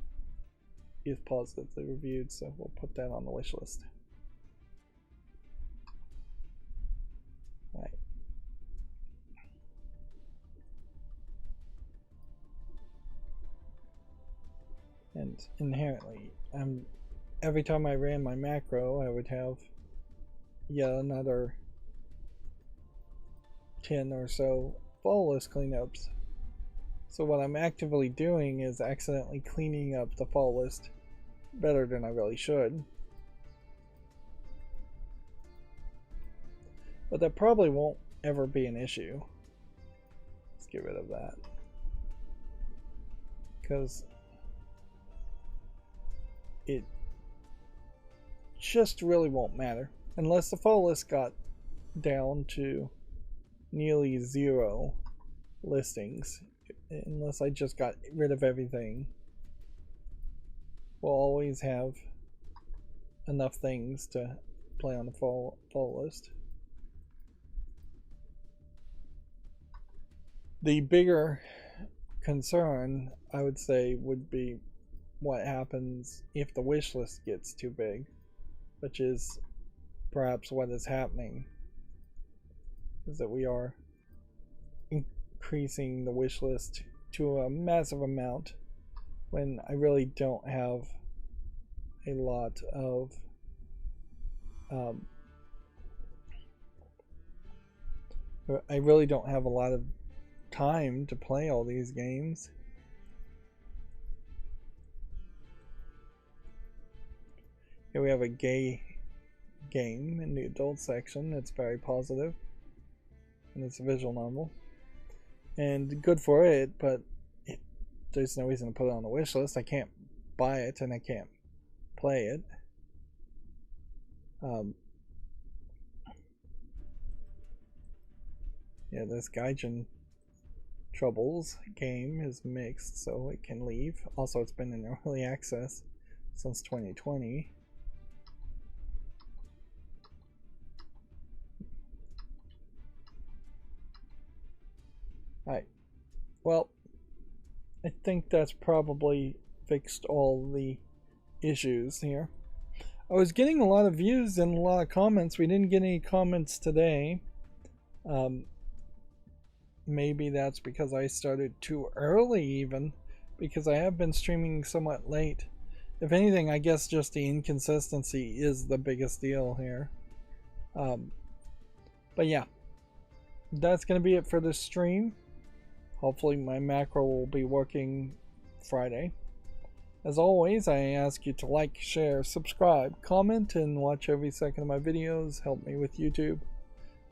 is positively reviewed, so we'll put that on the wish list. Right. And inherently, every time I ran my macro, I would have yet another 10 or so fall list cleanups. So what I'm actively doing is accidentally cleaning up the fall list better than I really should. But that probably won't ever be an issue. Let's get rid of that. Because it just really won't matter. Unless the fall list got down to nearly 0 listings. Unless I just got rid of everything. We'll always have enough things to play on the fall list. The bigger concern, I would say, would be what happens if the wish list gets too big, which is perhaps what is happening, is that we are increasing the wish list to a massive amount when I really don't have a lot of I really don't have a lot of time to play all these games. Here we have a gay game in the adult section that's very positive, and it's a visual novel and good for it, but there's no reason to put it on the wish list. I can't buy it and I can't play it. Yeah, this Gaijin Troubles game is mixed, so it can leave. Also, it's been in early access since 2020. Alright, well, I think that's probably fixed all the issues here. I was getting a lot of views and a lot of comments. We didn't get any comments today. Maybe that's because I started too early, even because I have been streaming somewhat late. If anything, I guess just the inconsistency is the biggest deal here. But yeah, that's going to be it for this stream. Hopefully my macro will be working Friday. As always, I ask you to like, share, subscribe, comment, and watch every second of my videos. Help me with YouTube.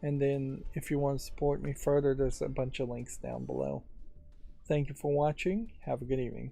And then if you want to support me further, there's a bunch of links down below. Thank you for watching. Have a good evening.